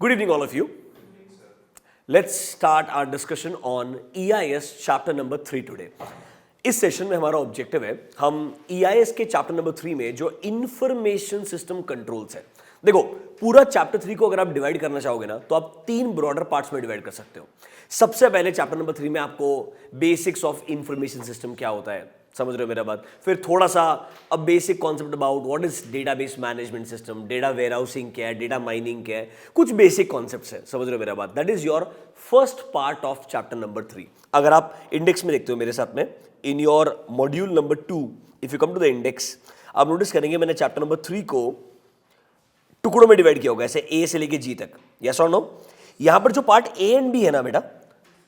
Good evening, all of you. Let's start our discussion on EIS chapter number 3 today. इस session में हमारा objective है हम EIS के चैप्टर नंबर 3 में जो इंफॉर्मेशन सिस्टम कंट्रोल्स है, देखो पूरा चैप्टर 3 को अगर आप डिवाइड करना चाहोगे ना तो आप 3 ब्रॉडर पार्ट्स में डिवाइड कर सकते हो। सबसे पहले चैप्टर नंबर 3 में आपको बेसिक्स ऑफ इंफॉर्मेशन सिस्टम क्या होता है, समझ रहे हो मेरा बात। फिर थोड़ा सा अब basic concept about what is database management system, data warehousing क्या है, डेटा माइनिंग क्या है, कुछ बेसिक कॉन्सेप्ट्स है, समझ रहे हो मेरा बात। That is your first part of chapter number 3। अगर आप इंडेक्स में देखते हो मेरे साथ में, in your module number 2 if you come to the index, आप नोटिस करेंगे मैंने चैप्टर नंबर 3 को टुकड़ों में डिवाइड किया होगा, ऐसे ए से लेके जी तक, यस और नो। यहां पर जो पार्ट ए एंड बी है ना बेटा,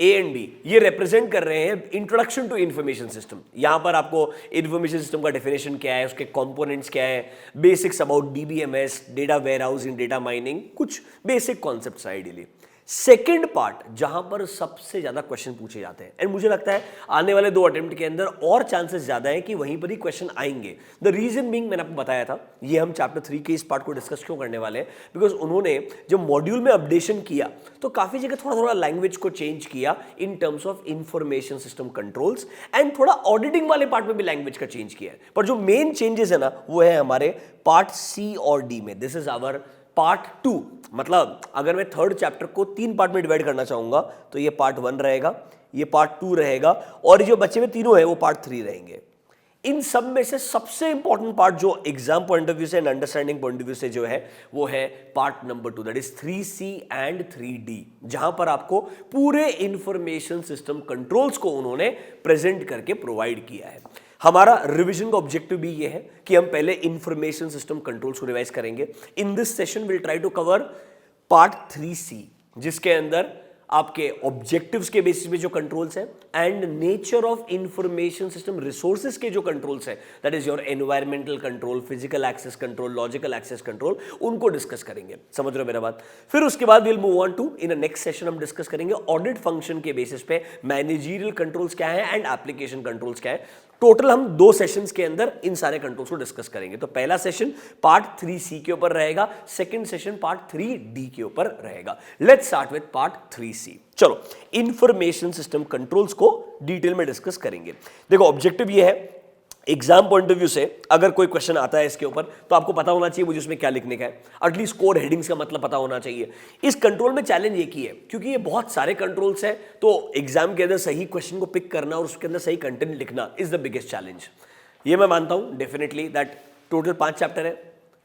ए एंड बी, ये रिप्रेजेंट कर रहे हैं इंट्रोडक्शन टू इंफॉर्मेशन सिस्टम। यहां पर आपको इंफॉर्मेशन सिस्टम का डेफिनेशन क्या है, उसके कंपोनेंट्स क्या है, basics about DBMS, data warehousing, data mining, कुछ basic concepts ideally. Second part जहां पर सबसे ज्यादा क्वेश्चन पूछे जाते हैं, एंड मुझे लगता है आने वाले 2 अटेम्प्ट के अंदर और चांसेस ज्यादा है कि वहीं पर ही क्वेश्चन आएंगे। द रीजन बीइंग, मैंने आपको बताया था, ये हम चैप्टर 3 के इस पार्ट को डिस्कस क्यों करने वाले हैं, बिकॉज उन्होंने जब मॉड्यूल में अपडेशन किया तो काफी जगह थोड़ा थोड़ा लैंग्वेज को चेंज किया इन terms of information system controls, and थोड़ा ऑडिटिंग वाले पार्ट में भी लैंग्वेज का चेंज किया है। पर जो मेन चेंजेस है ना वो है हमारे पार्ट सी और डी में। This is our part 2। मतलब अगर मैं थर्ड चैप्टर को 3 पार्ट में डिवाइड करना चाहूंगा तो ये पार्ट 1 रहेगा, ये पार्ट 2 रहेगा, और जो बचे हुए तीनों है वो पार्ट 3 रहेंगे। इन सब में से सबसे इंपॉर्टेंट पार्ट जो एग्जाम पॉइंट ऑफ व्यू से and understanding point of view से जो है वो है part number 2, that is 3C and 3D, जहां पर आपको पूरे इंफॉर्मेशन सिस्टम कंट्रोल्स को उन्होंने प्रेजेंट करके प्रोवाइड किया है। हमारा रिवीजन का ऑब्जेक्टिव भी ये है कि हम पहले इंफॉर्मेशन सिस्टम कंट्रोल्स को रिवाइज करेंगे। In this session will try to cover part 3C, जिसके अंदर आपके ऑब्जेक्टिव्स के बेसिस पे जो कंट्रोल्स है and nature of information system resources के जो कंट्रोल्स है, that is your environmental control, physical access control, logical access control, उनको डिस्कस करेंगे, समझ रहे हो मेरा बात। फिर उसके बाद will move on to in next session हम डिस्कस करेंगे ऑडिट फंक्शन के बेसिस पे मैनेजरियल कंट्रोल्स क्या है एंड एप्लीकेशन कंट्रोल्स क्या है। टोटल हम 2 सेशंस के अंदर इन सारे कंट्रोल्स को डिस्कस करेंगे। तो पहला सेशन पार्ट 3C के ऊपर रहेगा, सेकंड सेशन पार्ट 3D के ऊपर रहेगा। Let's start with part 3C। चलो इंफॉर्मेशन सिस्टम कंट्रोल्स को डिटेल में डिस्कस करेंगे। देखो ऑब्जेक्टिव ये है, एग्जाम पॉइंट ऑफ व्यू से अगर कोई क्वेश्चन आता है इसके ऊपर तो आपको पता होना चाहिए मुझे उसमें क्या लिखने का है, एटलीस्ट कोड हेडिंग्स का मतलब पता होना चाहिए। इस कंट्रोल में चैलेंज एक ही है, क्योंकि ये बहुत सारे कंट्रोल्स हैं, तो एग्जाम के अंदर सही क्वेश्चन को पिक करना और उसके अंदर सही कंटेंट लिखना इज द बिगेस्ट चैलेंज। ये मैं मानता हूं डेफिनेटली दैट टोटल 5 चैप्टर है,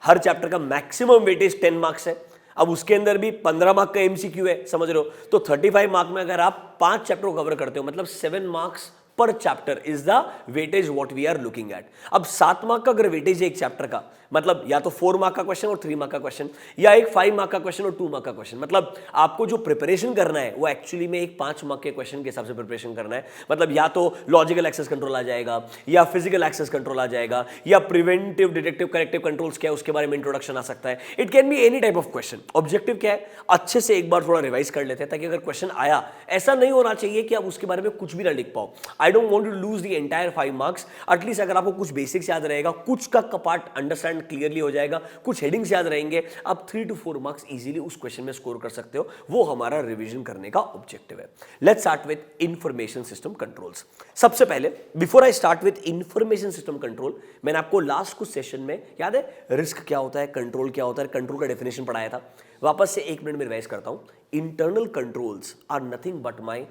हर चैप्टर का मैक्सिमम वेटेज 10 मार्क्स है। अब उसके अंदर भी 15 मार्क का MCQ है, समझ रहे हो, तो 35 मार्क में अगर आप 5 चैप्टर को कवर करते हो मतलब 7 मार्क्स पर chapter is the weightage what we are looking at. अब 7 मार्क का अगर वेटेज है एक चैप्टर का, मतलब या तो 4 मार्क का क्वेश्चन और 3 मार्क का क्वेश्चन, या एक 5 मार्क का क्वेश्चन और 2 मार्क का क्वेश्चन, मतलब आपको जो प्रिपरेशन करना है वो एक्चुअली में एक 5 मार्क के क्वेश्चन के हिसाब से प्रिपरेशन करना है। मतलब या तो लॉजिकल एक्सेस कंट्रोल आ जाएगा, या फिजिकल एक्सेस कंट्रोल आ जाएगा, या प्रिवेंटिव डिटेक्टिव करेक्टिव कंट्रोल्स क्या है उसके बारे में इंट्रोडक्शन आ सकता है। It can be any type of question. Objective क्या है, अच्छे से एक बार थोड़ा रिवाइज कर लेते हैं ताकि अगर क्वेश्चन आया, ऐसा नहीं होना चाहिए कि आप उसके बारे में कुछ भी ना लिख पाओ। I don't want to lose the entire 5 marks. At least अगर आपको कुछ बेसिक्स याद रहेगा, कुछ का पार्ट अंडरस्टैंड क्लियरली हो जाएगा, कुछ हेडिंग्स याद रहेंगे, आप 3 to 4 मार्क्स इजीली उस क्वेश्चन में स्कोर कर सकते हो। वो हमारा रिवीजन करने का ऑब्जेक्टिव है। Let's start with information system controls. सबसे पहले before I start with information system control, मैंने आपको लास्ट कुछ सेशन में याद है रिस्क क्या होता है, कंट्रोल क्या होता है, कंट्रोल का डेफिनेशन पढ़ाया था। वापस से 1 मिनट में रिवाइज करता हूं। Internal controls are nothing but my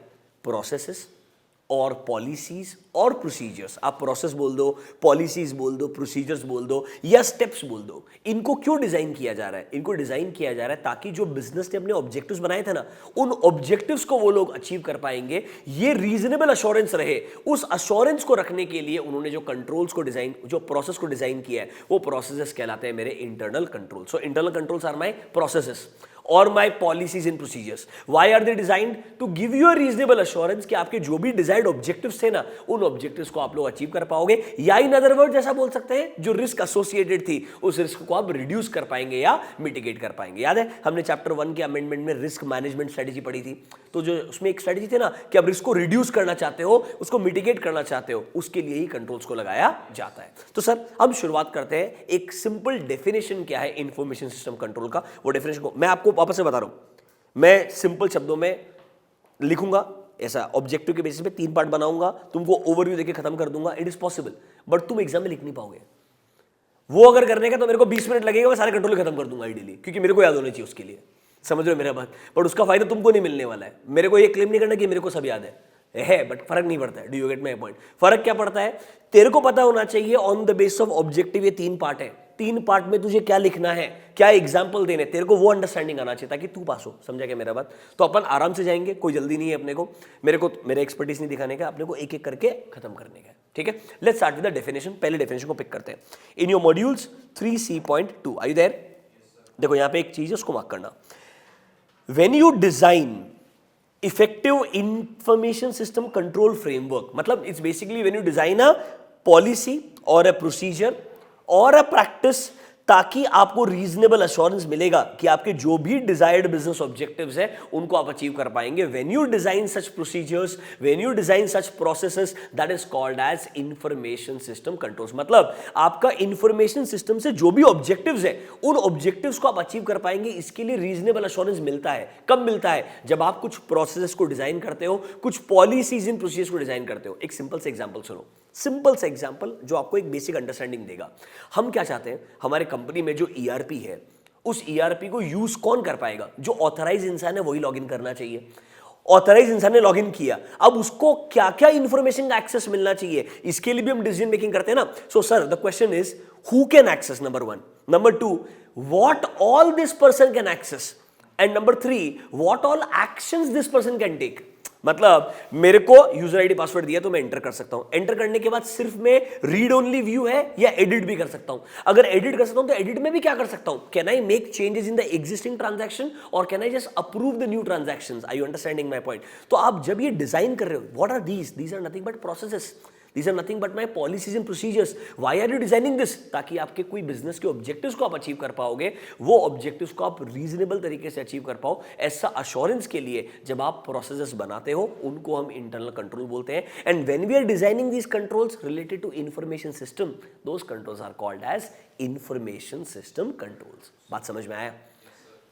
processes और पॉलिसीज और प्रोसीजर्स। आप प्रोसेस बोल दो, पॉलिसीज बोल दो, प्रोसीजर्स बोल दो, या स्टेप्स बोल दो। इनको क्यों डिजाइन किया जा रहा है? इनको डिजाइन किया जा रहा है ताकि जो बिजनेस ने अपने ऑब्जेक्टिव्स बनाए थे ना, उन ऑब्जेक्टिव्स को वो लोग अचीव कर पाएंगे, ये रीजनेबल अश्योरेंस रहे। उस अश्योरेंस को रखने के लिए उन्होंने जो कंट्रोल्स को डिजाइन, जो प्रोसेस को डिजाइन किया है, वो प्रोसेसेस कहलाते हैं मेरे internal control. So internal controls are my processes और my policies and procedures. Why are they designed? To give you a reasonable assurance कि आपके जो भी डिजायर्ड ऑब्जेक्टिव्स थे ना, उन ऑब्जेक्टिव्स को आप लोग अचीव कर पाओगे, या इन अदर वर्ड जैसा बोल सकते हैं जो रिस्क एसोसिएटेड थी उस रिस्क को आप रिड्यूस कर पाएंगे या मिटिगेट कर पाएंगे। याद है हमने चैप्टर 1 के अमेंडमेंट में रिस्क मैनेजमेंट स्ट्रेटेजी पढ़ी थी, तो जो उसमें एक स्ट्रेटेजी थी ना कि आप रिस्क को रिड्यूस करना चाहते हो, उसको मिटिगेट करना चाहते हो, उसके लिए ही कंट्रोल्स को लगाया जाता है। तो सर हम शुरुआत करते हैं। एक सिंपल डेफिनेशन क्या है इंफॉर्मेशन सिस्टम कंट्रोल का, वो डेफिनेशन को मैं आपको वापस से बता रहा हूं, मैं सिंपल शब्दों में लिखूंगा, ऐसा ऑब्जेक्टिव के बेसिस पे 3 पार्ट बनाऊंगा, तुमको ओवरव्यू देके खत्म कर दूंगा, इट इज पॉसिबल, बट तुम एग्जाम में लिख नहीं पाओगे। वो अगर करने का तो मेरे को 20 मिनट लगेगा, मैं सारे कंट्रोल खत्म कर दूंगा आइडियली, क्योंकि मेरे को याद होना चाहिए उसके लिए। समझ रहे हो मेरा बात? बट उसका फायदा तुमको नहीं मिलने वाला है। मेरे को ये क्लेम नहीं करना कि मेरे को सब याद है, बट फर्क नहीं पड़ता है। Do you get my point? फर्क क्या पड़ता है, तेरे को पता होना चाहिए on the base of objective ये 3 पार्ट है, 3 पार्ट में तुझे क्या लिखना है, क्या एग्जाम्पल देने, तेरे को वो अंडरस्टैंडिंग आना चाहिए ताकि तू पास हो। समझा क्या मेरा बात? तो अपन आराम से जाएंगे, कोई जल्दी नहीं है अपने को, मेरे एक्सपर्टीज नहीं दिखाने का, अपने को एक एक करके खत्म करने का, ठीक है? Let's start with the definition. पहले डेफिनेशन को पिक करते हैं in your modules 3C.2। Are you there? देखो यहां पे एक चीज है, उसको मार्क करना। When you design effective information system control framework, मतलब it's basically when you design a policy और अ प्रोसीजर और अ प्रैक्टिस, ताकि आपको रीजनेबल अश्योरेंस मिलेगा कि आपके जो भी डिजायर्ड बिजनेस ऑब्जेक्टिव्स है उनको आप अचीव कर पाएंगे। When you design such procedures, when you design such processes, that is called as information system controls. मतलब आपका इंफॉर्मेशन सिस्टम से जो भी ऑब्जेक्टिव्स है उन ऑब्जेक्टिव्स को आप अचीव कर पाएंगे। इसके लिए रीजनेबल अश्योरेंस मिलता है। कब मिलता है? जब आप कुछ प्रोसेसेस को डिजाइन करते हो, कुछ पॉलिसीज इन प्रोसीजर्स को डिजाइन करते हो। एक सिंपल से एग्जांपल सुनो, सिंपल सा एग्जांपल जो आपको एक बेसिक अंडरस्टैंडिंग देगा। हम क्या चाहते हैं, हमारे कंपनी में जो ईआरपी है, उस ईआरपी को यूज कौन कर पाएगा? जो ऑथराइज इंसान है वही लॉगिन करना चाहिए। ऑथराइज इंसान ने लॉगिन किया, अब उसको क्या क्या इंफॉर्मेशन का एक्सेस मिलना चाहिए, इसके लिए भी हम डिसीजन मेकिंग करते हैं ना। So sir the question is who can access, number 1, number 2 what all this person can access, and number 3 what all actions this person can take. मतलब मेरे को यूजर आईडी पासवर्ड दिया तो मैं एंटर कर सकता हूं, एंटर करने के बाद सिर्फ मैं रीड ओनली व्यू है या एडिट भी कर सकता हूं। अगर एडिट कर सकता हूं तो एडिट में भी क्या कर सकता हूं, can I make changes in the existing transaction और can I just approve the new transactions. Are you understanding my point? तो आप जब ये डिजाइन कर रहे हो, what are these are nothing but processes, these are nothing but my policies and procedures. Why are you designing this? ताकि आपके कोई बिजनेस के ऑब्जेक्टिव्स को आप अचीव कर पाओगे, वो ऑब्जेक्टिव्स को आप रीजनेबल तरीके से अचीव कर पाओ। ऐसा अश्योरेंस के लिए जब आप प्रोसेसेस बनाते हो उनको हम इंटरनल कंट्रोल बोलते हैं। And when we are designing these controls related to information system, those controls are called as information system controls. बात समझ में आया?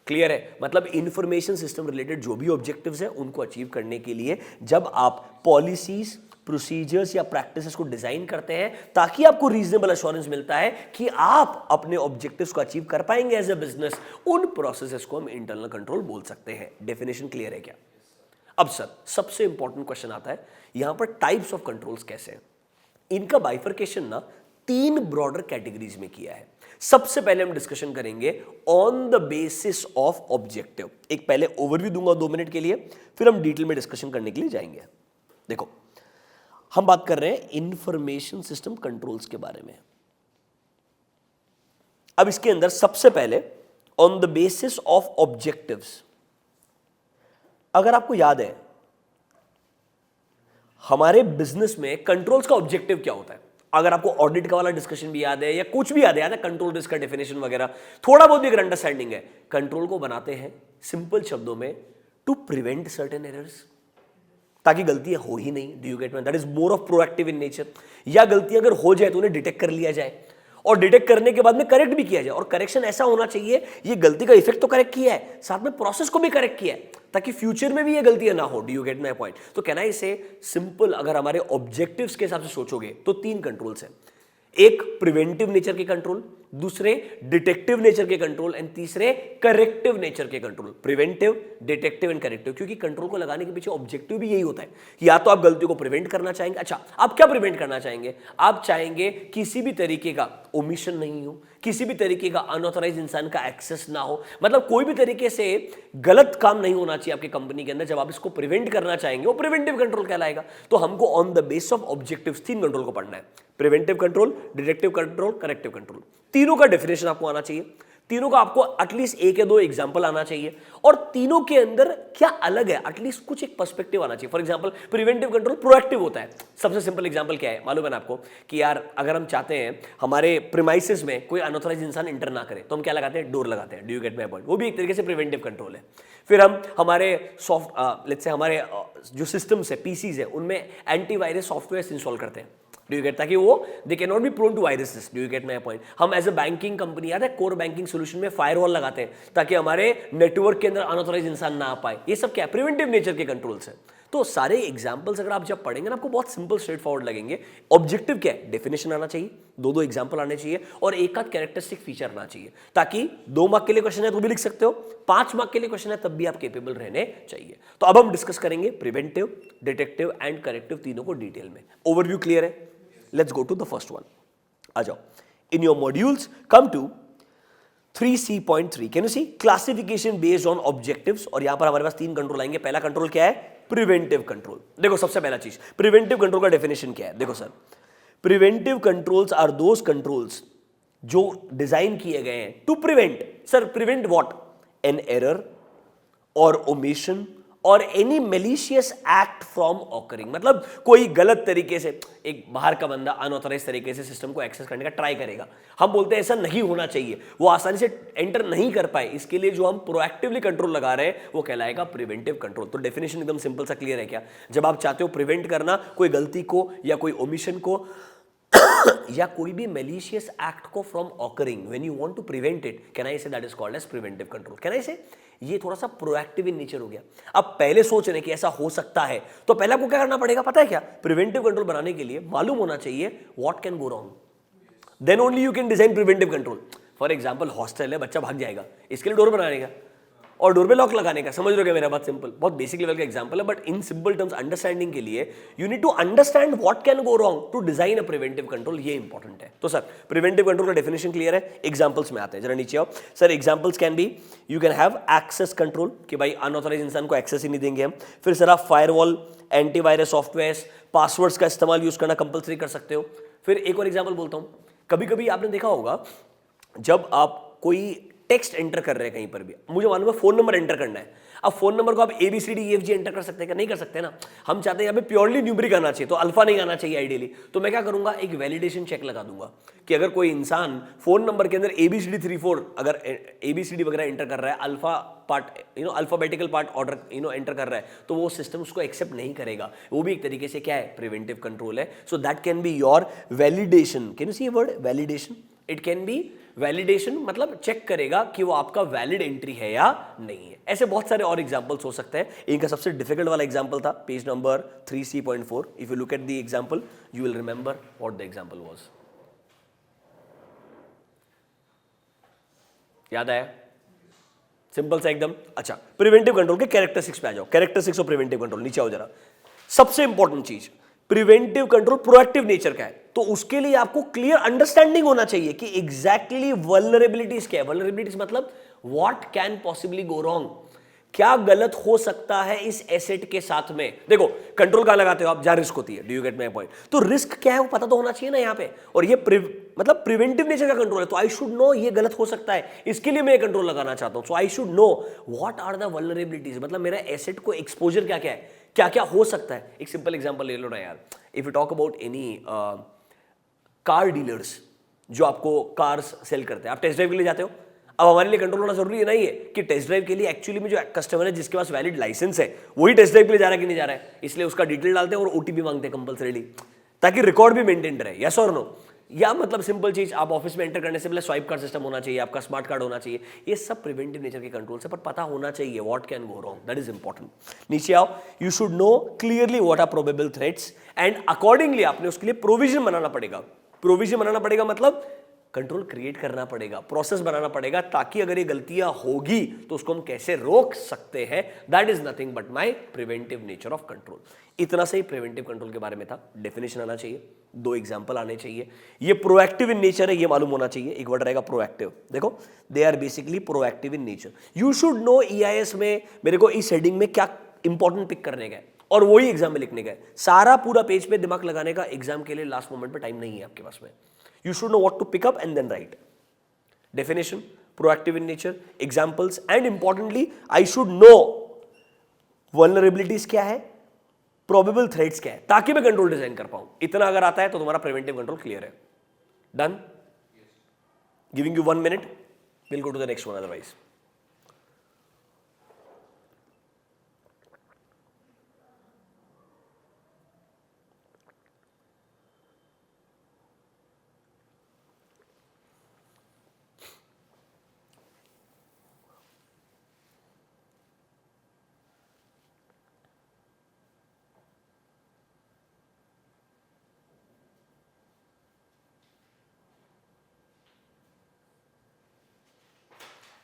क्लियर है? मतलब इंफॉर्मेशन सिस्टम रिलेटेड जो भी ऑब्जेक्टिव्स हैं उनको अचीव करने के लिए जब आप पॉलिसीज, प्रोसीजर्स या प्रैक्टिसेस को डिजाइन करते हैं, ताकि आपको रीजनेबल अश्योरेंस मिलता है कि आप अपने ऑब्जेक्टिव्स को अचीव कर पाएंगे एज अ बिजनेस, उन प्रोसेसेस को हम इंटरनल कंट्रोल बोल सकते हैं। डेफिनेशन क्लियर है क्या? अब सर सबसे इंपॉर्टेंट क्वेश्चन आता है, यहां पर टाइप्स ऑफ कंट्रोल्स कैसे हैं? इनका बाइफर्केशन ना 3 ब्रॉडर कैटेगरीज में किया है। सबसे पहले हम डिस्कशन करेंगे on the basis of objective. एक पहले ओवरव्यू दूंगा 2 मिनट के लिए, फिर हम डिटेल में डिस्कशन करने के लिए जाएंगे। देखो हम बात कर रहे हैं इंफॉर्मेशन सिस्टम कंट्रोल्स के बारे में। अब इसके अंदर सबसे पहले on the basis of objectives, अगर आपको याद है हमारे बिजनेस में कंट्रोल्स का ऑब्जेक्टिव क्या होता है, अगर आपको ऑडिट का वाला डिस्कशन भी याद है या कुछ भी याद है कंट्रोल रिस्क का डेफिनेशन वगैरह, थोड़ा बहुत भी अगर अंडरस्टैंडिंग है, कंट्रोल को बनाते हैं सिंपल शब्दों में टू प्रिवेंट सर्टेन एरर्स, ताकि गलतियां हो ही नहीं। Do you get me? That is more of proactive in nature. या गलतियां अगर हो जाए तो उन्हें डिटेक्ट कर लिया जाए और डिटेक्ट करने के बाद में करेक्ट भी किया जाए, और करेक्शन ऐसा होना चाहिए ये गलती का इफेक्ट तो करेक्ट किया है, साथ में प्रोसेस को भी करेक्ट किया है, ताकि फ्यूचर में भी ये गलतियां ना हो। Do you get my point? तो कैन आई से सिंपल, अगर हमारे ऑब्जेक्टिव्स के हिसाब से सोचोगे तो 3 कंट्रोल्स हैं। एक प्रिवेंटिव नेचर के कंट्रोल, दूसरे डिटेक्टिव नेचर के कंट्रोल, एंड तीसरे करेक्टिव नेचर के control. Preventive, detective and corrective, क्योंकि कंट्रोल को लगाने के पीछे ऑब्जेक्टिव भी यही होता है कि या तो आप गलतियों को प्रिवेंट करना चाहेंगे। अच्छा, आप क्या प्रिवेंट करना चाहेंगे? आप चाहेंगे किसी भी तरीके का ओमिशन नहीं हो, किसी भी तरीके का अनऑथराइज इंसान का एक्सेस ना हो, मतलब कोई भी तरीके से गलत काम नहीं होना चाहिए आपकी कंपनी के अंदर। जब आप इसको प्रिवेंट करना चाहेंगे वो प्रिवेंटिव कंट्रोल कहलाएगा। तो हमको on the base of objectives 3 control को पढ़ना है, preventive control, detective control, corrective control. तीनों का डेफिनेशन आपको आना चाहिए, तीनों का आपको एटलीस्ट 1 या 2 एग्जांपल आना चाहिए, और तीनों के अंदर क्या अलग है एटलीस्ट कुछ एक पर्सपेक्टिव आना चाहिए। For example preventive control proactive होता है। सबसे सिंपल एग्जांपल क्या है मालूम है ना आपको, कि यार अगर हम चाहते हैं हमारे प्रीमाइसेस में कोई अनऑथराइज इंसान इंटर ना करे तो हम क्या लगाते हैं? डोर लगाते हैं। Do you get my point? वो भी एक तरीके से प्रिवेंटिव कंट्रोल है। फिर हम हमारे लेट्स से हमारे जो सिस्टम्स है, पीसीज है, उनमें एंटीवायरस सॉफ्टवेयर इंस्टॉल करते हैं। डू यू गेट, ताकि वो they can not be prone to viruses. Do you get my point? हम एज अ बैंकिंग कंपनी, याद है कोर बैंकिंग सोल्यूशन में फायरवॉल लगाते हैं ताकि हमारे नेटवर्क के अंदर अनऑथराइज इंसान ना आ पाए। ये सब क्या प्रिवेंटिव नेचर के कंट्रोल्स है। तो सारे एग्जाम्पल्स अगर आप जब पढ़ेंगे ना आपको बहुत सिंपल स्ट्रेट फॉरवर्ड लगेंगे। ऑब्जेक्टिव क्या है? डेफिनेशन आना चाहिए, दो एग्जाम्पल आने चाहिए और एक आध कैरेक्टरिस्टिक फीचर आना चाहिए, ताकि 2 मार्क के लिए क्वेश्चन है तो भी लिख सकते हो, 5 मार्क के लिए क्वेश्चन है तब भी आप केपेबल रहने चाहिए। तो अब हम डिस्कस करेंगे प्रिवेंटिव, डिटेक्टिव एंड करेक्टिव तीनों को डिटेल में। ओवरव्यू क्लियर है? Let's go to the first one. आ जाओ, in your modules come to 3C.3 can you see classification based on objectives. और यहां पर हमारे पास 3 कंट्रोल आएंगे। पहला कंट्रोल क्या है? Preventive control. देखो सबसे पहला चीज, प्रिवेंटिव कंट्रोल का डेफिनेशन क्या है? देखो sir, preventive controls are those controls जो डिजाइन किए गए हैं to prevent. Sir prevent what? An error और ओमिशन और any malicious act from occurring. मतलब कोई गलत तरीके से, एक बाहर का बंदा अनऑथराइज तरीके से सिस्टम को एक्सेस करने का ट्राई करेगा, हम बोलते हैं ऐसा नहीं होना चाहिए, वो आसानी से एंटर नहीं कर पाए, इसके लिए जो हम प्रोएक्टिवली कंट्रोल लगा रहे हैं वो कहलाएगा प्रिवेंटिव कंट्रोल। तो डेफिनेशन एकदम सिंपल सा क्लियर है क्या? जब आप चाहते हो प्रिवेंट करना कोई गलती को या कोई ओमिशन को या कोई भी मेलिशियस एक्ट को from occurring, when you want to prevent it, can I say that is called as preventive control. Can I say ये थोड़ा सा प्रोएक्टिव इन नेचर हो गया। अब पहले सोच रहे कि ऐसा हो सकता है, तो पहले आपको क्या करना पड़ेगा पता है क्या? प्रिवेंटिव कंट्रोल बनाने के लिए मालूम होना चाहिए what can go wrong, then only you can design preventive control. For example hostel है, बच्चा भाग जाएगा, इसके लिए डोर बनाने का और डोर पे लॉक लगाने का। समझ रहे हो क्या मेरा बात? सिंपल, बहुत बेसिक लेवल का एग्जांपल है, but in simple terms understanding के लिए you need to understand what can go wrong to design a preventive control. ये इंपॉर्टेंट है। तो सर प्रिवेंटिव कंट्रोल का डेफिनेशन क्लियर है? एग्जांपल्स में आते हैं, जरा नीचे आओ। Sir examples can be, you can have access control, कि भाई अनऑथराइज इंसान को एक्सेस ही नहीं देंगे हम। फिर सर आप फायरवॉल, एंटीवायरस सॉफ्टवेयर, पासवर्ड्स का इस्तेमाल यूज करना कंपलसरी कर सकते हो। फिर एक और एग्जांपल बोलता हूं, कभी कभी आपने देखा होगा जब आप कोई टेक्स्ट एंटर कर रहे हैं कहीं पर भी, मुझे मालूम है फोन नंबर एंटर करना है, अब फोन नंबर को आप ABCDEFG एंटर कर सकते हैं क्या? नहीं कर सकते ना। हम चाहते हैं यहाँ पे प्योरली न्यूमरिक आना चाहिए, तो अल्फा नहीं आना चाहिए आइडियली। तो मैं क्या करूंगा, एक वैलिडेशन चेक लगा दूंगा कि अगर कोई इंसान फोन नंबर के अंदर ABCD34 अगर ABCD वगैरह एंटर कर रहा है, alpha part alphabetical part order enter कर रहा है, तो वो सिस्टम उसको एक्सेप्ट नहीं करेगा। वो भी एक तरीके से क्या है? प्रिवेंटिव कंट्रोल है। So that can be your validation. Can you see word validation? It can be validation, मतलब चेक करेगा कि वो आपका वैलिड एंट्री है या नहीं है। ऐसे बहुत सारे और एग्जांपल्स हो सकते हैं। इनका सबसे डिफिकल्ट वाला एग्जांपल था page number 3C.4। If you look at the example you will remember what the example was. याद आया? सिंपल सा एकदम। अच्छा, प्रिवेंटिव कंट्रोल के कैरेक्टरिस्टिक्स पे आ जाओ। कैरेक्टरिस्टिक्स ऑफ प्रिवेंटिव कंट्रोल, नीचे आओ जरा। सबसे इंपॉर्टेंट चीज, प्रिवेंटिव कंट्रोल प्रोएक्टिव नेचर का है, तो उसके लिए आपको क्लियर अंडरस्टैंडिंग होना चाहिए कि एग्जैक्टली वल्नरेबिलिटीज क्या है। वल्नरेबिलिटीज मतलब what can possibly go wrong, क्या गलत हो सकता है इस एसेट के साथ में। देखो कंट्रोल कहां लगाते हो आप? जहां रिस्क होती है। Do you get my point? तो रिस्क क्या है वो पता तो होना चाहिए ना यहाँ पे। और ये मतलब प्रिवेंटिव नेचर का कंट्रोल है, तो आई शुड नो ये गलत हो सकता है, इसके लिए मैं कंट्रोल लगाना चाहता हूं। So I should know what are the vulnerabilities, मतलब मेरा एसेट को एक्सपोजर क्या क्या है, क्या क्या हो सकता है। एक सिंपल एग्जांपल ले लो ना यार। If you talk about any car dealers जो आपको कार्स सेल करते हैं, आप टेस्ट ड्राइव के लिए जाते हो। अब हमारे लिए कंट्रोल होना जरूरी है नहीं है कि टेस्ट ड्राइव के लिए एक्चुअली में जो कस्टमर है जिसके पास वैलिड लाइसेंस है वही टेस्ट ड्राइव के लिए जा रहा है कि नहीं जा रहा है, इसलिए उसका डिटेल डालते हैं और OTP मांगते हैं कंपलसरीली, ताकि रिकॉर्ड भी मेंटेन रहे। यस और नो? या मतलब सिंपल चीज, आप ऑफिस में एंटर करने से पहले स्वाइप कार्ड सिस्टम होना चाहिए, आपका स्मार्ट कार्ड होना चाहिए। ये सब प्रिवेंटिव नेचर के कंट्रोल से, पर पता होना चाहिए what can go wrong, that is important. नीचे आओ। You should know clearly what are probable threats and accordingly आपने उसके लिए प्रोविजन बनाना पड़ेगा। प्रोविजन बनाना पड़ेगा मतलब कंट्रोल क्रिएट करना पड़ेगा, प्रोसेस बनाना पड़ेगा, ताकि अगर ये गलतियां होगी तो उसको हम कैसे रोक सकते हैं। That is nothing but my preventive nature of control. इतना से ही प्रिवेंटिव कंट्रोल के बारे में था। डेफिनेशन आना चाहिए, 2 एग्जांपल आने चाहिए। ये प्रोएक्टिव इन नेचर है, ये मालूम होना चाहिए। एक वर्ड रहेगा प्रोएक्टिव। देखो they are basically proactive in nature. You should know EIS में मेरे को इस हेडिंग में क्या इंपॉर्टेंट पिक करने का है और वही एग्जाम में लिखने का है। सारा पूरा पेज पे दिमाग लगाने का एग्जाम के लिए लास्ट मोमेंट पे टाइम नहीं है आपके पास में। You should know what to pick up and then write. Definition, proactive in nature, examples, and importantly, I should know vulnerabilities क्या है, probable threats क्या है, ताकि मैं कंट्रोल डिजाइन कर पाऊं। इतना अगर आता है तो तुम्हारा प्रिवेंटिव कंट्रोल क्लियर है। Done? Giving you 1 minute, we'll go to the next one otherwise.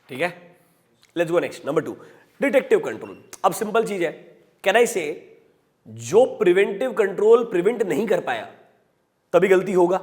ठीक है, let's go next, number 2, detective control. अब सिंपल चीज है, कैन आई से जो प्रिवेंटिव कंट्रोल प्रिवेंट नहीं कर पाया तभी गलती होगा,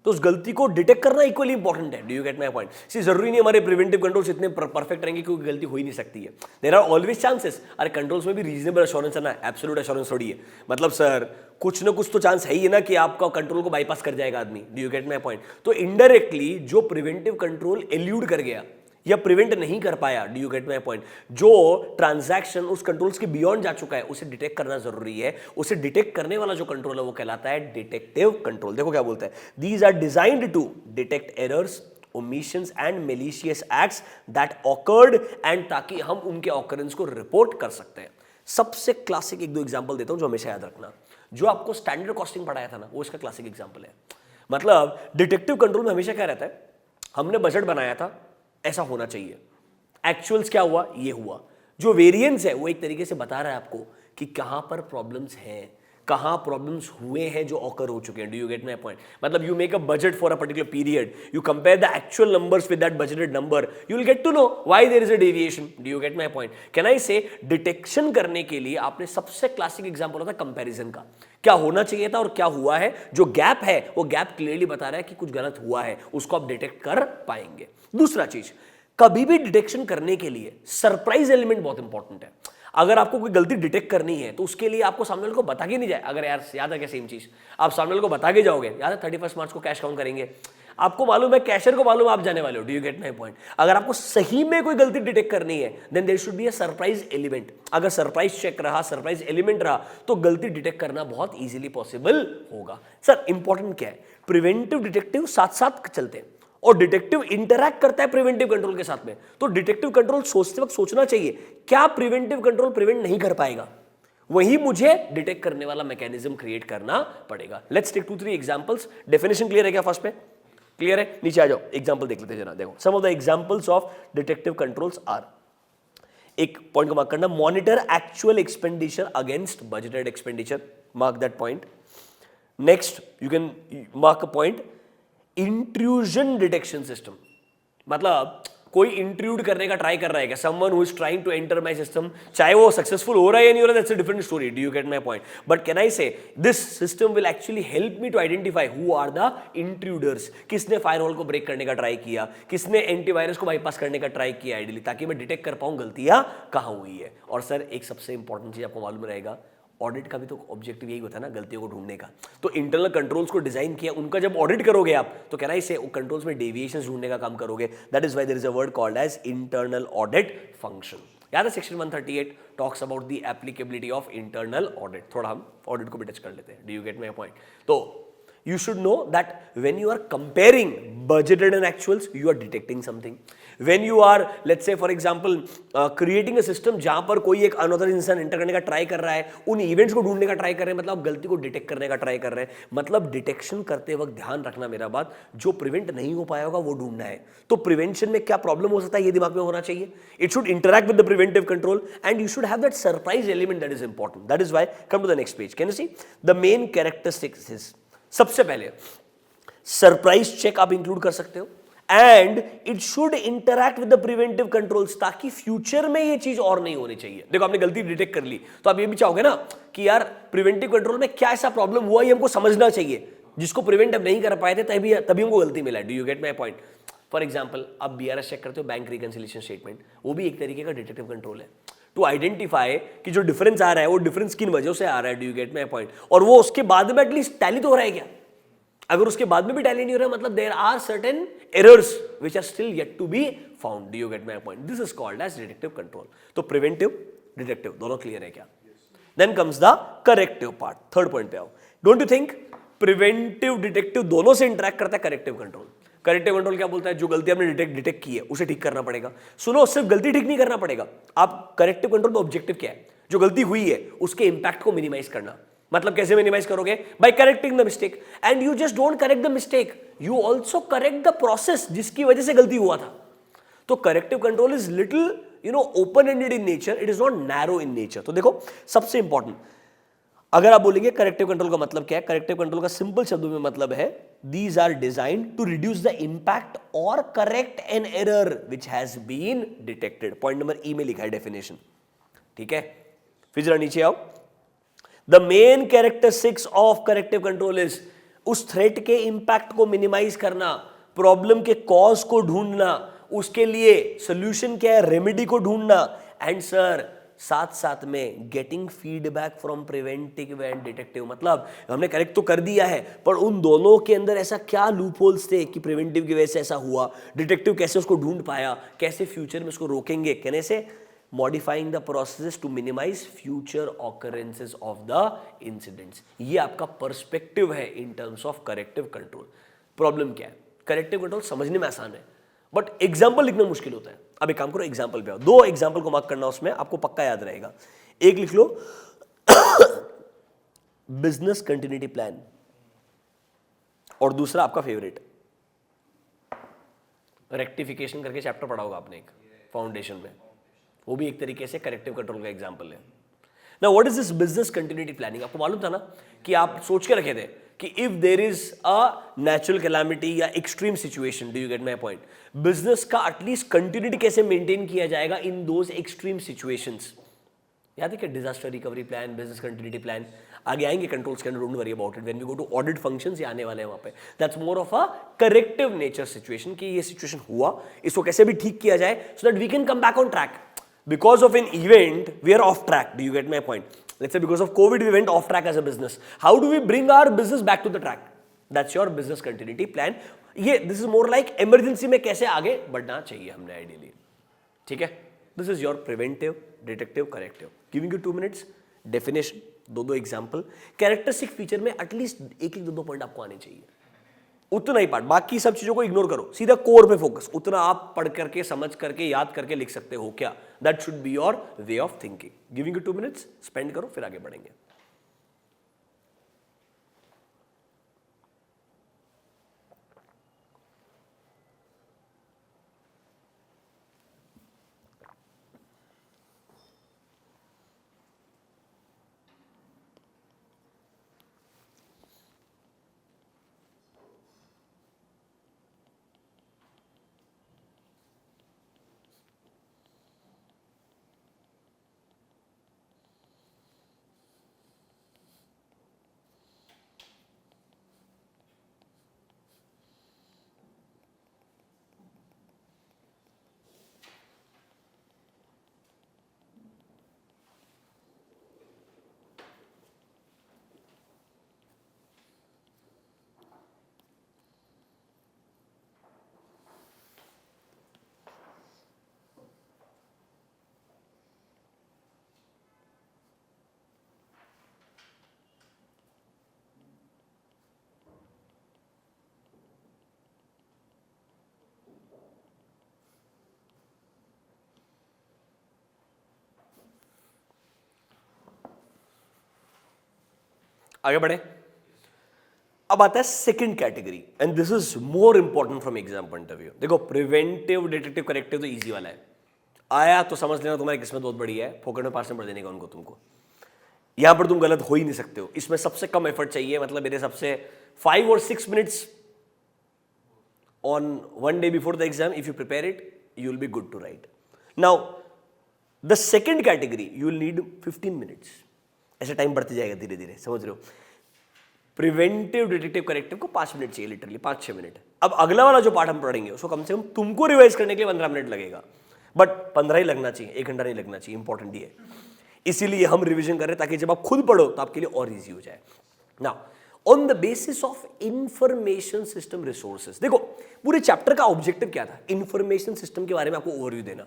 तो उस गलती को डिटेक्ट करना इक्वली इंपॉर्टेंट है। Do you get my point? See जरूरी नहीं हमारे प्रिवेंटिव कंट्रोल्स इतने परफेक्ट रहेंगे क्योंकि गलती हो ही नहीं सकती है। There are always chances. अरे कंट्रोल्स में भी रीजनेबल एश्योरेंस है ना, एब्सोल्यूट एश्योरेंस थोड़ी है। मतलब सर कुछ ना कुछ तो चांस है ही ना कि आपका कंट्रोल को बाईपास कर जाएगा आदमी। Do you get my point? तो इनडायरेक्टली जो प्रिवेंटिव कंट्रोल एल्यूड कर गया या प्रिवेंट नहीं कर पाया, do you get my point, जो ट्रांजैक्शन उस कंट्रोल्स के बियॉन्ड जा चुका है उसे डिटेक्ट करना जरूरी है। उसे डिटेक्ट करने वाला जो कंट्रोल है वो कहलाता है डिटेक्टिव कंट्रोल। देखो क्या बोलता है, these are designed to detect errors, omissions and malicious acts that occurred, and ताकि हम उनके ऑकरेंस को रिपोर्ट कर सकते हैं। सबसे क्लासिक एक दो एग्जांपल देता हूं जो हमेशा याद रखना, जो आपको स्टैंडर्ड कॉस्टिंग पढ़ाया था ना, वो इसका क्लासिक एग्जांपल है। मतलब डिटेक्टिव कंट्रोल में हमेशा क्या रहता है, हमने बजट बनाया था ऐसा होना चाहिए, एक्चुअल्स क्या हुआ, ये हुआ। जो वेरिएंस है वो एक तरीके से बता रहा है आपको कि कहां पर प्रॉब्लम्स हैं, कहां प्रॉब्लम्स हुए हैं जो ऑकर हो चुके हैं। Do you get my point? मतलब you make a budget for a particular period, you compare the actual numbers with that budgeted number, you will get to know why there is a deviation. Do you get my point? Can I say detection करने के लिए आपने सबसे classic example होता है comparison का, क्या होना चाहिए था और क्या हुआ है। जो गैप है वो गैप क्लियरली बता रहा है कि कुछ गलत हुआ है, उसको आप डिटेक्ट कर पाएंगे। दूसरा चीज, कभी भी डिटेक्शन करने के लिए सरप्राइज एलिमेंट बहुत इंपॉर्टेंट है। अगर आपको कोई गलती डिटेक्ट करनी है तो उसके लिए आपको सामने वाले को बता के नहीं जाए। अगर यार याद है क्या सेम चीज, आप सामने वाले को बता के जाओगे, याद है 31 मार्च को कैश काउंट करेंगे, आपको मालूम है, कैशियर को मालूम, आप जाने वाले हो। Do you get my point? अगर आपको सही में कोई गलती डिटेक्ट करनी है then there should be a surprise element. अगर सरप्राइज चेक रहा, सरप्राइज एलिमेंट रहा, तो गलती डिटेक्ट करना बहुत इजीली पॉसिबल होगा। सर इंपॉर्टेंट क्या है, प्रिवेंटिव डिटेक्टिव साथ साथ चलते हैं और डिटेक्टिव इंटरैक्ट करता है प्रिवेंटिव कंट्रोल के साथ में। तो डिटेक्टिव कंट्रोल सोचते वक्त सोचना चाहिए क्या प्रिवेंटिव कंट्रोल प्रिवेंट नहीं कर पाएगा, वही मुझे डिटेक्ट करने वाला मैकेनिज्म क्रिएट करना पड़ेगा। Let's take 2-3 examples. Definition clear है क्या फर्स्ट में? क्लियर है? नीचे आ जाओ, एग्जांपल देख लेते हैं जरा। देखो some of the examples of detective controls are, एक पॉइंट को मार्क करना, monitor actual expenditure against budgeted expenditure, mark that point. Next you can mark a point, intrusion detection system, मतलब कोई इंट्रूड करने का ट्राई कर रहा है क्या, someone who is trying to enter my system, चाहे वो सक्सेसफुल हो रहा है या नहीं हो रहा है, that's a different story. Do you get my point? But can I say this system will actually help me to identify who are the intruders, किसने फायरवॉल को ब्रेक करने का ट्राई किया, किसने एंटीवायरस को बाईपास करने का ट्राई किया आइडियली, ताकि मैं डिटेक्ट कर पाऊं गलतियां कहां हुई है। और सर एक सबसे इंपॉर्टेंट चीज आपको मालूम रहेगा, ऑडिट का भी तो ऑब्जेक्टिव यही होता है ना, गलतियों को ढूंढने का। तो इंटरनल कंट्रोल्स को डिजाइन किया, उनका जब ऑडिट करोगे आप तो कहना इसे कंट्रोल्स में डेविएशंस ढूंढने का काम करोगे। That is why there is a word called as internal audit function. याद है section 138 talks about the applicability of internal audit. थोड़ा हम ऑडिट को भी टच कर लेते हैं। Do you get my point? तो you should know that when you are comparing budgeted and actuals, you are detecting something. When you are, let's say for example, creating a system जहां पर कोई एक another इंसान enter करने का try कर रहा है, उन इवेंट्स को ढूंढने का ट्राई कर रहे हैं, मतलब गलती को डिटेक्ट करने का ट्राई कर रहे हैं। मतलब डिटेक्शन करते वक्त ध्यान रखना मेरा बात, जो प्रिवेंट नहीं हो पाया होगा वो ढूंढना है। तो प्रिवेंशन में क्या प्रॉब्लम हो सकता है ये दिमाग में होना चाहिए। It should interact with the preventive control and you should have that surprise element, that is important. That is why come to the next page, can you see the main characteristics is, सबसे पहले surprise check आप include कर सकते हो and it should interact with the preventive controls, ताकि future में ये चीज और नहीं होनी चाहिए। देखो आपने गलती डिटेक्ट कर ली तो आप ये भी चाहोगे ना कि यार प्रिवेंटिव कंट्रोल में क्या ऐसा प्रॉब्लम हुआ ये हमको समझना चाहिए, जिसको प्रिवेंट अब नहीं कर पाए थे तभी हमको गलती मिला। Do you get my point? For example आप बीआरएस चेक करते हो, बैंक रिकंसिलिएशन स्टेटमेंट, वो भी एक तरीके का डिटेक्टिव कंट्रोल है टू आइडेंटिफाई कि जो डिफरेंस आ रहा है वो डिफरेंस किन वजहों से आ रहा है। Do you get my point? और वो उसके बाद में एटलीस्ट टैली तो हो रहा है क्या? अगर उसके बाद में भी टैली नहीं हो रहा है मतलब there are certain errors which are still yet to be found. Do you get my point? This is called as detective control. तो प्रिवेंटिव, डिटेक्टिव दोनों क्लियर है क्या? Then comes the corrective part, third point पे आओ। Don't you think preventive detective दोनों से interact करता है करेक्टिव कंट्रोल? करेक्टिव कंट्रोल क्या बोलता है, जो गलती आपने डिटेक्ट की है उसे ठीक करना पड़ेगा। सुनो, सिर्फ गलती ठीक नहीं करना पड़ेगा, आप करेक्टिव कंट्रोल में ऑब्जेक्टिव क्या है, जो गलती हुई है उसके इंपैक्ट को मिनिमाइज करना। मतलब कैसे मिनिमाइज करोगे? By correcting the mistake, and you just don't correct the mistake, you also correct the process जिसकी वजह से गलती हुआ था। तो corrective control is little open ended in nature, it is not narrow in nature. तो देखो सबसे इंपॉर्टेंट, अगर आप बोलेंगे करेक्टिव कंट्रोल का मतलब क्या है, करेक्टिव कंट्रोल का सिंपल शब्दों में मतलब है these are designed to reduce the impact or correct an error which has been detected. Point number ई में लिखा है डेफिनेशन, ठीक है. फिर जरा नीचे आओ. The main characteristics of corrective control is उस थ्रेट के इंपैक्ट को मिनिमाइज करना, प्रॉब्लम के कॉज को ढूंढना, उसके लिए सोल्यूशन क्या है, रेमेडी को ढूंढना, एंड सर साथ साथ में getting feedback from preventive and detective. मतलब हमने करेक्ट तो कर दिया है, पर उन दोनों के अंदर ऐसा क्या लूप होल्स थे कि प्रिवेंटिव की वजह से ऐसा हुआ, डिटेक्टिव कैसे उसको ढूंढ पाया, कैसे फ्यूचर में उसको रोकेंगे, कहने से modifying the process to minimise future occurrences of the incidents. ये आपका पर्सपेक्टिव है in terms of corrective control. Problem क्या है, करेक्टिव कंट्रोल समझने में आसान है, बट एग्जाम्पल लिखना मुश्किल होता है. अब एक काम करो, एग्जाम्पल पे आओ. 2 एग्जाम्पल को मार्क करना, उसमें आपको पक्का याद रहेगा. एक लिख लो बिजनेस कंटिन्यूटी प्लान, और दूसरा आपका फेवरेट रेक्टिफिकेशन करके चैप्टर पढ़ा होगा आपने एक फाउंडेशन में, वो भी एक तरीके से करेक्टिव कंट्रोल का एग्जाम्पल है. Now what is this business continuity planning? आपको मालूम था ना कि आप सोच के रखे थे कि if there is a natural calamity या extreme situation, do you get my point, business का एटलीस्ट कंटिन्यूटी कैसे मेंटेन किया जाएगा इन दोज एक्सट्रीम सिचुएशंस. याद है क्या, disaster recovery plan, business continuity plan. आगे आएंगे कंट्रोल्स के अंदर, don't worry about it, when we go to audit functions, ये आने वाले हैं वहां पे. That's more of a corrective nature situation, कि ये सिचुएशन हुआ, इसको कैसे भी ठीक किया जाए so that we can come back on track. Because of an event, we are off track. Do you get my point? Let's say because of COVID, we went off track as a business. How do we bring our business back to the track? That's your business continuity plan. ये this is more like emergency में कैसे आगे बढ़ना चाहिए हमने ideally. ठीक है? This is your preventive, detective, corrective. Giving you 2 minutes. Definition, 2 example. Characteristic feature में at least 1-2 पॉइंट आपको आने चाहिए. उतना ही पार्ट, बाकी सब चीजों को इग्नोर करो, सीधा कोर पे फोकस. उतना आप पढ़ करके, समझ करके, याद करके लिख सकते हो क्या? That should be your way of thinking. Giving you 2 minutes, spend करो, फिर आगे बढ़ेंगे. आगे बढ़े. अब आता है second category, and this is more important from exam point of view. देखो, प्रिवेंटिव, डिटेक्टिव, करेक्टिव तो इजी वाला है, आया तो समझ लेना तुम्हारी किस्मत बहुत बड़ी है, फोकट में 5 नंबर देने का उनको, तुमको यहां पर तुम गलत हो ही नहीं सकते हो. इसमें सबसे कम एफर्ट चाहिए, मतलब मेरे सबसे 5 or 6 minutes on one day before the exam. If you prepare it, you will be good to write. Now, the second category, you will need 15 minutes. ऐसे टाइम बढ़ते जाएगा धीरे धीरे, समझ रहे हो. प्रिवेंटिव, डिटेक्टिव, करेक्टिव को 5 मिनट चाहिए, लिटरली 5-6 मिनट. अब अगला वाला जो पार्ट हम पढ़ेंगे उसको कम से कम तुमको रिवाइज करने के लिए 15 मिनट लगेगा, बट 15 ही लगना चाहिए, 1 घंटा नहीं लगना चाहिए. इंपॉर्टेंट ये है, इसीलिए हम रिवीजन कर रहे हैं ताकि जब आप खुद पढ़ो तो आपके लिए और इजी हो जाए. Now, on the basis of information system resources, देखो पूरे चैप्टर का ऑब्जेक्टिव क्या था, इंफॉर्मेशन सिस्टम के बारे में आपको ओवरव्यू देना.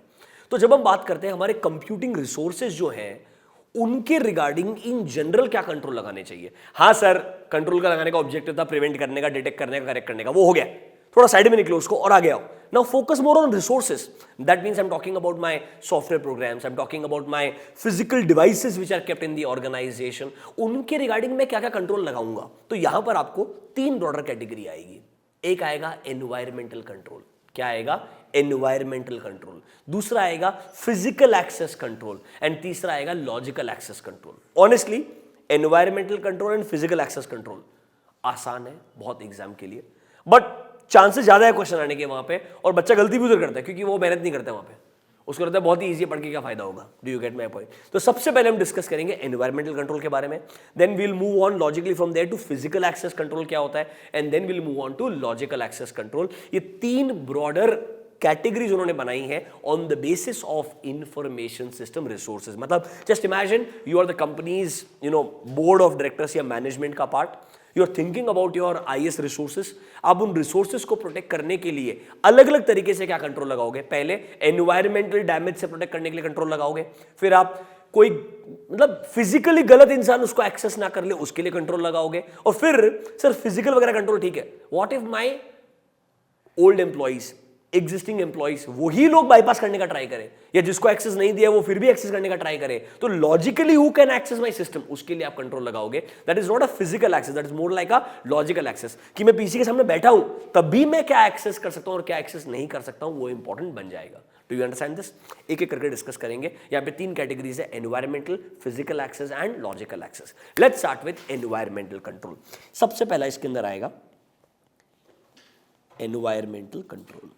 तो जब हम बात करते हैं हमारे कंप्यूटिंग रिसोर्सेज जो हैं उनके रिगार्डिंग इन जनरल क्या कंट्रोल लगाने चाहिए. हाँ सर, कंट्रोल का लगाने का ऑब्जेक्टिव था प्रिवेंट करने का, डिटेक्ट करने का, करेक्ट करने का, वो हो गया, थोड़ा साइड में निकलो उसको और आगे आओ. Now focus more on resources. That means I am talking about my software programs, I am talking about my physical devices which are kept in the organisation. उनके रिगार्डिंग मैं क्या क्या कंट्रोल लगाऊंगा. तो यहां पर आपको 3 ब्रॉडर कैटेगरी आएगी. एक आएगा एनवायरमेंटल कंट्रोल. क्या आएगा? Environmental control. दूसरा आएगा फिजिकल एक्सेस कंट्रोल, एंड तीसरा आएगा logical access control. Honestly, environmental control and physical access control आसान है बहुत एग्जाम के लिए, बट चांसेस ज्यादा है क्वेश्चन आने के वहां पे, और बच्चा गलती भी उधर करता है क्योंकि वो मेहनत नहीं करता वहां पे, उसको लगता है बहुत ही ईजी है, पढ़ के क्या फायदा होगा। Do you get my point? तो सबसे पहले हम डिस्कस करेंगे एनवायरमेंटल कंट्रोल के बारे में, then we'll move on logically from there to physical access control क्या होता है, and then we'll move on to logical access control. ये तीन ब्रॉडर कैटेगरीज उन्होंने बनाई है on the basis of information system resources. मतलब just imagine you are the company's board of directors या मैनेजमेंट का part, you are thinking about your IS resources. आप उन रिसोर्सेज को प्रोटेक्ट करने के लिए अलग अलग तरीके से क्या कंट्रोल लगाओगे? पहले एनवायरमेंटल डैमेज से प्रोटेक्ट करने के लिए कंट्रोल लगाओगे, फिर आप कोई मतलब फिजिकली गलत इंसान उसको एक्सेस ना कर ले उसके लिए कंट्रोल लगाओगे, और फिर सिर्फ फिजिकल वगैरह कंट्रोल ठीक है, what if my old employees, existing employees, वही लोग बाईपास करने का ट्राई करें, या जिसको एक्सेस नहीं दिया वो फिर भी एक्सेस करने का ट्राई करे, तो logically who can access my system, उसके लिए आप कंट्रोल लगाओगे। That is not a physical access, that is more like a logical access, कि मैं पीसी के सामने बैठा हूं तब भी मैं क्या एक्सेस कर सकता हूं और क्या एक्सेस नहीं कर सकता हूं, वो इंपॉर्टेंट बन जाएगा। Do you understand this? एक एक करके डिस्कस करेंगे। यहां पे तीन कैटेगरीज है, environmental, physical access and logical access. Let's start with environmental control. सबसे पहला इसके अंदर आएगा एनवायरमेंटल कंट्रोल।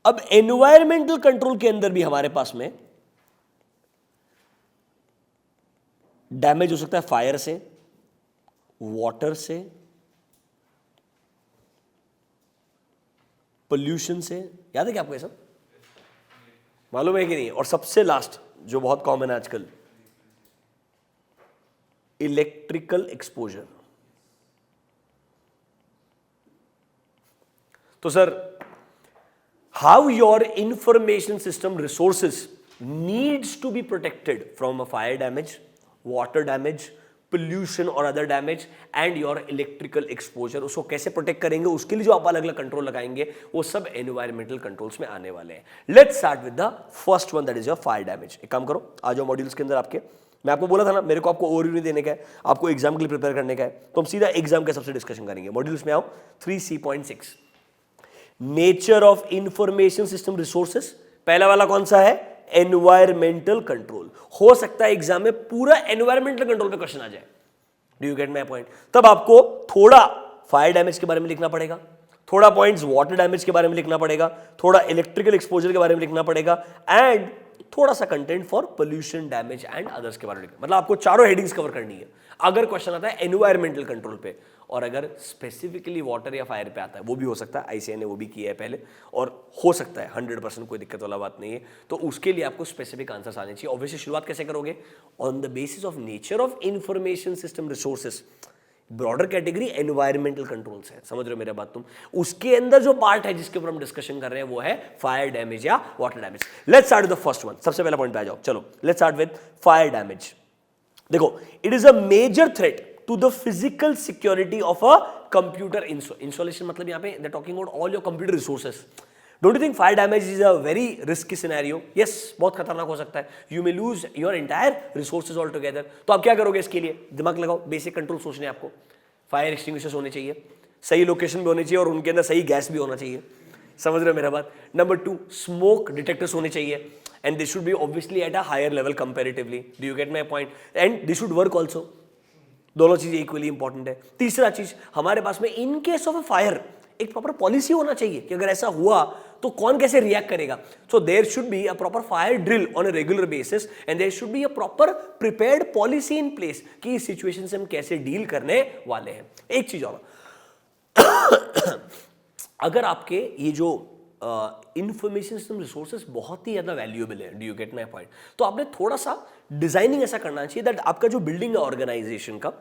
अब एनवायरमेंटल कंट्रोल के अंदर भी हमारे पास में डैमेज हो सकता है फायर से, वाटर से, पोल्यूशन से। याद है क्या आपको ये सब? मालूम है कि नहीं? और सबसे लास्ट जो बहुत कॉमन है आजकल, इलेक्ट्रिकल एक्सपोजर। तो sir how your information system resources needs to be protected from a fire damage, water damage, pollution or other damage and your electrical exposure, उसको कैसे प्रोटेक्ट करेंगे, उसके लिए जो आप अलग अलग कंट्रोल लगाएंगे वो सब एनवायरमेंटल कंट्रोल्स में आने वाले हैं। Let's start with the first one, that is your fire damage. एक काम करो, आ जाओ मॉड्यूल्स के अंदर आपके। मैं आपको बोला था ना, मेरे को आपको ओवरव्यू नहीं देने का है, आपको एग्जाम के लिए प्रिपेयर करने का है, तो हम सीधा एग्जाम के सबसे डिस्कशन करेंगे। मॉड्यूल्स में आओ, 3C.6 nature of information system resources. पहला वाला कौन सा है? Environmental control. हो सकता है एग्जाम में पूरा एनवायरमेंटल कंट्रोल पे क्वेश्चन आ जाए। Do you get my point? तब आपको थोड़ा फायर डैमेज के बारे में लिखना पड़ेगा, थोड़ा पॉइंट्स वाटर डैमेज के बारे में लिखना पड़ेगा, थोड़ा इलेक्ट्रिकल एक्सपोजर के बारे में लिखना पड़ेगा, एंड थोड़ा सा content for pollution damage and others के बारे में। मतलब आपको चारों हेडिंग्स कवर करनी है अगर क्वेश्चन आता है एनवायरमेंटल कंट्रोल पे। और अगर स्पेसिफिकली वाटर या फायर पे आता है, वो भी हो सकता है, आईसीए ने वो भी किया है पहले, और हो सकता है 100% कोई दिक्कत वाला बात नहीं है, तो उसके लिए आपको स्पेसिफिक आंसर्स आने चाहिए। ऑब्वियसली शुरुआत कैसे करोगे? On the basis of nature of information system resources. Broader category environmental controls है, समझ रहे हो मेरा बात तुम? उसके अंदर जो पार्ट है जिसके ऊपर हम डिस्कशन कर रहे हैं वो है फायर डैमेज या water damage. Let's start with the first one. सबसे पहला पॉइंट पे आ जाओ, चलो let's start with fire damage. देखो, it is a major threat to the physical security of a computer installation। मतलब यहाँ पे they're talking about all your computer resources। Don't you think fire damage is a very risky scenario? Yes, बहुत खतरनाक हो सकता है। You may lose your entire resources altogether। तो आप क्या करोगे इसके लिए? दिमाग लगाओ, बेसिक कंट्रोल सोचने आपको। फायर एक्सटिंग्विशर्स होने चाहिए, सही लोकेशन भी होने चाहिए, और उनके अंदर सही गैस भी होना चाहिए। समझ रहे हो मेरा बात? नंबर 2, स्मोक डिटेक्टर्स होने चाहिए, and they should be obviously at a higher level comparatively। Do you get my point? And they should work also। दोनों चीजें इक्वली इंपॉर्टेंट है। तीसरा चीज, हमारे पास में इन केस ऑफ अ फायर एक प्रॉपर पॉलिसी होना चाहिए कि अगर ऐसा हुआ तो कौन कैसे रिएक्ट करेगा। So there should be a proper fire drill on a regular basis, and there should be a proper prepared policy in place कि इस सिचुएशन से हम कैसे डील करने वाले हैं। एक चीज और, अगर आपके ये जो इंफॉर्मेशन सिस्टम रिसोर्सेस बहुत ही ज्यादा वैल्यूएबल है, do you get my point, तो आपने थोड़ा सा डिजाइनिंग ऐसा करना चाहिए दैट आपका जो बिल्डिंग है ऑर्गेनाइजेशन का,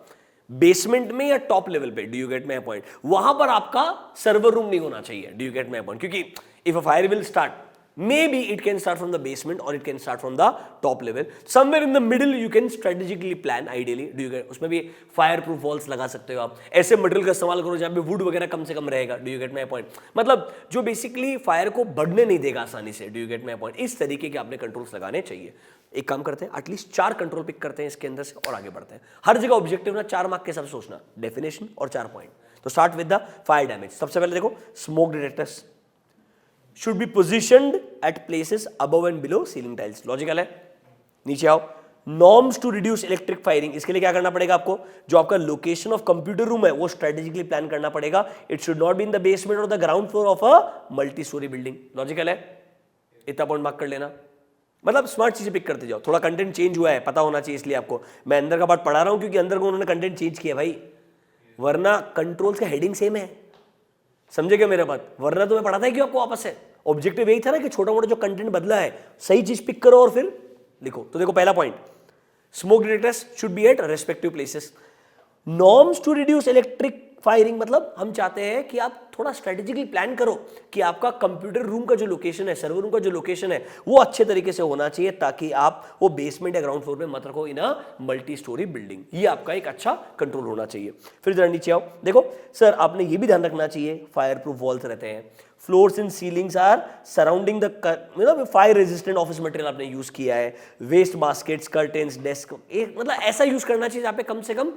बेसमेंट में या टॉप लेवल पे, do you get my point, वहां पर आपका सर्वर रूम नहीं होना चाहिए। Do you get my point? क्योंकि if a fire will start, maybe it can start from the basement or it can start from the top level, somewhere in the middle you can strategically plan ideally। do you get? उसमें भी fire proof walls लगा सकते हो आप, ऐसे material का इस्तेमाल करो जहाँ पे वुड वगैरह कम से कम रहेगा। Do you get my point? मतलब जो बेसिकली फायर को बढ़ने नहीं देगा आसानी से। Do you get my point? इस तरीके के आपने कंट्रोल्स लगाने चाहिए। एक काम करते हैं, एटलीस्ट 4 कंट्रोल पिक करते हैं इसके अंदर से और आगे बढ़ते हैं। हर जगह ऑब्जेक्टिव ना 4 मार्क के हिसाब से सोचना, डेफिनेशन और 4 पॉइंट। तो start with the fire damage. सबसे पहले देखो, smoke detectors should be positioned at places above and below ceiling tiles। Logical है? नीचे आओ, norms to reduce electric firing, इसके लिए क्या करना पड़ेगा आपको, जो आपका लोकेशन ऑफ कंप्यूटर रूम है वो स्ट्रेटेजिकली प्लान करना पड़ेगा. It should not be in the basement और the ground floor of a multi storey building. Logical है, इतना पॉइंट मार्क कर लेना. मतलब स्मार्ट चीजें पिक करते जाओ. थोड़ा कंटेंट चेंज हुआ है, पता होना चाहिए, इसलिए आपको मैं अंदर का पार्ट पढ़ा रहा हूं क्योंकि अंदर को उन्होंने कंटेंट चेंज किया भाई, वरना कंट्रोल्स का हेडिंग सेम है. समझे क्या मेरा बात, वरना तो मैं पढ़ाता है क्यों आपको वापस से. ऑब्जेक्टिव यही था ना कि छोटा मोटा जो कंटेंट बदला है सही चीज पिक करो और फिर लिखो. तो देखो पहला point, smoke detectors should be at respective places. Norms to reduce electric firing मतलब हम चाहते हैं कि आप थोड़ा स्ट्रेटेजिकली प्लान करो कि आपका कंप्यूटर रूम का जो लोकेशन है, सर्वर रूम का जो लोकेशन है वो अच्छे तरीके से होना चाहिए ताकि आप वो बेसमेंट या ग्राउंड फ्लोर में मत रखो इन अ मल्टी स्टोरी बिल्डिंग. ये आपका एक अच्छा कंट्रोल होना चाहिए. फिर जरा नीचे आओ. देखो सर आपने ये भी ध्यान रखना चाहिए, फायर प्रूफ वॉल्स रहते हैं, floors and ceilings are surrounding the, मतलब फायर रेजिस्टेंट ऑफिस मटेरियल आपने यूज किया है, वेस्ट बास्केट्स, कर्टेन्स, डेस्क, एक मतलब ऐसा यूज करना चाहिए जहां पे कम से कम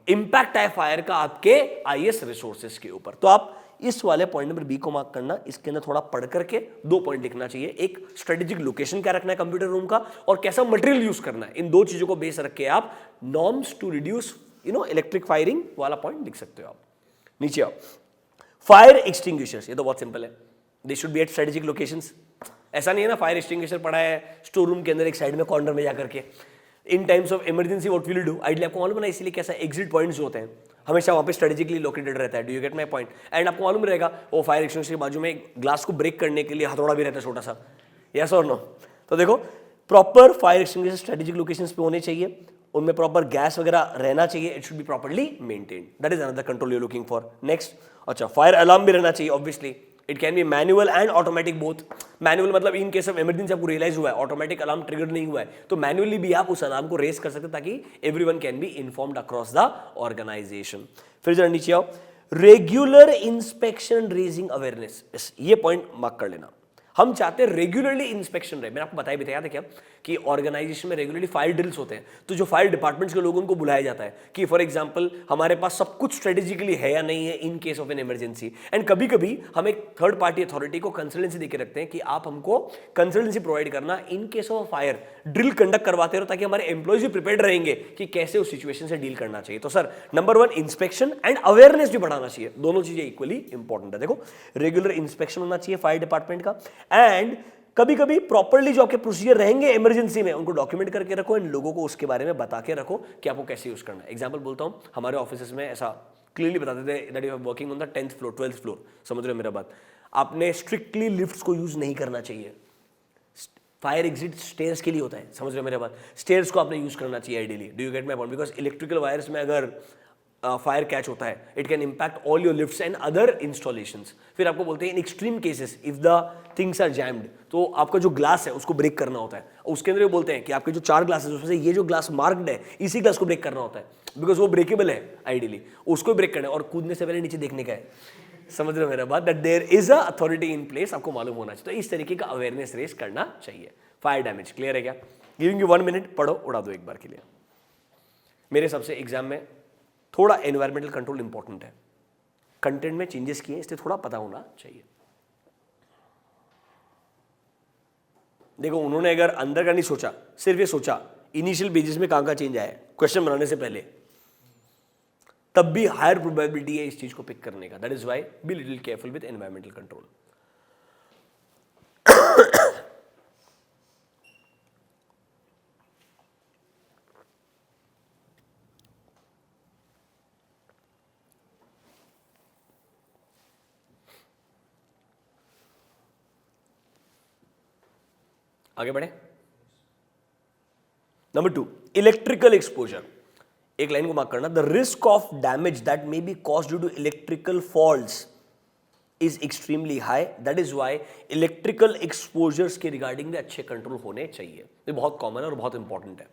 इंपैक्ट आए फायर का आपके आईएस रिसोर्सेज के ऊपर. तो आप इस वाले पॉइंट नंबर बी को मार्क करना, इसके अंदर थोड़ा पढ़ करके 2 पॉइंट लिखना चाहिए. एक स्ट्रेटेजिक लोकेशन क्या रखना है कंप्यूटर रूम का और कैसा मटेरियल यूज करना है. इन 2 चीजों को बेस रख के आप norms to reduce electric firing वाला पॉइंट लिख सकते हो आप. नीचे आओ. फायर एक्सटिंग्विशर्स, ये तो बहुत सिंपल है, they should be at strategic locations. ऐसा नहीं है ना फायर एक्सटिंग्विशर पड़ा है स्टोर रूम के अंदर एक साइड में कॉर्नर में जाकर के. In times of emergency what will you do, idea आपको मालूम है ना, इसीलिए कैसा एग्जिट पॉइंट्स जो होते हैं हमेशा वहां पे स्ट्रेटेजिकली लोकेटेड रहता है. Do you get my point. And आपको मालूम रहेगा वो फायर एक्सटिंग्विशर के बाजू में एक ग्लास को ब्रेक करने के लिए हथौड़ा भी रहता है छोटा सा. यस और नो. तो देखो proper fire extinguisher strategic locations पे होने चाहिए, उनमें प्रॉपर गैस वगैरह रहना चाहिए. It should be properly maintained. That is another control you looking for. Next, अच्छा फायर अलार्म भी रहना चाहिए. Obviously it can B manual and automatic both. Manual मतलब इन केस ऑफ इमरजेंसी आपको रियलाइज हुआ है, ऑटोमेटिक अलार्म ट्रिगर नहीं हुआ है, तो मैनुअली भी आप उस अलार्म को रेस कर सकते हैं ताकि everyone can be informed across the organisation. फिर जरा नीचे आओ. रेगुलर इंस्पेक्शन रेजिंग अवेयरनेस, ये पॉइंट मार्क कर लेना. हम चाहते हैं रेगुलरली इंस्पेक्शन रहे. मैंने आपको बताया भी था, याद है क्या, कि ऑर्गेनाइजेशन में रेगुलरली फायर ड्रिल्स होते हैं. तो जो फायर डिपार्टमेंट्स के लोगों को बुलाया जाता है कि फॉर एग्जांपल हमारे पास सब कुछ स्ट्रेटेजिकली है या नहीं है इन case of an emergency. And कभी कभी हम एक थर्ड पार्टी अथॉरिटी को कंसल्टेंसी देके रखते हैं कि आप हमको कंसल्टेंसी प्रोवाइड करना इन case of fire, drill conduct करवाते रहो ताकि हमारे एम्प्लॉयज भी प्रिपेयर्ड रहेंगे कि कैसे उस सिचुएशन से डील करना चाहिए. तो sir number 1 inspection and awareness भी बढ़ाना चाहिए. दोनों चीजें इक्वली इंपॉर्टेंट है. देखो रेगुलर इंस्पेक्शन होना चाहिए फायर डिपार्टमेंट का, एंड कभी कभी प्रॉपर्ली जो आपके प्रोसीजर रहेंगे इमरजेंसी में उनको डॉक्यूमेंट करके रखो एंड लोगों को उसके बारे में बता के रखो कि आपको कैसे यूज करना है. एग्जांपल बोलता हूं, हमारे ऑफिस में ऐसा क्लियरली बताते थे that you are working on the 10th floor 12th floor. समझ रहे हो मेरा बात. आपने स्ट्रिक्टली लिफ्ट्स को यूज नहीं करना चाहिए. फायर एग्जिट स्टेयर्स के लिए होता है, समझ रहे हो मेरा बात. स्टेयर्स को आपने यूज करना चाहिए ideally. Do you get my point. Because electrical wires में अगर फायर कैच होता है it can impact all your lifts and other installations. फिर आपको बोलते हैं in extreme cases if the things are jammed, तो आपका जो ग्लास है उसको ब्रेक करना होता है. उसके अंदर ये बोलते हैं कि आपके जो 4 ग्लासेस उसमें से ये जो ग्लास मार्क्ड है इसी ग्लास को ब्रेक करना होता है बिकॉज वो ब्रेकेबल है आइडियली. उसको ब्रेक करना है और कूदने से पहले नीचे देखने का है. समझ रहे हो मेरा बात. That there is a authority in place, आपको मालूम होना चाहिए. तो इस तरीके का अवेयरनेस रेस करना चाहिए. फायर डैमेज क्लियर है क्या. गिविंग यू 1 मिनट, पढ़ो उड़ा दो एक बार के लिए. मेरे सबसे एग्जाम में थोड़ा एनवायरमेंटल कंट्रोल इंपॉर्टेंट है. कंटेंट में चेंजेस किए इसलिए थोड़ा पता होना चाहिए. देखो उन्होंने अगर अंदर का नहीं सोचा, सिर्फ ये सोचा इनिशियल पेजेस में कहां का चेंज आया क्वेश्चन बनाने से पहले, तब भी हायर प्रोबेबिलिटी है इस चीज को पिक करने का. That is why be little careful with environmental control. आगे बढ़े. Number 2 electrical exposure. एक लाइन को मार्क करना. The risk of damage that may be caused due to electrical faults is extremely high. That is why electrical exposures के regarding भी अच्छे control होने चाहिए. ये बहुत कॉमन है और बहुत इंपॉर्टेंट है.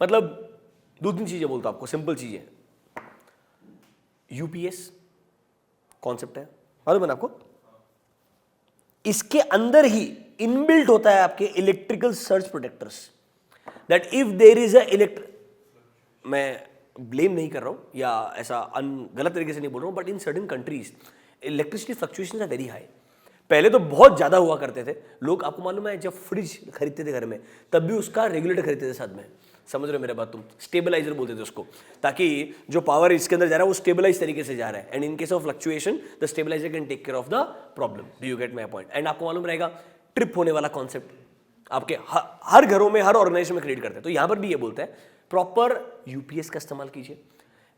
मतलब 2-3 चीजें बोलता हूं आपको, सिंपल चीजें. यूपीएस कॉन्सेप्ट है, मालूम है ना आपको. इसके अंदर ही इनबिल्ट होता है आपके electrical surge protectors. That if there is a मैं ब्लेम नहीं कर रहा हूं या ऐसा गलत तरीके से नहीं बोल रहा हूं, but in certain countries electricity fluctuations are very high. पहले तो बहुत ज्यादा हुआ करते थे लोग. आपको मालूम है जब फ्रिज खरीदते थे घर में तब भी उसका रेगुलेटर खरीदते थे साथ में. समझ रहे हो मेरे बात तुम? स्टेबलाइजर बोलते थे उसको, ताकि जो पावर इसके अंदर जा रहा है वो स्टेबलाइज तरीके से जा रहा है, and in case of fluctuation the stabiliser can take care of the problem. Do you get my point? And आपको मालूम रहेगा ट्रिप होने वाला कॉन्सेप्ट आपके हर घरों में, हर ऑर्गेनाइजेशन में क्रिएट करते हैं। तो यहां पर भी ये बोलते हैं प्रॉपर यूपीएस का इस्तेमाल कीजिए।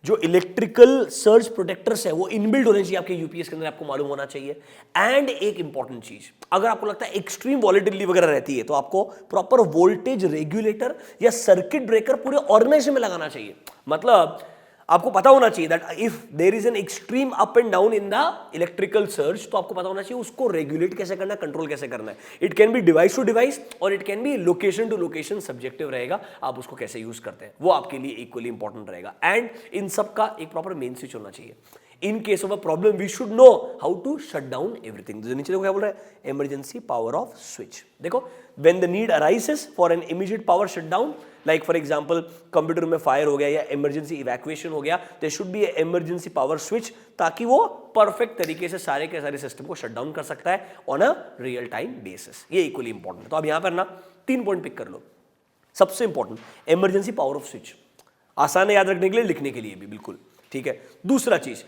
जो इलेक्ट्रिकल सर्ज प्रोटेक्टर्स है वो इनबिल्ट होने चाहिए आपके यूपीएस के अंदर, आपको मालूम होना चाहिए। एंड एक इंपॉर्टेंट चीज, अगर आपको लगता है एक्सट्रीम वॉलेटिलिटी वगैरह रहती है तो आपको प्रॉपर वोल्टेज रेगुलेटर या सर्किट ब्रेकर पूरे ऑर्गेनाइजेशन में लगाना चाहिए। मतलब आपको पता होना चाहिए that if there is an extreme up and down in the electrical surge, तो आपको पता होना चाहिए उसको रेगुलेट कैसे करना है, कंट्रोल कैसे करना है। It can be device to device और it can be location to location, subjective रहेगा, आप उसको कैसे यूज करते हैं वो आपके लिए इक्वली इंपॉर्टेंट रहेगा। एंड इन सब का एक प्रॉपर मेन स्विच होना चाहिए। In case of a problem we should know how to shut down everything. नीचे देखो क्या बोल रहा है, इमरजेंसी पावर ऑफ स्विच। देखो when the need arises for an immediate power shut down, like for example computer में fire हो गया या इमरजेंसी इवैक्यूएशन हो गया, there should be emergency power switch, ताकि वो परफेक्ट तरीके से सारे के सारे सिस्टम को शट डाउन कर सकता है on a real time basis. ये इक्वली इंपॉर्टेंट है। तो अब यहां पर ना 3 पॉइंट पिक कर लो। सबसे important emergency power off switch, आसान है याद रखने के लिए, लिखने के लिए भी बिल्कुल ठीक है। दूसरा चीज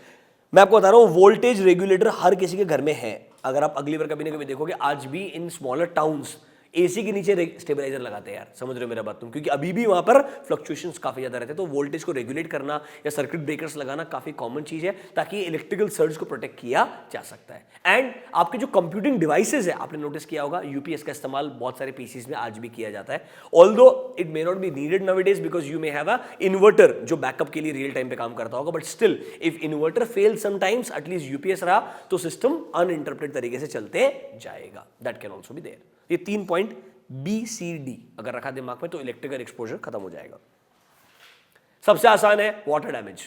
मैं आपको बता रहा हूं, वोल्टेज रेगुलेटर हर किसी के घर में है। अगर आप अगली बार कभी ना कभी देखोगे, आज भी इन स्मॉलर टाउन्स एसी के नीचे स्टेबलाइजर लगाते हैं यार, समझ रहे हो मेरा बात तुम? क्योंकि अभी भी वहां पर फ्लक्चुएशंस काफी ज्यादा रहते हैं, तो वोल्टेज को रेगुलेट करना या सर्किट ब्रेकर्स लगाना काफी कॉमन चीज है, ताकि इलेक्ट्रिकल सर्ज को प्रोटेक्ट किया जा सकता है। एंड आपके जो कंप्यूटिंग डिवाइसेज है, आपने नोटिस किया होगा यूपीएस का इस्तेमाल बहुत सारे पीसीज में आज भी किया जाता है, although it may not be needed nowadays because you may have a inverter जो बैकअप के लिए रियल टाइम पे काम करता होगा, but still if inverter fail sometimes, at least UPS रहा तो सिस्टम अनइंटरप्टेड तरीके से चलते जाएगा। That can also be there. ये 3 पॉइंट BCD अगर रखा दिमाग में तो इलेक्ट्रिकल एक्सपोजर खत्म हो जाएगा। सबसे आसान है वाटर डैमेज।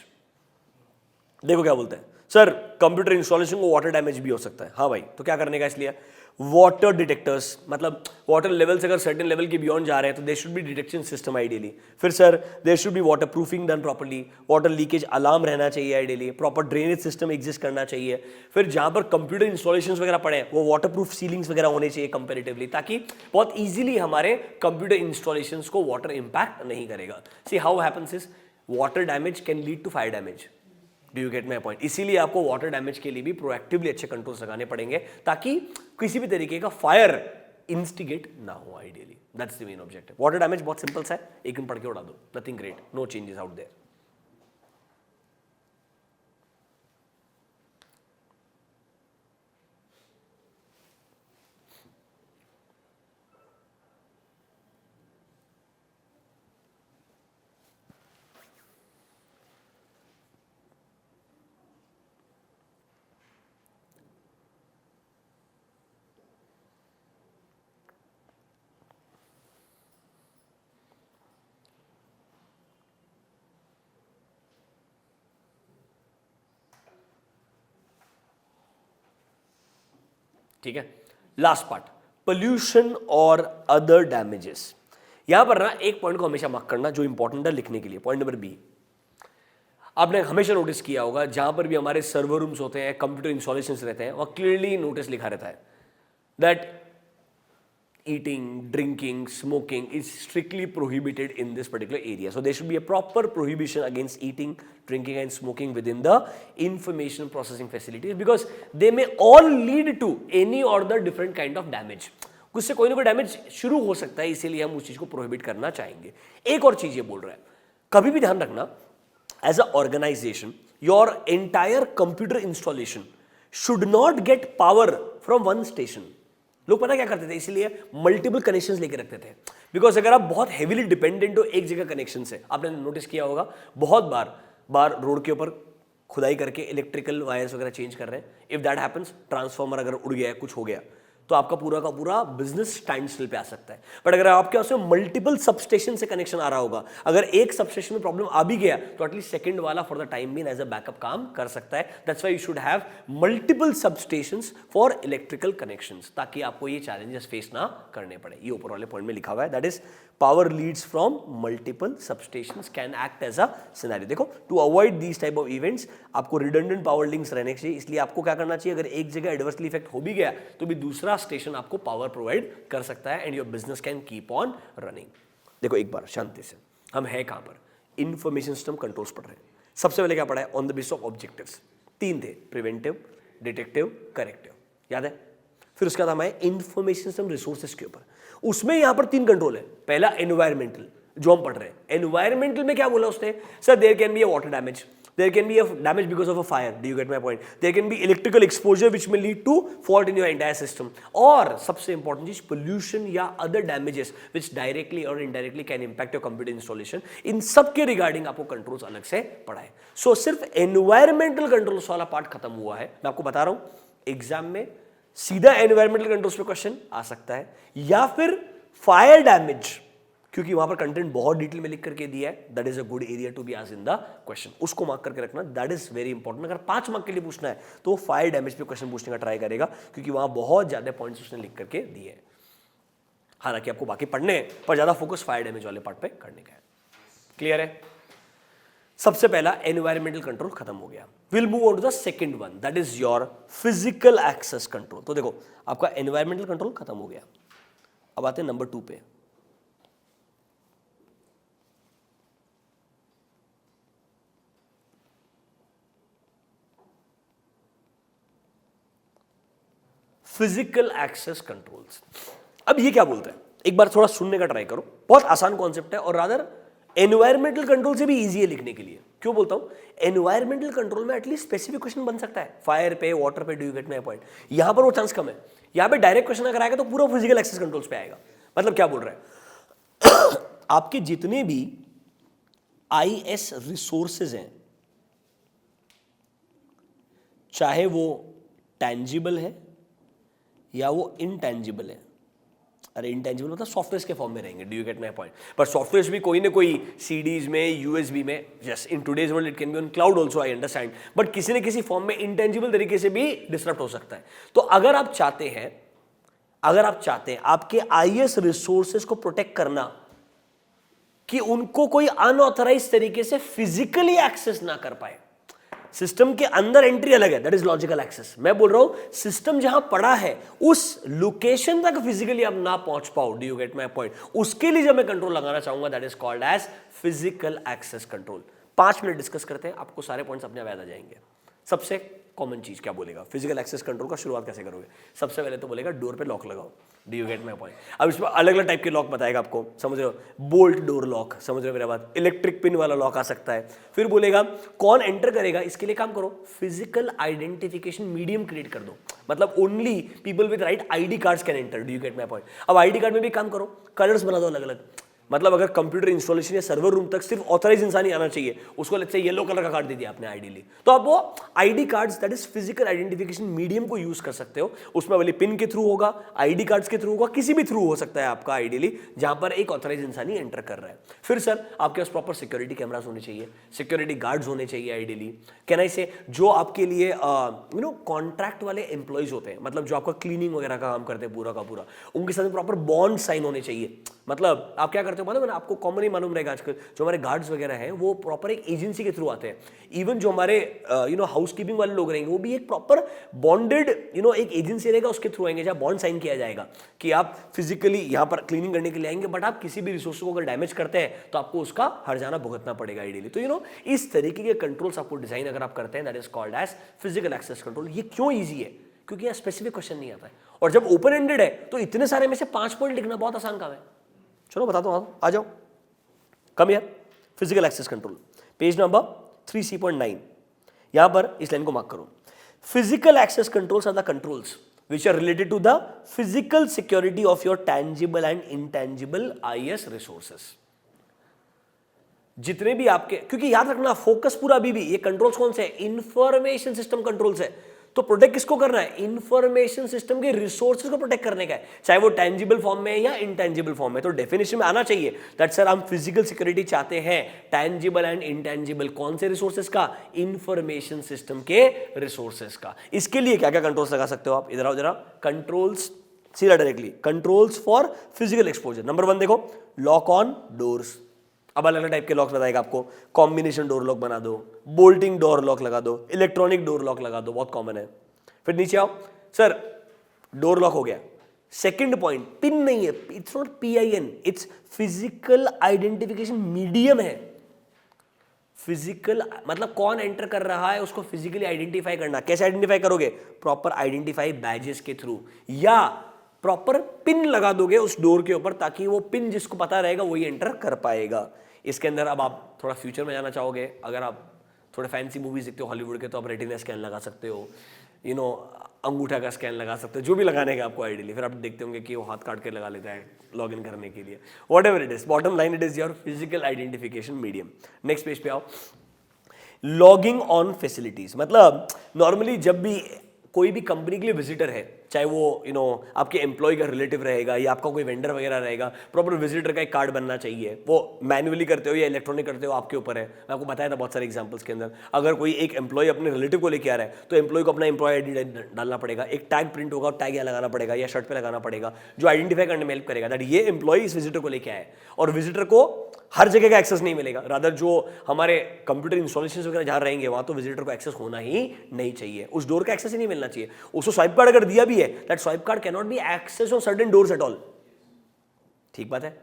देखो क्या बोलते हैं, सर कंप्यूटर इंस्टॉलेशन को वाटर डैमेज भी हो सकता है। हाँ भाई, तो क्या करने का, इसलिए वाटर डिटेक्टर्स, मतलब वाटर लेवल्स अगर सर्टेन लेवल के बियॉन्ड जा रहे हैं तो there should be detection system ideally. फिर sir there should be water proofing done properly, water leakage alarm रहना चाहिए ideally, proper drainage system exist करना चाहिए। फिर जहां पर कंप्यूटर इंस्टॉलेशंस वगैरह पड़े वो वाटर प्रूफ सीलिंग्स वगैरह होने चाहिए कंपेरेटिवली, ताकि बहुत ईजिली हमारे कंप्यूटर इंस्टॉलेशंस को वाटर इंपैक्ट नहीं करेगा। See how happens is water damage can lead to fire damage. Do you get my point? इसीलिए आपको वाटर डैमेज के लिए भी प्रोएक्टिवली अच्छे कंट्रोल्स लगाने पड़ेंगे, ताकि किसी भी तरीके का फायर इंस्टिगेट ना हो ideally. That's the main objective. Water damage बहुत सिंपल सा है, एक दिन पढ़ के उड़ा दो, nothing great, no changes out there. ठीक है, लास्ट पार्ट, पोल्यूशन और अदर डैमेजेस। यहां पर ना एक पॉइंट को हमेशा मार्क करना जो इंपॉर्टेंट है लिखने के लिए, पॉइंट नंबर बी। आपने हमेशा नोटिस किया होगा जहां पर भी हमारे सर्वर रूम्स होते हैं, कंप्यूटर इंस्टॉलेशंस रहते हैं, वहां क्लियरली नोटिस लिखा रहता है that eating, drinking, smoking is strictly prohibited in this particular area. So there should be a proper prohibition against eating, drinking and smoking within the information processing facilities, because they may all lead to any or the different kind of damage. उससे कोई ना कोई damage शुरू हो सकता है, इसीलिए हम उस चीज को प्रोहिबिट करना चाहेंगे। एक और चीज ये बोल रहा है, कभी भी ध्यान रखना, as a organisation your entire computer installation should not get power from one station. लोग पता क्या करते थे, इसलिए मल्टीपल कनेक्शंस लेके रखते थे, बिकॉज अगर आप बहुत हेवीली डिपेंडेंट हो एक जगह कनेक्शन से, आपने नोटिस किया होगा बहुत बार रोड के ऊपर खुदाई करके इलेक्ट्रिकल वायर्स वगैरह चेंज कर रहे हैं, इफ दैट हैपेंस, ट्रांसफार्मर अगर उड़ गया है, कुछ हो गया, तो आपका पूरा का पूरा बिजनेस स्टैंड स्टिल पे आ सकता है। बट अगर आपके उसमें मल्टीपल सबस्टेशन से कनेक्शन आ रहा होगा, अगर एक सबस्टेशन में प्रॉब्लम आ भी गया तो एटलीस्ट सेकंड वाला for the time being as a backup काम कर सकता है। That's why you should have multiple substations for electrical connections, ताकि आपको ये चैलेंजेस फेस ना करने पड़े। ये ऊपर वाले पॉइंट में लिखा हुआ है, that is power leads from multiple substations can act as a scenario. देखो, to avoid these type of events आपको रिडंडेंट पावर लिंक्स रहने चाहिए, इसलिए आपको क्या करना चाहिए, अगर एक जगह एडवर्सली इफेक्ट हो भी गया तो भी दूसरा स्टेशन आपको पावर प्रोवाइड कर सकता है and your business can keep on running. देखो एक बार शांति से, हम है कहां पर, इंफॉर्मेशन सिस्टम कंट्रोल्स पढ़ रहे हैं। सबसे पहले क्या पढ़ा है, on the basis of objectives, 3 थे, प्रिवेंटिव, डिटेक्टिव, करेक्टिव, याद है। फिर उसके बाद हम आए इंफॉर्मेशन सिस्टम रिसोर्सेज के ऊपर, उसमें यहां पर 3 कंट्रोल है। पहला एनवायरमेंटल, जो हम पढ़ रहे हैं। एनवायरमेंटल में क्या बोला उसने, sir there can be a water damage, there can be a damage because of a fire, do you get my point, there can be electrical exposure which may lead to fault in your entire system, और सबसे important चीज pollution या other damages which directly or indirectly can impact your computer installation। इन सब के regarding आपको controls अलग से पढ़ाए। सो सिर्फ एनवायरमेंटल कंट्रोल्स वाला पार्ट खत्म हुआ है। मैं आपको बता रहा हूं एग्जाम में सीधा एनवायरमेंटल कंट्रोल्स पे क्वेश्चन आ सकता है, या फिर फायर डैमेज, क्योंकि वहां पर कंटेंट बहुत डिटेल में लिख करके दिया है। That is a good area to be asked in the question, उसको मार्क करके रखना, दैट इज वेरी इंपॉर्टेंट। अगर 5 मार्क के लिए पूछना है तो फायर डैमेज पे क्वेश्चन पूछने का ट्राई करेगा, क्योंकि वहां बहुत ज्यादा पॉइंट्स उसने लिख करके दिए हैं। हालांकि आपको बाकी पढ़ने हैं, पर ज्यादा फोकस फायर डैमेज वाले पार्ट पे करने का है। क्लियर है। सबसे पहला एनवायरमेंटल कंट्रोल खत्म हो गया। Will move on to the second one, that is your physical access control. तो देखो आपका एनवायरमेंटल कंट्रोल खत्म हो गया, अब आते हैं नंबर 2 पे। Physical access controls. अब ये क्या बोलते हैं, एक बार थोड़ा सुनने का ट्राई करो। बहुत आसान कॉन्सेप्ट है और रादर एनवायरमेंटल कंट्रोल से भी इजी है लिखने के लिए। क्यों बोलता हूं, एनवायरमेंटल कंट्रोल में एटलीस्ट स्पेसिफिक क्वेश्चन बन सकता है, फायर पे, वाटर पे, do you get my point. यहां पर वो चांस कम है। यहां पे डायरेक्ट क्वेश्चन अगर आएगा तो पूरा फिजिकल एक्सेस कंट्रोल्स पे आएगा। मतलब क्या बोल रहा है आपके जितने भी आईएस रिसोर्सेज हैं, चाहे वो टैंजिबल है या वो इनटैंजिबल है। अरे इनटैंजिबल मतलब सॉफ्टवेयर के फॉर्म में रहेंगे, do you get my point. पर सॉफ्टवेयर भी कोई ना कोई सीडीज में, यूएसबी में, yes in today's world it can be on cloud also, I understand, but किसी न किसी फॉर्म में इनटैंजिबल तरीके से भी डिस्टर्ब हो सकता है। तो अगर आप चाहते हैं आपके आईएस रिसोर्सेज को प्रोटेक्ट करना कि उनको कोई अनऑथराइज तरीके से फिजिकली एक्सेस ना कर पाए, सिस्टम के अंदर एंट्री अलग है, दैट इज लॉजिकल एक्सेस। मैं बोल रहा हूं सिस्टम जहां पड़ा है उस लोकेशन तक फिजिकली आप ना पहुंच पाओ, do you get my point, उसके लिए जब मैं कंट्रोल लगाना चाहूंगा that is called as physical access control. 5 minute discuss करते हैं, आपको सारे पॉइंट्स अपने आप याद आ जाएंगे। सबसे कॉमन चीज क्या बोलेगा, फिजिकल एक्सेस कंट्रोल का शुरुआत कैसे करोगे। सबसे पहले तो बोलेगा डोर पे लॉक लगाओ, do you get my point. अब इसमें अलग अलग टाइप के लॉक बताएगा आपको, समझ रहे हो, बोल्ट डोर लॉक, समझ रहे हो मेरा बात, इलेक्ट्रिक पिन वाला लॉक आ सकता है। फिर बोलेगा कौन एंटर करेगा, इसके लिए काम करो फिजिकल आइडेंटिफिकेशन मीडियम क्रिएट कर दो, मतलब only people with right ID cards can enter, do you get my point. अब आईडी कार्ड में भी काम करो, कलर्स बना दो अलग अलग, मतलब अगर कंप्यूटर इंस्टॉलेशन या सर्वर रूम तक सिर्फ ऑथराइज इंसान ही आना चाहिए, उसको लेट्स से येलो कलर का कार्ड दे दिया आपने आईडियली, तो आप वो ID cards that is physical identification medium को यूज कर सकते हो। उसमें वाली पिन के थ्रू होगा, आईडी कार्ड्स के थ्रू होगा, किसी भी थ्रू हो सकता है आपका आईडियली, जहां पर एक ऑथराइज इंसान ही एंटर कर रहा है। फिर सर आपके पास प्रॉपर सिक्योरिटी कैमरास होने चाहिए, सिक्योरिटी गार्ड्स होने चाहिए आइडियली। कैन आई से जो आपके लिए यू नो कॉन्ट्रैक्ट वाले एम्प्लॉइज होते हैं, मतलब जो आपका क्लीनिंग वगैरह का काम करते हैं पूरा का पूरा, उनके साथ प्रॉपर बॉन्ड साइन होने चाहिए। मतलब आप क्या करते हो मालूम है, आपको कॉमन ही मालूम रहेगा आजकल जो हमारे गार्ड्स वगैरह हैं वो प्रॉपर एक एजेंसी के थ्रू आते हैं। इवन जो हमारे यू नो हाउसकीपिंग वाले लोग रहेंगे वो भी एक प्रॉपर बॉन्डेड यू नो एक एजेंसी रहेगा, उसके थ्रू आएंगे जहां बॉन्ड साइन किया जाएगा कि आप फिजिकली यहां पर क्लीनिंग करने के लिए आएंगे, बट आप किसी भी रिसोर्स को अगर डैमेज करते हैं तो आपको उसका हर्जाना भुगतना पड़ेगा आइडियली। तो यू नो इस तरीके के कंट्रोल्स आपको डिजाइन अगर आप करते हैं that is called as physical access control. ये क्यों ईजी है, क्योंकि यहां स्पेसिफिक क्वेश्चन नहीं आता है, और जब ओपन एंडेड है तो इतने सारे में से 5 पॉइंट लिखना बहुत आसान काम है। चलो बताता हूं, आ जाओ, कम यार। Physical access control page number 3C.9, यहां पर इस लाइन को मार्क करो। Physical access controls are the controls which are related to the physical security of your tangible and intangible IS resources। जितने भी आपके, क्योंकि याद रखना फोकस पूरा अभी भी ये कंट्रोल्स कौन से है, इंफॉर्मेशन सिस्टम कंट्रोल्स है। तो प्रोटेक्ट किसको करना है, इंफॉर्मेशन सिस्टम के रिसोर्सेज को प्रोटेक्ट करने का है, चाहे वो टैंजिबल फॉर्म में या इनटैंजिबल फॉर्म में। तो डेफिनेशन में आना चाहिए दैट सर हम फिजिकल सिक्योरिटी चाहते हैं टैंजिबल एंड इनटैंजिबल, कौन से रिसोर्सेज का, इंफॉर्मेशन सिस्टम के रिसोर्सेज का। इसके लिए क्या क्या कंट्रोल्स लगा सकते हो आप, इधर आओ जरा, कंट्रोल्स सीधा directly, controls for physical exposure. Number 1 देखो, लॉक ऑन डोर्स। अब अलग अलग टाइप के लॉक बताएगा आपको, कॉम्बिनेशन डोर लॉक बना दो, बोल्टिंग डोर लॉक लगा दो, इलेक्ट्रॉनिक डोर लॉक लगा दो, बहुत कॉमन है। फिर नीचे आओ, सर डोर लॉक हो गया, सेकेंड पॉइंट, पिन नहीं है, it's not PIN, it's physical identification medium है। फिजिकल मतलब कौन एंटर कर रहा है उसको फिजिकली आइडेंटिफाई करना। कैसे आइडेंटिफाई करोगे? प्रॉपर आइडेंटिफाई बैजेस के थ्रू, या प्रॉपर पिन लगा दोगे उस डोर के ऊपर, ताकि वो पिन जिसको पता रहेगा वही एंटर कर पाएगा। इसके अंदर अब आप थोड़ा फ्यूचर में जाना चाहोगे, अगर आप थोड़े फैंसी मूवीज देखते हो हॉलीवुड के, तो आप रेटिना स्कैन लगा सकते हो, अंगूठा का स्कैन लगा सकते हो, जो भी लगाने का आपको आइडियली। फिर आप देखते होंगे कि वो हाथ काट के लगा लेता है लॉग इन करने के लिए। What ever it is, bottom line it is your physical identification medium. Next page पे आओ। लॉगिंग ऑन फैसिलिटीज, मतलब नॉर्मली जब भी कोई भी कंपनी के लिए विजिटर है, चाहे वो आपके एम्प्लॉय का रिलेटिव रहेगा या आपका कोई वेंडर वगैरह रहेगा, प्रॉपर विजिटर का एक कार्ड बनना चाहिए। वो मैन्युअली करते हो या इलेक्ट्रॉनिक करते हो, आपके ऊपर है। मैं आपको बताया था बहुत सारे एग्जांपल्स के अंदर। अगर कोई एक एम्प्लॉय अपने रिलेटिव को लेके आ रहा है, तो एम्प्लॉय को अपना एम्प्लॉय ID डालना पड़ेगा, एक टैग प्रिंट होगा, टैग यहाँ लगाना पड़ेगा या शर्ट पे लगाना पड़ेगा, जो आइडेंटिफाई करने में हेल्प करेगा दैट ये एम्प्लॉय इस विजिटर को लेके आए। और विजिटर को हर जगह का एक्सेस नहीं मिलेगा, रादर जो हमारे कंप्यूटर इंस्टॉलेशन वगैरह जहाँ रहेंगे वहाँ तो विजिटर को एक्सेस होना ही नहीं चाहिए, उस डोर का एक्सेस ही नहीं मिलना चाहिए। उसको स्वाइप कार्ड अगर दिया भी है, that swipe card can not be access on certain doors at all. ठीक बात है,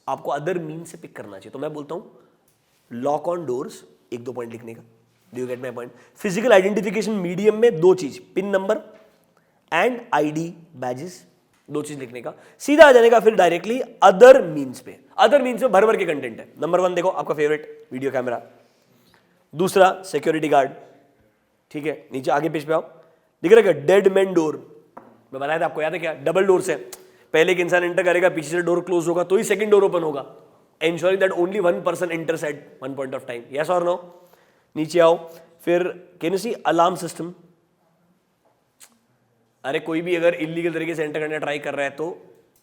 आपको अदर मीन से पिक करना चाहिए। तो मैं बोलता हूं लॉक ऑन डोर्स, 1-2 पॉइंट लिखने का। Do you get my point? Physical identification medium में 2 चीज, pin number and ID badges, 2 चीज लिखने का। सीधा आ जाने का फिर डायरेक्टली अदर मीन्स पे। अदर मीन्स में भर भर के कंटेंट है। नंबर 1 देखो, आपका फेवरेट वीडियो कैमरा। दूसरा सिक्योरिटी गार्ड, ठीक है। नीचे आगे पेज पे आओ, दिख रहा है डेड मैन डोर। मैं बताया था आपको, याद है क्या? डबल डोर से पहले एक इंसान एंटर करेगा, पीछे से डोर क्लोज होगा तो ही सेकंड डोर ओपन होगा, ensuring that only 1 person enters at 1 point of time. Yes और नो? नीचे आओ, फिर can you see alarm system. अरे कोई भी अगर इलीगल तरीके से एंटर करने ट्राई कर रहा है तो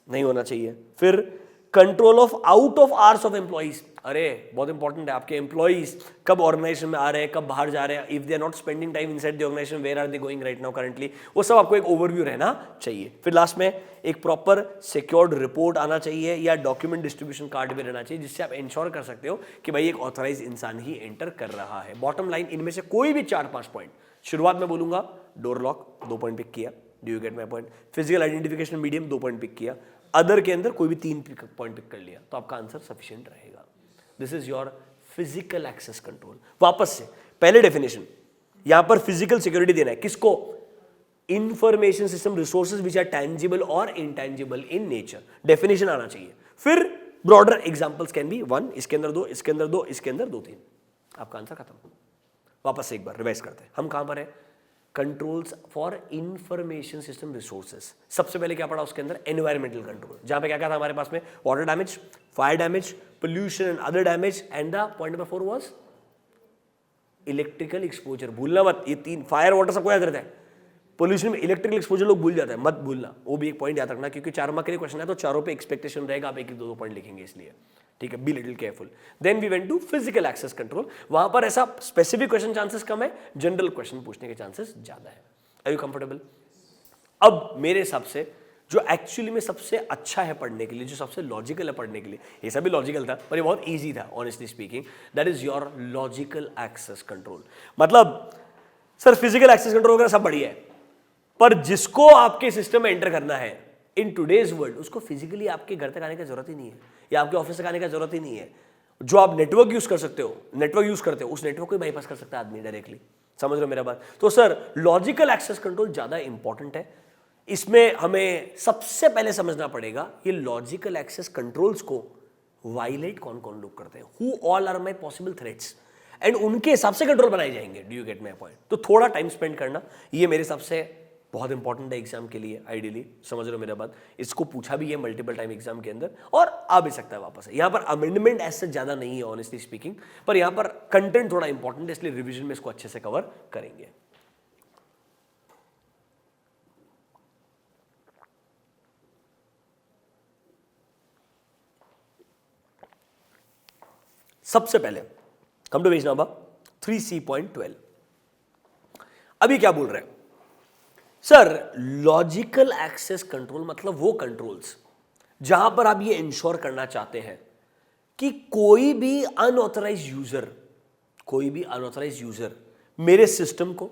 नहीं होना चाहिए। फिर control of out of hours of employees. अरे बहुत इंपॉर्टेंट है, आपके एम्प्लॉइज कब ऑर्गेनाइजेशन में आ रहे हैं, कब बाहर जा रहे हैं, if they are not spending time inside the organisation, where are they going right now currently, वो सब आपको एक ओवरव्यू रहना चाहिए। फिर लास्ट में एक प्रॉपर सिक्योर्ड रिपोर्ट आना चाहिए या डॉक्यूमेंट डिस्ट्रीब्यूशन कार्ड भी रहना चाहिए, जिससे आप इंश्योर कर सकते हो कि भाई एक ऑथराइज इंसान ही एंटर कर रहा है। बॉटम लाइन, इनमें से कोई भी 4-5 पॉइंट शुरुआत में बोलूंगा। डोर लॉक 2 पॉइंट पिक किया, do you get my point? Physical identification medium 2 point pick किया, अदर के अंदर कोई भी 3 पॉइंट पिक कर लिया, तो आपका आंसर सफिशिएंट रहेगा। This is your physical access control. वापस से पहले डेफिनेशन, यहां पर फिजिकल सिक्योरिटी देना है किसको? Information system resources which are tangible और इनटैंजिबल इन नेचर। डेफिनेशन आना चाहिए। फिर ब्रॉडर एग्जांपल्स कैन बी 1, इसके अंदर 2, इसके अंदर 2, इसके अंदर 2-3, आपका आंसर खत्म। वापस से एक बार रिवाइज करते हैं, हम कहां पर है? Controls for information system resources. सबसे पहले क्या पढ़ा उसके अंदर? एनवायरमेंटल कंट्रोल, जहां पे क्या क्या था हमारे पास में? Water damage, fire damage, pollution and other damage, and the point number 4 was electrical exposure. भूलना मत, ये 3 फायर वाटर सबको याद रहता है, पोल्यूशन में इलेक्ट्रिकल एक्सपोजर लोग भूल जाते हैं, मत भूलना, वो भी एक पॉइंट याद रखना, क्योंकि 4 मार्क के लिए क्वेश्चन है तो चारों पे एक्सपेक्टेशन रहेगा, आप 1-2 पॉइंट लिखेंगे इसलिए, ठीक है। Be little careful. Then we went to physical access control, वहां पर ऐसा स्पेसिफिक क्वेश्चन चांसेस कम है, जनरल क्वेश्चन पूछने के चांसेस ज्यादा है। Are you comfortable? अब मेरे हिसाब से जो एक्चुअली में सबसे अच्छा है पढ़ने के लिए, जो सबसे लॉजिकल है पढ़ने के लिए, ये सब भी लॉजिकल था पर ये बहुत इजी था honestly speaking, that is your logical access control. मतलब सर फिजिकल एक्सेस कंट्रोल वगैरह सब बढ़िया है, पर जिसको आपके सिस्टम में एंटर करना है इन टुडेज वर्ल्ड, उसको फिजिकली आपके घर तक आने की जरूरत ही नहीं है या आपके ऑफिस तक आने की जरूरत ही नहीं है। जो आप नेटवर्क यूज कर सकते हो, नेटवर्क यूज करते हो, उस नेटवर्क को बाईपास कर सकता है आदमी डायरेक्टली। समझ रहे हो मेरा बात? तो सर लॉजिकल एक्सेस कंट्रोल ज्यादा इंपॉर्टेंट है। इसमें हमें सबसे पहले समझना पड़ेगा ये लॉजिकल एक्सेस कंट्रोल्स को वायलेट कौन कौन लोग करते हैं, who all are my possible threats, and उनके हिसाब से कंट्रोल बनाए जाएंगे। Do you get my point? तो थोड़ा टाइम स्पेंड करना ये मेरे हिसाब से बहुत इंपॉर्टेंट है एग्जाम के लिए। आइडियली समझ रहे हो मेरा बात? इसको पूछा भी है मल्टीपल टाइम एग्जाम के अंदर और आ भी सकता है वापस। यहाँ पर अमेंडमेंट ऐसे ज्यादा नहीं है ऑनेस्टली स्पीकिंग, पर यहाँ पर कंटेंट थोड़ा इंपॉर्टेंट है, इसलिए रिवीजन में इसको अच्छे से कवर करेंगे। सबसे पहले कम टू पेज नंबर 3C.12। अभी क्या बोल रहे हैं सर? लॉजिकल एक्सेस कंट्रोल मतलब वो कंट्रोल्स जहां पर आप ये इंश्योर करना चाहते हैं कि कोई भी अनऑथराइज यूजर मेरे सिस्टम को,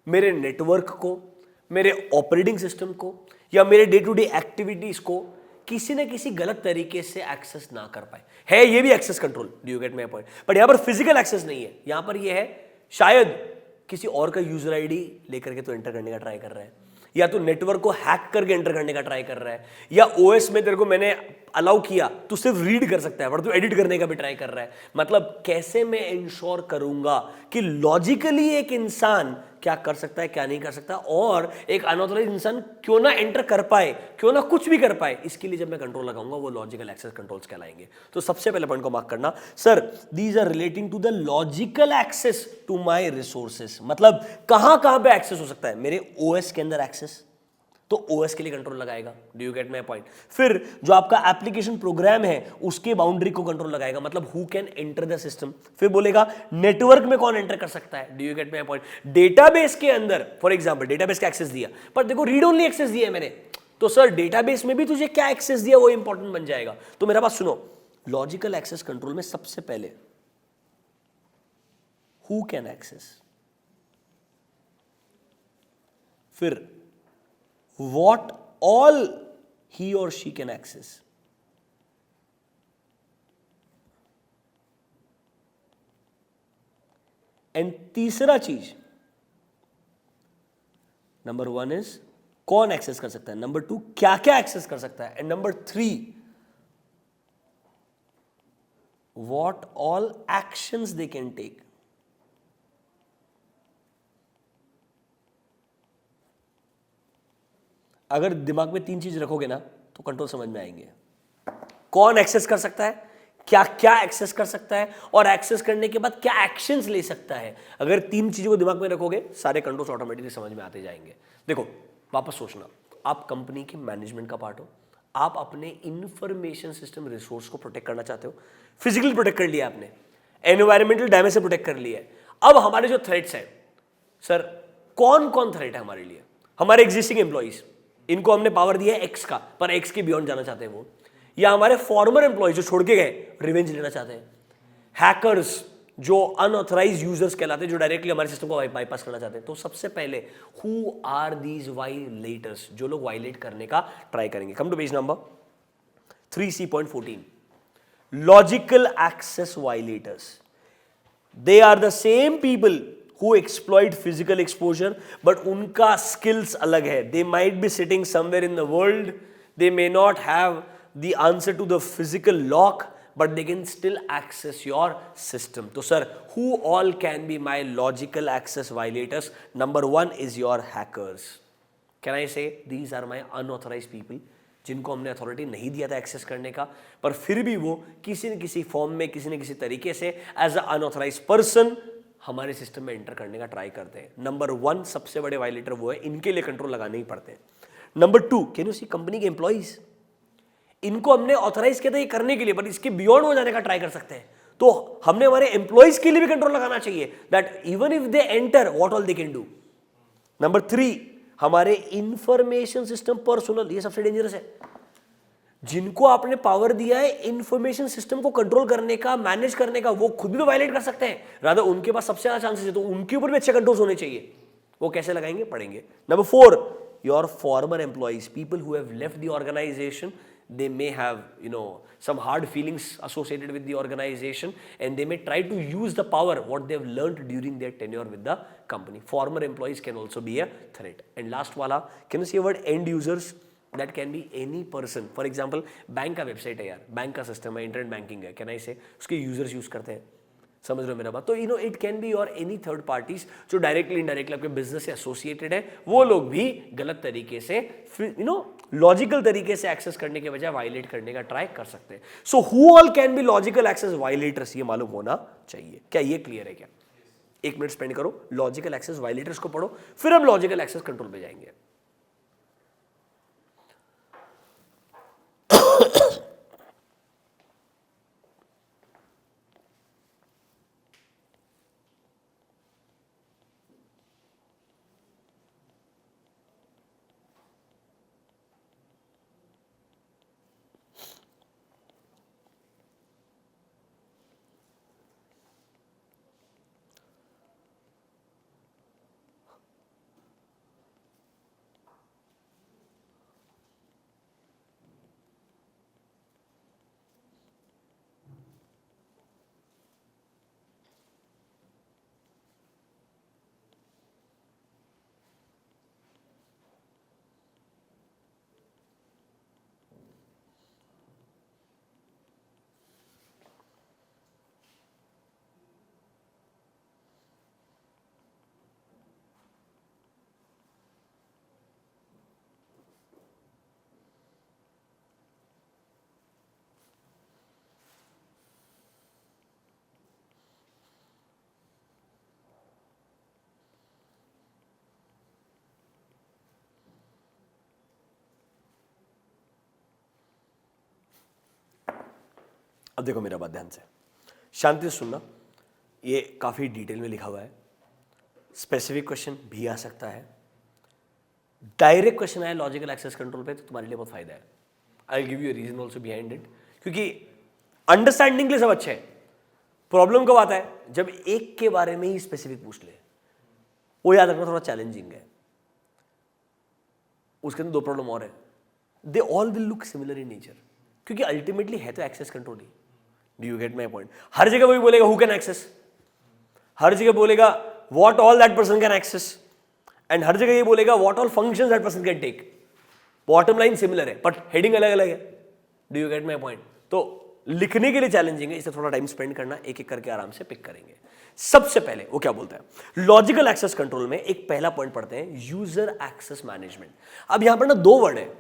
मेरे नेटवर्क को, मेरे ऑपरेटिंग सिस्टम को या मेरे डे टू डे एक्टिविटीज को किसी न किसी गलत तरीके से एक्सेस ना कर पाए। है ये भी access control, do you get my point? But यहां पर फिजिकल एक्सेस नहीं है, यहां पर ये है शायद किसी और का यूजर आईडी लेकर के तो एंटर करने का ट्राई कर रहा है, या तो नेटवर्क को हैक करके एंटर करने का ट्राई कर रहा है, या ओएस में तेरे को मैंने अलाउ किया तो सिर्फ रीड कर सकता है पर तू एडिट करने का भी ट्राई कर रहा है। मतलब कैसे मैं इंश्योर करूंगा कि लॉजिकली एक इंसान क्या कर सकता है क्या नहीं कर सकता, और एक अनऑथराइज इंसान क्यों ना एंटर कर पाए, क्यों ना कुछ भी कर पाए, इसके लिए जब मैं कंट्रोल लगाऊंगा वो लॉजिकल एक्सेस कंट्रोल्स कहलाएंगे। तो सबसे पहले पॉइंट को मार्क करना, sir these are relating to the logical access to my resources. मतलब कहां कहां पे एक्सेस हो सकता है, मेरे ओएस के अंदर एक्सेस, तो ओएस के लिए कंट्रोल लगाएगा, do you get my point? फिर जो आपका एप्लीकेशन प्रोग्राम है उसके बाउंड्री को कंट्रोल लगाएगा, मतलब who can enter the system. फिर बोलेगा नेटवर्क में कौन एंटर कर सकता है, do you get my point? Database के अंदर फॉर एग्जांपल डेटाबेस का एक्सेस दिया, पर देखो रीड ओनली एक्सेस दिया है मैंने, तो सर डेटाबेस में भी तुझे क्या एक्सेस दिया वो इंपॉर्टेंट बन जाएगा। तो मेरा बात सुनो, लॉजिकल एक्सेस कंट्रोल में सबसे पहले हु कैन एक्सेस, फिर what all he or she can access, and तीसरा चीज नंबर 1 इज कौन एक्सेस कर सकता है, नंबर 2 क्या क्या एक्सेस कर सकता है, and number 3 what all actions they can take। अगर दिमाग में 3 चीज रखोगे ना तो कंट्रोल समझ में आएंगे। कौन एक्सेस कर सकता है, क्या क्या एक्सेस कर सकता है, और एक्सेस करने के बाद क्या एक्शंस ले सकता है। अगर 3 चीजों को दिमाग में रखोगे सारे कंट्रोल्स ऑटोमेटिकली समझ में आते जाएंगे। देखो वापस सोचना, आप कंपनी के मैनेजमेंट का पार्ट हो, आप अपने इंफॉर्मेशन सिस्टम रिसोर्स को प्रोटेक्ट करना चाहते हो, फिजिकली प्रोटेक्ट कर लिया आपने, एनवायरमेंटल डैमेज से प्रोटेक्ट कर लिया है। अब हमारे जो थ्रेट्स हैं, सर कौन कौन थ्रेट है हमारे लिए? हमारे एग्जिस्टिंग एम्प्लॉइज, इनको हमने पावर दिया है एक्स का, पर एक्स के बियॉन्ड जाना चाहते हैं वो, या हमारे फॉर्मर एम्प्लॉइज जो छोड़ के गए रिवेंज लेना चाहते हैं, हैकर्स जो अनऑथराइज यूजर्स कहलाते हैं जो डायरेक्टली हमारे सिस्टम को बाईपास करना चाहते हैं। तो सबसे पहले हु आर दीज वायलेटर्स, जो लोग वायलेट करने का ट्राई करेंगे। Come to page number 3C.14, logical access violators, they are the same people who exploit physical exposure, but उनका skills अलग है। They might be sitting somewhere in the world, they may not have the answer to the physical lock, but they can still access your system। तो sir, who all can be my logical access violators? Number 1 is your hackers। Can I say these are my unauthorized people, जिनको हमने authority नहीं दिया था access करने का, पर फिर भी वो किसी न किसी फॉर्म में किसी न किसी तरीके से एज अ अनऑथराइज पर्सन हमारे सिस्टम में एंटर करने का ट्राई करते हैं। नंबर 1 सबसे बड़े वायलेटर वो है, इनके लिए कंट्रोल लगाने ही पड़ते हैं। Number 2, can you see company के एम्प्लॉइज, इनको हमने ऑथराइज किया था ये करने के लिए, पर इसके बियॉन्ड हो जाने का ट्राई कर सकते हैं। तो हमने हमारे एम्प्लॉइज के लिए भी कंट्रोल लगाना चाहिए, that even if they enter what all they can do. Number 3, हमारे इंफॉर्मेशन सिस्टम पर्सनल, ये सबसे डेंजरस है। जिनको आपने पावर दिया है इंफॉर्मेशन सिस्टम को कंट्रोल करने का, मैनेज करने का, वो खुद भी तो वायलेट कर सकते हैं, रादर उनके पास सबसे ज्यादा चांसेस है, तो उनके ऊपर भी अच्छे कंट्रोल्स होने चाहिए। वो कैसे लगाएंगे, पढ़ेंगे। Number 4, your former employees, people who have left the organisation, they may have some hard feelings associated with the organization, and they may try to use the power what they have learned during their tenure with the company। Former employees can also be a threat। And last wala, can you see a word end users? That can be any person। For example, bank का website है यार, bank का system है, internet banking है, can I से उसके users use करते हैं, समझ रहे हो मेरा बात? तो इट कैन बी और एनी थर्ड पार्टीज जो डायरेक्टली इनडायरेक्टली आपके बिजनेस से एसोसिएटेड है, वो लोग भी गलत तरीके से लॉजिकल तरीके से एक्सेस करने के बजाय वायलेट करने का ट्राई कर सकते हैं। So who all can be logical access violators, ये मालूम होना चाहिए। क्या ये क्लियर है क्या? 1 मिनट स्पेंड करो, लॉजिकल एक्सेस वायलेटर्स को पढ़ो, फिर हम लॉजिकल एक्सेस कंट्रोल पे जाएंगे। अब देखो मेरा बात ध्यान से, शांति से सुनना, ये काफी डिटेल में लिखा हुआ है, स्पेसिफिक क्वेश्चन भी आ सकता है, डायरेक्ट क्वेश्चन आए लॉजिकल एक्सेस कंट्रोल पे तो तुम्हारे लिए बहुत फायदा है। I give you reason also behind it, क्योंकि अंडरस्टैंडिंग के लिए सब अच्छे हैं, प्रॉब्लम कब आता है जब एक के बारे में ही स्पेसिफिक पूछ ले, वो याद रखना थोड़ा चैलेंजिंग है। उसके अंदर दो प्रॉब्लम और है, they all will look similar in nature, क्योंकि अल्टीमेटली है तो एक्सेस कंट्रोल ही। Do you get my point? हर जगह वही बोलेगा हु कैन एक्सेस, हर जगह बोलेगा what all that person can access, and हर जगह ये बोलेगा what all functions that person can take. Bottom line similar है बट हेडिंग अलग अलग है। Do you get my point? तो लिखने के लिए चैलेंजिंग है, इसे थोड़ा टाइम स्पेंड करना, एक एक करके आराम से पिक करेंगे। सबसे पहले वो क्या बोलता है लॉजिकल एक्सेस कंट्रोल में, एक पहला पॉइंट पढ़ते हैं यूजर एक्सेस मैनेजमेंट। अब यहां पर ना दो वर्ड है,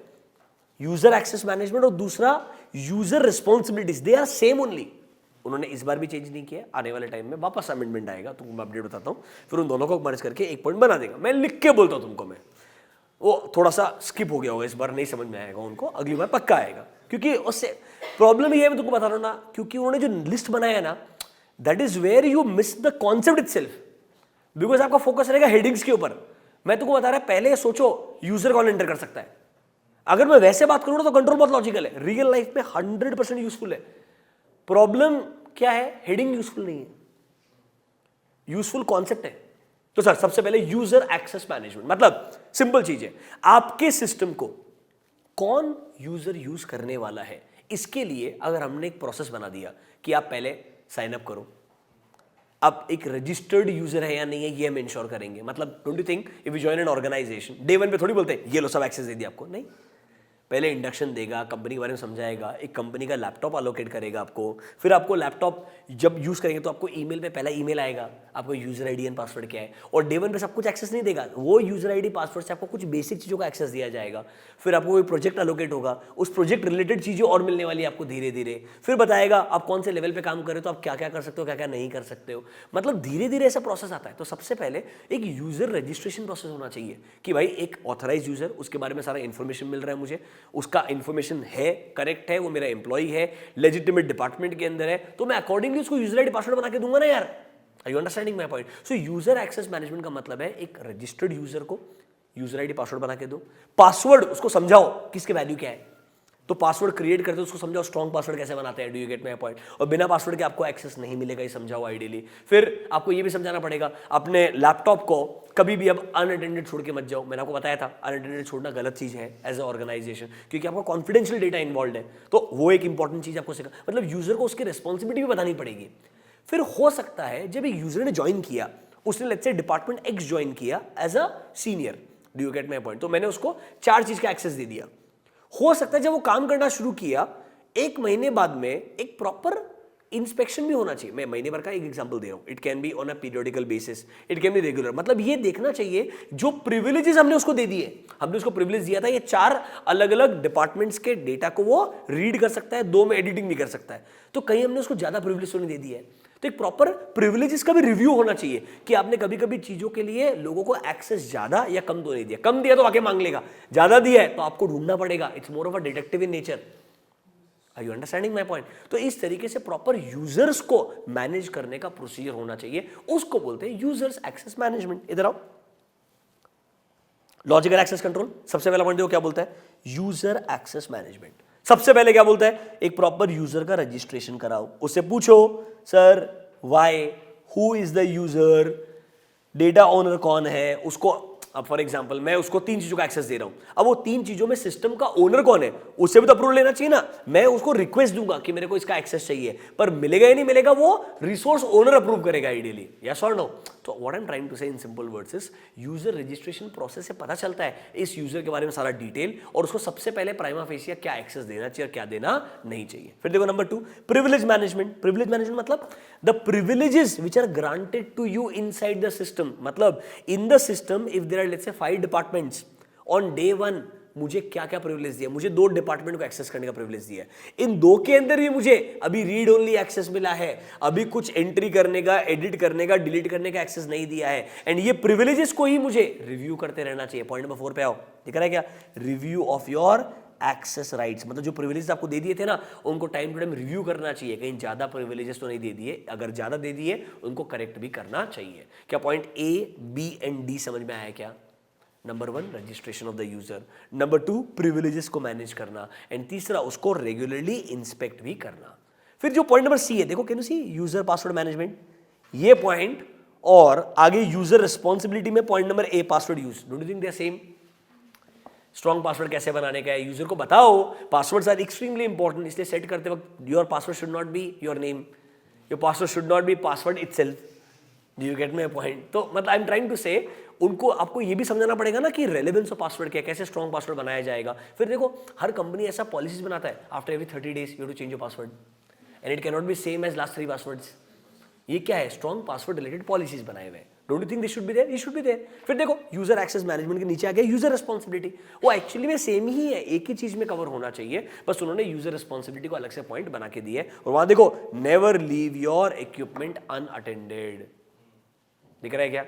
यूजर एक्सेस मैनेजमेंट और दूसरा user responsibilities, they are same only. उन्होंने इस बार भी चेंज नहीं किया, आने वाले टाइम में वापस अमेंडमेंट आएगा तो मैं अपडेट बताता हूं, फिर उन दोनों को मर्ज करके एक पॉइंट बना देगा। मैं लिख के बोलता हूं तुमको, मैं वो थोड़ा सा स्किप हो गया होगा इस बार, नहीं समझ में आएगा उनको, अगली बार पक्का आएगा। क्योंकि उससे प्रॉब्लम ये है, मैं तुमको बता रहा हूं ना, क्योंकि उन्होंने जो लिस्ट बनाया ना, that is where you miss the concept itself, because आपका फोकस रहेगा हेडिंग्स के ऊपर। मैं तुमको बता रहा पहले सोचो यूजर कौन एंटर कर सकता है। अगर मैं वैसे बात करूं तो कंट्रोल बहुत लॉजिकल है, रियल लाइफ में 100% यूजफुल है। प्रॉब्लम क्या है, हेडिंग यूजफुल नहीं है, यूजफुल कॉन्सेप्ट है। तो सर सबसे पहले यूजर एक्सेस मैनेजमेंट, मतलब सिंपल चीज है, आपके सिस्टम को कौन यूजर यूज करने वाला है, इसके लिए अगर हमने एक प्रोसेस बना दिया कि आप पहले साइन अप करो, अब एक रजिस्टर्ड यूजर है या नहीं है ये हम इंश्योर करेंगे। मतलब don't you think if you join an organisation day one पे थोड़ी बोलते हैं ये लो सब एक्सेस दे दिया आपको, नहीं, पहले इंडक्शन देगा, कंपनी के बारे में समझाएगा, एक कंपनी का लैपटॉप अलोकेट करेगा आपको, फिर आपको लैपटॉप जब यूज करेंगे तो आपको ईमेल पे पहला ईमेल आएगा, आपको यूजर आईडी एंड पासवर्ड क्या है, और डे वन पे सब कुछ एक्सेस नहीं देगा, वो यूजर आईडी पासवर्ड से आपको कुछ बेसिक चीज़ों का एक्सेस दिया जाएगा। फिर आपको कोई प्रोजेक्ट अलोकेट होगा, उस प्रोजेक्ट रिलेटेड चीज़ें और मिलने वाली है आपको धीरे धीरे, फिर बताएगा आप कौन से लेवल पे काम कर रहे हो तो आप क्या क्या कर सकते हो, क्या क्या नहीं कर सकते हो, मतलब धीरे धीरे ऐसा प्रोसेस आता है। तो सबसे पहले एक यूजर रजिस्ट्रेशन प्रोसेस होना चाहिए कि भाई एक ऑथराइज यूजर, उसके बारे में सारा इन्फॉर्मेशन मिल रहा है मुझे, उसका इन्फॉर्मेशन है, करेक्ट है, वो मेरा एम्प्लॉय है, लेजिटिमेट डिपार्टमेंट के अंदर है, तो मैं अकॉर्डिंगली उसको यूजर आईडी पासवर्ड बना के दूंगा ना यार। Are you understanding my point? So user access management का मतलब है एक रजिस्टर्ड यूजर को यूजर आईडी पासवर्ड बना के दो, पासवर्ड उसको समझाओ किसके वैल्यू क्या है, तो पासवर्ड क्रिएट करते हो उसको समझाओ स्ट्रॉन्ग पासवर्ड कैसे बनाते हैं। Do you get my point? और बिना पासवर्ड के आपको एक्सेस नहीं मिलेगा, ये समझाओ आइडियली। फिर आपको ये भी समझाना पड़ेगा अपने लैपटॉप को कभी भी अब अनअटेंडेड छोड़ के मत जाओ। मैंने आपको बताया था अनअटेंडेड छोड़ना गलत चीज है एज ए ऑर्गेनाइजेशन, क्योंकि आपका कॉन्फिडेंशियल डेटा इन्वॉल्व है, तो वो एक इंपॉर्टेंट चीज आपको सिखा, मतलब यूजर को उसकी रिस्पॉन्सिबिलिटी भी बतानी पड़ेगी। फिर हो सकता है जब एक यूजर ने ज्वाइन किया, उसने let's say department X join किया as a senior, do you get my point, तो मैंने उसको 4 चीज का एक्सेस दे दिया। हो सकता है जब वो काम करना शुरू किया 1 महीने बाद में एक प्रॉपर इंस्पेक्शन भी होना चाहिए। मैं महीने भर का एक एग्जांपल दे रहा हूं, it can be on a periodical basis, it can be regular, मतलब ये देखना चाहिए जो प्रिविलेजेस हमने उसको दे दिए, हमने उसको प्रिविलेज दिया था ये 4 अलग अलग डिपार्टमेंट्स के डेटा को वो रीड कर सकता है, 2 में एडिटिंग भी कर सकता है, तो कहीं हमने उसको ज्यादा प्रिविलेज तो नहीं दे दिया है। तो एक प्रॉपर प्रिविलेजेस का भी रिव्यू होना चाहिए कि आपने कभी कभी चीजों के लिए लोगों को एक्सेस ज्यादा या कम तो नहीं दिया, कम दिया तो आके मांग लेगा, ज्यादा दिया है तो आपको ढूंढना पड़ेगा, it's more of a detective in nature. Are you understanding my point? तो इस तरीके से प्रॉपर यूजर्स को मैनेज करने का प्रोसीजर होना चाहिए, उसको बोलते हैं यूजर्स एक्सेस मैनेजमेंट। इधर आओ, लॉजिकल एक्सेस कंट्रोल सबसे पहला पॉइंट देखो क्या बोलता है, यूजर एक्सेस मैनेजमेंट। सबसे पहले क्या बोलता है, एक प्रॉपर यूजर का रजिस्ट्रेशन कराओ, उससे पूछो sir why, who is the user, data owner कौन है, उसको अब फॉर एग्जांपल मैं उसको 3 चीजों का एक्सेस दे रहा हूं, अब वो 3 चीजों में सिस्टम का ओनर कौन है उससे भी तो अप्रूवल लेना चाहिए ना। मैं उसको रिक्वेस्ट दूंगा कि मेरे को इसका एक्सेस चाहिए, पर मिलेगा या नहीं मिलेगा वो रिसोर्स ओनर अप्रूव करेगा आइडियली, यस और नो। तो what I am trying to say in simple words is user registration process से पता चलता है इस यूजर के बारे में सारा डिटेल, और उसको सबसे पहले प्राइमा फेसिया क्या एक्सेस देना चाहिए और क्या देना नहीं चाहिए। फिर देखो number 2 privilege management. Privilege management मतलब the privileges which are granted to you inside the system, मतलब in the system if there are let's say 5 departments on day 1 मुझे क्या क्या प्रिविलेज दिया, मुझे 2 डिपार्टमेंट को एक्सेस करने का प्रिविलेज दिया है, इन 2 के अंदर भी मुझे अभी रीड ओनली एक्सेस मिला है, अभी कुछ एंट्री करने का, एडिट करने का, डिलीट करने का एक्सेस नहीं दिया है, एंड ये प्रिविलेजेस को ही मुझे रिव्यू करते रहना चाहिए। पॉइंट नंबर 4 पे आओ, दिख रहा है क्या, review of your access rights, मतलब जो प्रिविलेजेस आपको दे दिए थे ना, उनको टाइम टू टाइम रिव्यू करना चाहिए, कहीं ज्यादा प्रिविलेजेस तो नहीं दे दिए, अगर ज्यादा दे दिए उनको करेक्ट भी करना चाहिए। क्या point A, B and D समझ में आया क्या? Number 1 registration of the user, number 2 privileges को मैनेज करना, एंड तीसरा उसको रेगुलरली इंस्पेक्ट भी करना। फिर जो पॉइंट नंबर सी है, देखो can you see, user password management, ये पॉइंट, और आगे यूजर रिस्पॉन्सिबिलिटी में point number A password use, don't you think they are same? Strong password कैसे बनाने का है, यूजर को बताओ, पासवर्ड्स आर एक्सट्रीमली इंपॉर्टेंट, इसलिए सेट करते वक्त your password should not be your name, your password should not be password itself. Do you get my point? तो मतलब आई एम ट्राइंग टू से, उनको आपको ये भी समझाना पड़ेगा ना कि रेलेवेंस ऑफ पासवर्ड क्या है, कैसे स्ट्रॉन्ग पासवर्ड बनाया जाएगा। फिर देखो हर कंपनी ऐसा पॉलिसीज बनाता है, after every 30 days you have to change your password and it can not be same as last 3 passwords. ये क्या है? स्ट्रॉन्ग पासवर्ड रिलेटेड पॉलिसीज बनाए हुए हैं। Don't you think this should be there? ये शुड बी देयर। फिर देखो user access management के नीचे आ गया यूजर रिस्पॉन्सिबिलिटी, वो एक्चुअली में सेम ही है, एक ही चीज में कवर होना चाहिए, बस उन्होंने यूजर रिस्पॉन्सिबिलिटी को अलग से पॉइंट बना के दिया है। और वहां देखो never leave your equipment unattended, दिख रहा है क्या?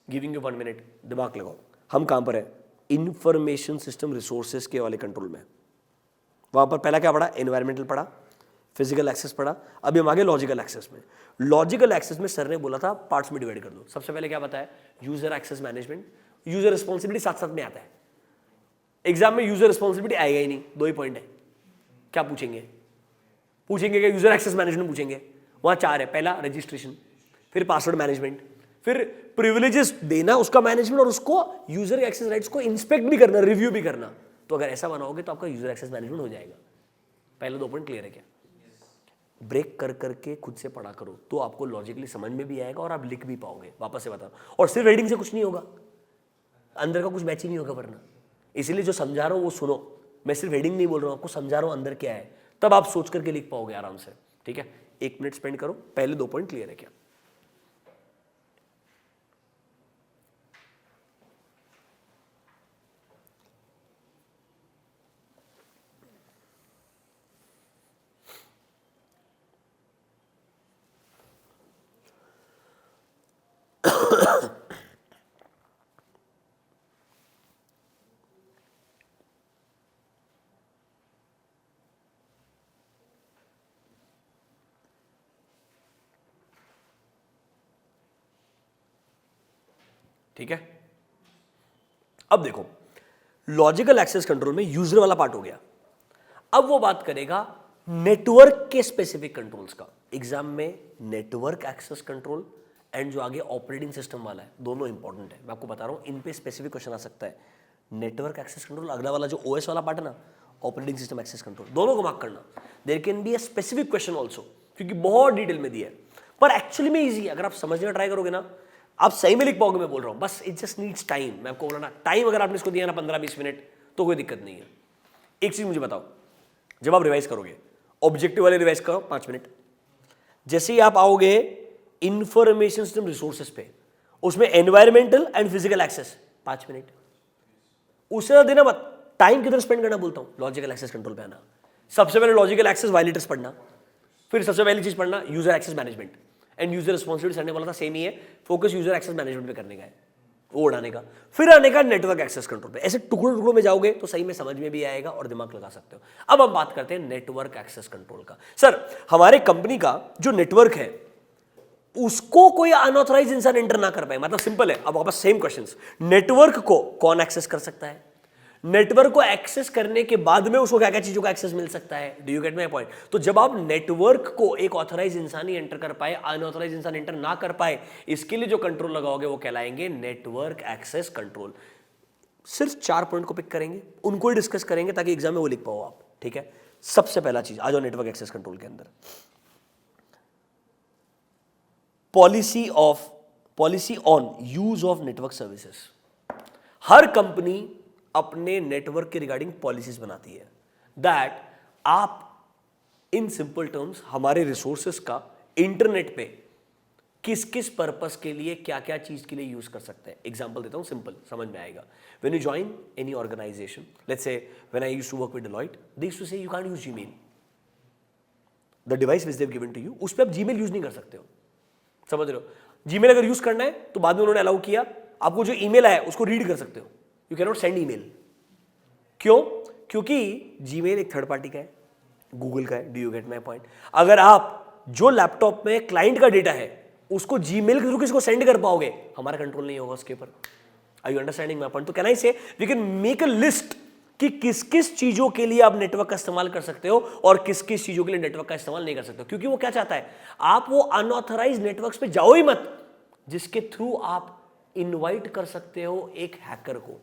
गिविंग यू 1 minute, दिमाग लगाओ। हम कहां पर है? इंफॉर्मेशन सिस्टम रिसोर्सेज के वाले कंट्रोल में। वहां पर पहला क्या पढ़ा? एनवायरमेंटल पढ़ा, फिजिकल एक्सेस पढ़ा, अभी हम आगे लॉजिकल एक्सेस में। लॉजिकल एक्सेस में सर ने बोला था पार्ट्स में डिवाइड कर दो। सबसे पहले क्या बताया? User access management, user responsibility साथ साथ में आता है। एग्जाम में यूजर रिस्पॉन्सिबिलिटी आएगा ही नहीं, 2 ही पॉइंट है। क्या पूछेंगे? पूछेंगे क्या? यूजर एक्सेस मैनेजमेंट पूछेंगे। वहां 4 है, पहला रजिस्ट्रेशन, फिर पासवर्ड मैनेजमेंट, फिर प्रिविलेजेस देना उसका मैनेजमेंट, और उसको यूजर एक्सेस राइट्स को इंस्पेक्ट भी करना, रिव्यू भी करना। तो अगर ऐसा बनाओगे तो आपका यूजर एक्सेस मैनेजमेंट हो जाएगा। पहले 2 पॉइंट क्लियर है क्या? ब्रेक कर करके खुद से पढ़ा करो तो आपको लॉजिकली समझ में भी आएगा और आप लिख भी पाओगे। वापस से बता, और सिर्फ रीडिंग से कुछ नहीं होगा, अंदर का कुछ मैच ही नहीं होगा वरना। इसीलिए जो समझा रहा हूं वो सुनो, मैं सिर्फ रीडिंग नहीं बोल रहा हूं, आपको समझा रहा हूं अंदर क्या है, तब आप सोच करके लिख पाओगे आराम से। ठीक है, 1 मिनट स्पेंड करो, पहले 2 पॉइंट क्लियर है क्या? ठीक है, अब देखो लॉजिकल एक्सेस कंट्रोल में यूजर वाला पार्ट हो गया। अब वो बात करेगा नेटवर्क के स्पेसिफिक कंट्रोल्स का। एग्जाम में नेटवर्क एक्सेस कंट्रोल एंड जो आगे ऑपरेटिंग सिस्टम वाला है, दोनों इंपॉर्टेंट है। मैं आपको बता रहा हूं, इन पे स्पेसिफिक क्वेश्चन आ सकता है। नेटवर्क एक्सेस कंट्रोल, अगला वाला जो ओएस वाला पार्ट है ना, ऑपरेटिंग सिस्टम एक्सेस कंट्रोल, दोनों को मार्क करना। There can be a specific question also, क्योंकि बहुत डिटेल में दिया है, पर एक्चुअली में ईजी है। अगर आप समझने का ट्राई करोगे ना, आप सही में लिख पाओगे। मैं बोल रहा हूं, बस इट जस्ट नीड्स टाइम। मैं आपको बोला ना, टाइम अगर आपने इसको दिया ना 15-20 मिनट, तो कोई दिक्कत नहीं है। एक चीज मुझे बताओ, जब आप रिवाइज करोगे, ऑब्जेक्टिव वाले रिवाइज करो 5 मिनट, जैसे ही आप आओगे इंफॉर्मेशन सिस्टम रिसोर्सेज पे, उसमें environmental and physical access 5 minute, उससे ज्यादा देना मत। टाइम किधर स्पेंड करना बोलता हूं? लॉजिकल एक्सेस कंट्रोल पे आना। सबसे पहले लॉजिकल एक्सेस वायलेटर्स पढ़ना, फिर सबसे पहली चीज पढ़ना user access management and user responsibility. Sir ने बोला था सेम ही है, फोकस यूजर एक्सेस मैनेजमेंट पे करने का है, वो उड़ाने का। फिर आने का नेटवर्क एक्सेस कंट्रोल पे। ऐसे टुकड़ों टुकड़ों में जाओगे तो सही में समझ में भी आएगा और दिमाग लगा सकते हो। अब हम बात करते हैं नेटवर्क एक्सेस कंट्रोल का। सर हमारे कंपनी का जो नेटवर्क है उसको कोई अनऑथराइज इंसान एंटर ना कर पाए, मतलब सिंपल है। अब वापस सेम क्वेश्चंस, नेटवर्क को कौन एक्सेस कर सकता है? नेटवर्क को एक्सेस करने के बाद में उसको क्या क्या चीजों का एक्सेस मिल सकता है? Do you get my point? तो जब आप नेटवर्क को एक ऑथराइज इंसान ही एंटर कर पाए, अनऑथराइज इंसान एंटर ना कर पाए, इसके लिए जो कंट्रोल लगाओगे वो कहलाएंगे नेटवर्क एक्सेस कंट्रोल। सिर्फ 4 पॉइंट को पिक करेंगे, उनको ही डिस्कस करेंगे ताकि एग्जाम में वो लिख पाओ आप। ठीक है, सबसे पहला चीज आ जाओ नेटवर्क एक्सेस कंट्रोल के अंदर। Policy on use of network services. Her company अपने नेटवर्क के रिगार्डिंग पॉलिसीज बनाती है, दैट आप इन सिंपल टर्म्स हमारे रिसोर्सेस का इंटरनेट पे किस किस पर्पस के लिए, क्या क्या चीज के लिए यूज कर सकते हैं। एग्जांपल देता हूं, सिंपल समझ में आएगा। When you join any organisation, let's say when I used to work with Deloitte, they used to say you can't use Gmail, the device which they have given to you, उस पर आप Gmail use नहीं कर सकते हो। समझ रहे हो? जीमेल अगर यूज करना है तो बाद में उन्होंने अलाउ किया, आपको जो ईमेल है उसको रीड कर सकते हो, you can not send email. क्यों? क्योंकि जीमेल एक थर्ड पार्टी का है, गूगल का है। Do you get my point? अगर आप जो लैपटॉप में क्लाइंट का डेटा है उसको जीमेल के थ्रू किसको सेंड कर पाओगे, हमारा कंट्रोल नहीं होगा उसके ऊपर। Are you understanding my point? तो can I say we can make a list कि किस किस चीजों के लिए आप नेटवर्क का इस्तेमाल कर सकते हो और किस किस चीजों के लिए नेटवर्क का इस्तेमाल नहीं कर सकते हो। क्योंकि वो क्या चाहता है, आप वो अनऑथराइज्ड नेटवर्क्स पे जाओ ही मत जिसके थ्रू आप इनवाइट कर सकते हो एक हैकर को।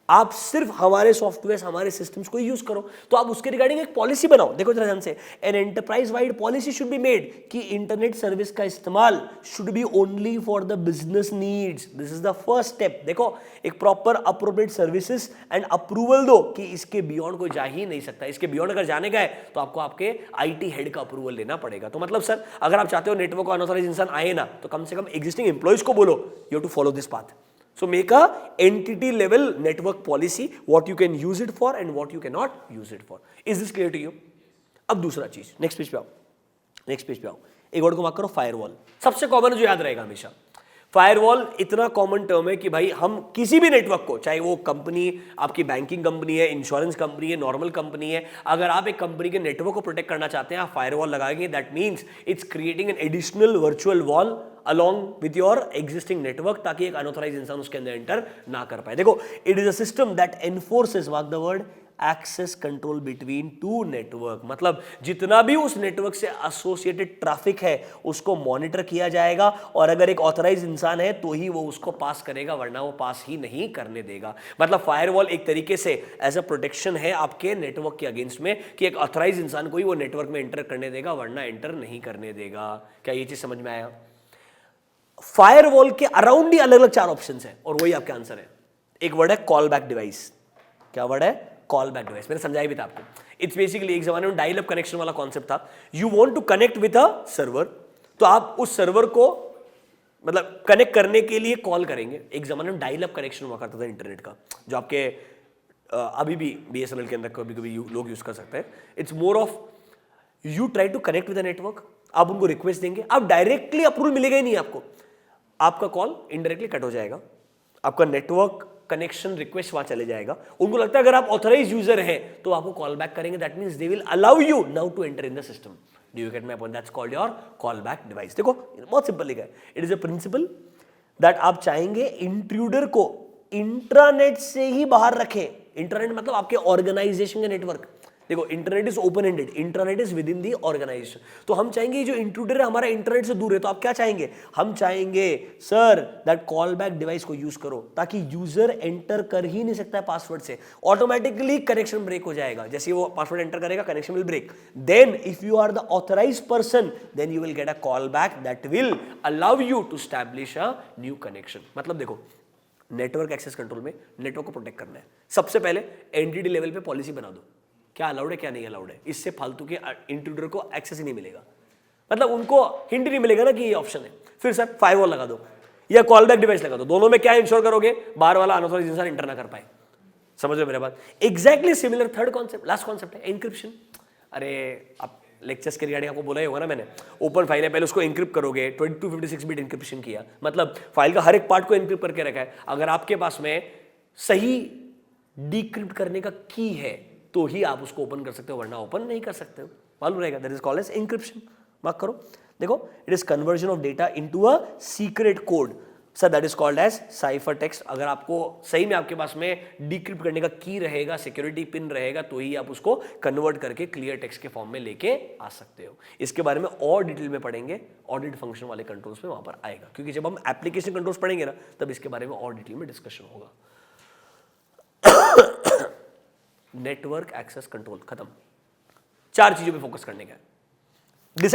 आप सिर्फ हमारे सॉफ्टवेयर, हमारे सिस्टम्स को यूज करो। तो आप उसके रिगार्डिंग एक पॉलिसी बनाओ। देखो जरा ध्यान से, an enterprise wide policy should be made कि इंटरनेट सर्विस का इस्तेमाल should be only for the business needs. This is the first step. देखो, एक proper appropriate services and approval दो कि इसके बियॉन्ड कोई जा ही नहीं सकता। इसके बियॉन्ड अगर जाने का है तो आपको आपके आईटी हेड का अप्रूवल लेना पड़ेगा। तो मतलब सर, अगर आप चाहते हो नेटवर्क को अनऑथराइज्ड इंसान आए ना, तो कम से कम एग्जिस्टिंग एम्प्लॉइज को बोलो you have to follow this path. So make a entity level network policy, what you can use it for and what you cannot use it for. Is this clear to you? अब दूसरा चीज, next page पे आओ, next page पे आओ। एक word को mark करो, फायरवॉल। सबसे कॉमन जो याद रहेगा हमेशा, फायरवॉल इतना कॉमन टर्म है कि भाई हम किसी भी नेटवर्क को, चाहे वो कंपनी आपकी बैंकिंग कंपनी है, इंश्योरेंस कंपनी है, नॉर्मल कंपनी है, अगर आप एक कंपनी के नेटवर्क को प्रोटेक्ट करना चाहते हैं, आप फायरवॉल लगाएंगे। That means it's creating an additional virtual wall along with your existing network, ताकि एक अनऑथराइज्ड इंसान उसके अंदर एंटर ना कर पाए। देखो, it is a system that enforces, mark the word, access control between two network. मतलब जितना भी उस नेटवर्क से एसोसिएटेड ट्रैफिक है उसको मॉनिटर किया जाएगा, और अगर एक ऑथराइज्ड इंसान है तो ही वो उसको पास करेगा, वरना वो पास ही नहीं करने देगा। मतलब फायरवॉल एक तरीके से एज अ प्रोटेक्शन है आपके नेटवर्क के अगेंस्ट में कि एक ऑथराइज्ड इंसान को ही वो नेटवर्क में एंटर करने देगा, वरना एंटर नहीं करने देगा। क्या ये चीज समझ में आया? फायरवॉल के अराउंड ही अलग अलग 4 ऑप्शंस हैं और वही आपका आंसर है। एक वर्ड है कॉल बैक डिवाइस। क्या वर्ड है? Call back device. मैंने समझाया भी था आपको। इट्स बेसिकली, एक जमाने में डायल अप कनेक्शन वाला कॉन्सेप्ट था। You want to connect with a server, तो आप उस सर्वर को मतलब कनेक्ट करने के लिए कॉल करेंगे। एक जमाने में डायल अप कनेक्शन हुआ करता था इंटरनेट का, जो आपके अभी भी बीएसएनएल के अंदर कभी कभी लोग यूज कर सकते हैं। It's more of you try to connect with the network, आप उनको रिक्वेस्ट देंगे, आप डायरेक्टली अप्रूवल मिलेगा ही नहीं आपको, आपका कॉल इनडायरेक्टली कट हो जाएगा, आपका नेटवर्क कनेक्शन रिक्वेस्ट वहां चले जाएगा। उनको लगता है अगर आप ऑथराइज यूजर हैं तो आपको कॉल बैक करेंगे। That means they will allow you now to enter in the system. Do you get my point? That's called your call back device. देखो बहुत सिंपल लिखा है। It is a principle that आप चाहेंगे intruder को intranet से ही बाहर रखें। इंट्रानेट मतलब आपके ऑर्गेनाइजेशन का नेटवर्क। देखो, internet is open ended, internet is within the organisation. तो हम चाहेंगे जो इंट्रूडर है हमारा इंटरनेट से दूर है, तो आप क्या चाहेंगे? हम चाहेंगे sir that call back device को यूज करो, ताकि यूजर एंटर कर ही नहीं सकता है पासवर्ड से, ऑटोमेटिकली कनेक्शन ब्रेक हो जाएगा। जैसे वो पासवर्ड एंटर करेगा, connection will break. Then if you are the authorised person, then you will get a call back that will allow you to establish a new connection. मतलब देखो, network access control में network को protect करना है। सबसे पहले entity level पे policy बना दो, क्या अलाउड है क्या नहीं अलाउड है। इससे फालतू के इंट्रूडर को एक्सेस ही नहीं मिलेगा, मतलब उनको हिंट नहीं मिलेगा ना कि ये ऑप्शन है। फिर सर फायरवॉल लगा दो या कॉल बैक डिवाइस लगा दो। दोनों में क्या इंश्योर करोगे? बाहर वाला अनऑथराइज्ड इंसान एंटर ना कर पाए। समझ रहे मेरे बात? Exactly similar third concept, last concept है एन्क्रिप्शन। अरे आप लेक्चर्स के रिगार्डिंग आपको बोला ही होगा ना मैंने, ओपन फाइल है, पहले उसको एन्क्रिप्ट करोगे, 2256 बिट एन्क्रिप्शन किया, मतलब फाइल का हर एक पार्ट को एन्क्रिप्ट करके रखा है। अगर आपके पास में सही डिक्रिप्ट करने का की है तो ही आप उसको ओपन कर सकते हो, वरना ओपन नहीं कर सकते हो। मालूम रहेगा, that is called as encryption. Mark करो। देखो, it is conversion of data into a secret code, sir that is called as cipher text. अगर आपको सही में आपके पास में डिक्रिप्ट करने का की रहेगा, सिक्योरिटी पिन रहेगा, तो ही आप उसको कन्वर्ट करके क्लियर टेक्स्ट के फॉर्म में लेके आ सकते हो। इसके बारे में और डिटेल में पढ़ेंगे, ऑडिट फंक्शन वाले कंट्रोल्स में वहां पर आएगा, क्योंकि जब हम एप्लीकेशन कंट्रोल्स पढ़ेंगे ना, तब इसके बारे में और डिटेल में डिस्कशन होगा। नेटवर्क एक्सेस कंट्रोल खत्म। 4 चीजों पे फोकस करने का है।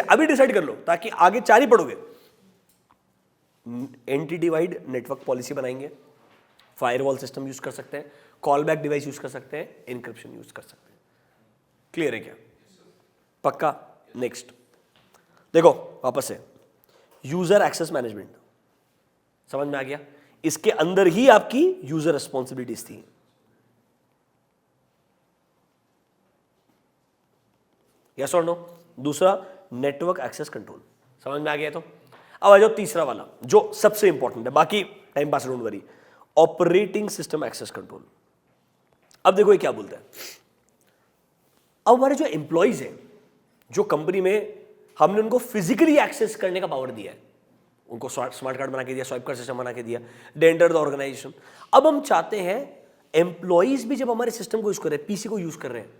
अभी डिसाइड कर लो, ताकि आगे 4 ही पढ़ोगे। एंटिटी वाइड नेटवर्क पॉलिसी बनाएंगे, फायरवॉल सिस्टम यूज कर सकते हैं, कॉल बैक डिवाइस यूज कर सकते हैं, एन्क्रिप्शन यूज कर सकते हैं। क्लियर है क्या? पक्का? नेक्स्ट देखो वापस से, यूजर एक्सेस मैनेजमेंट समझ में आ गया? इसके अंदर ही आपकी यूजर रिस्पॉन्सिबिलिटीज थी। यस और नो? दूसरा नेटवर्क एक्सेस कंट्रोल समझ में आ गया। तो अब आ जाओ तीसरा वाला, जो सबसे इंपॉर्टेंट है, बाकी time pass don't worry, operating system access control. अब देखो ये क्या बोलता है, अब हमारे जो एम्प्लॉइज हैं, जो कंपनी में हमने उनको फिजिकली एक्सेस करने का पावर दिया है, उनको स्मार्ट कार्ड बना के दिया, स्वाइप कार्ड सिस्टम बना के दिया, दे एंटर द ऑर्गेनाइजेशन। अब हम चाहते हैं एम्प्लॉइज भी जब हमारे सिस्टम को यूज कर रहे हैं, पीसी को यूज कर रहे हैं,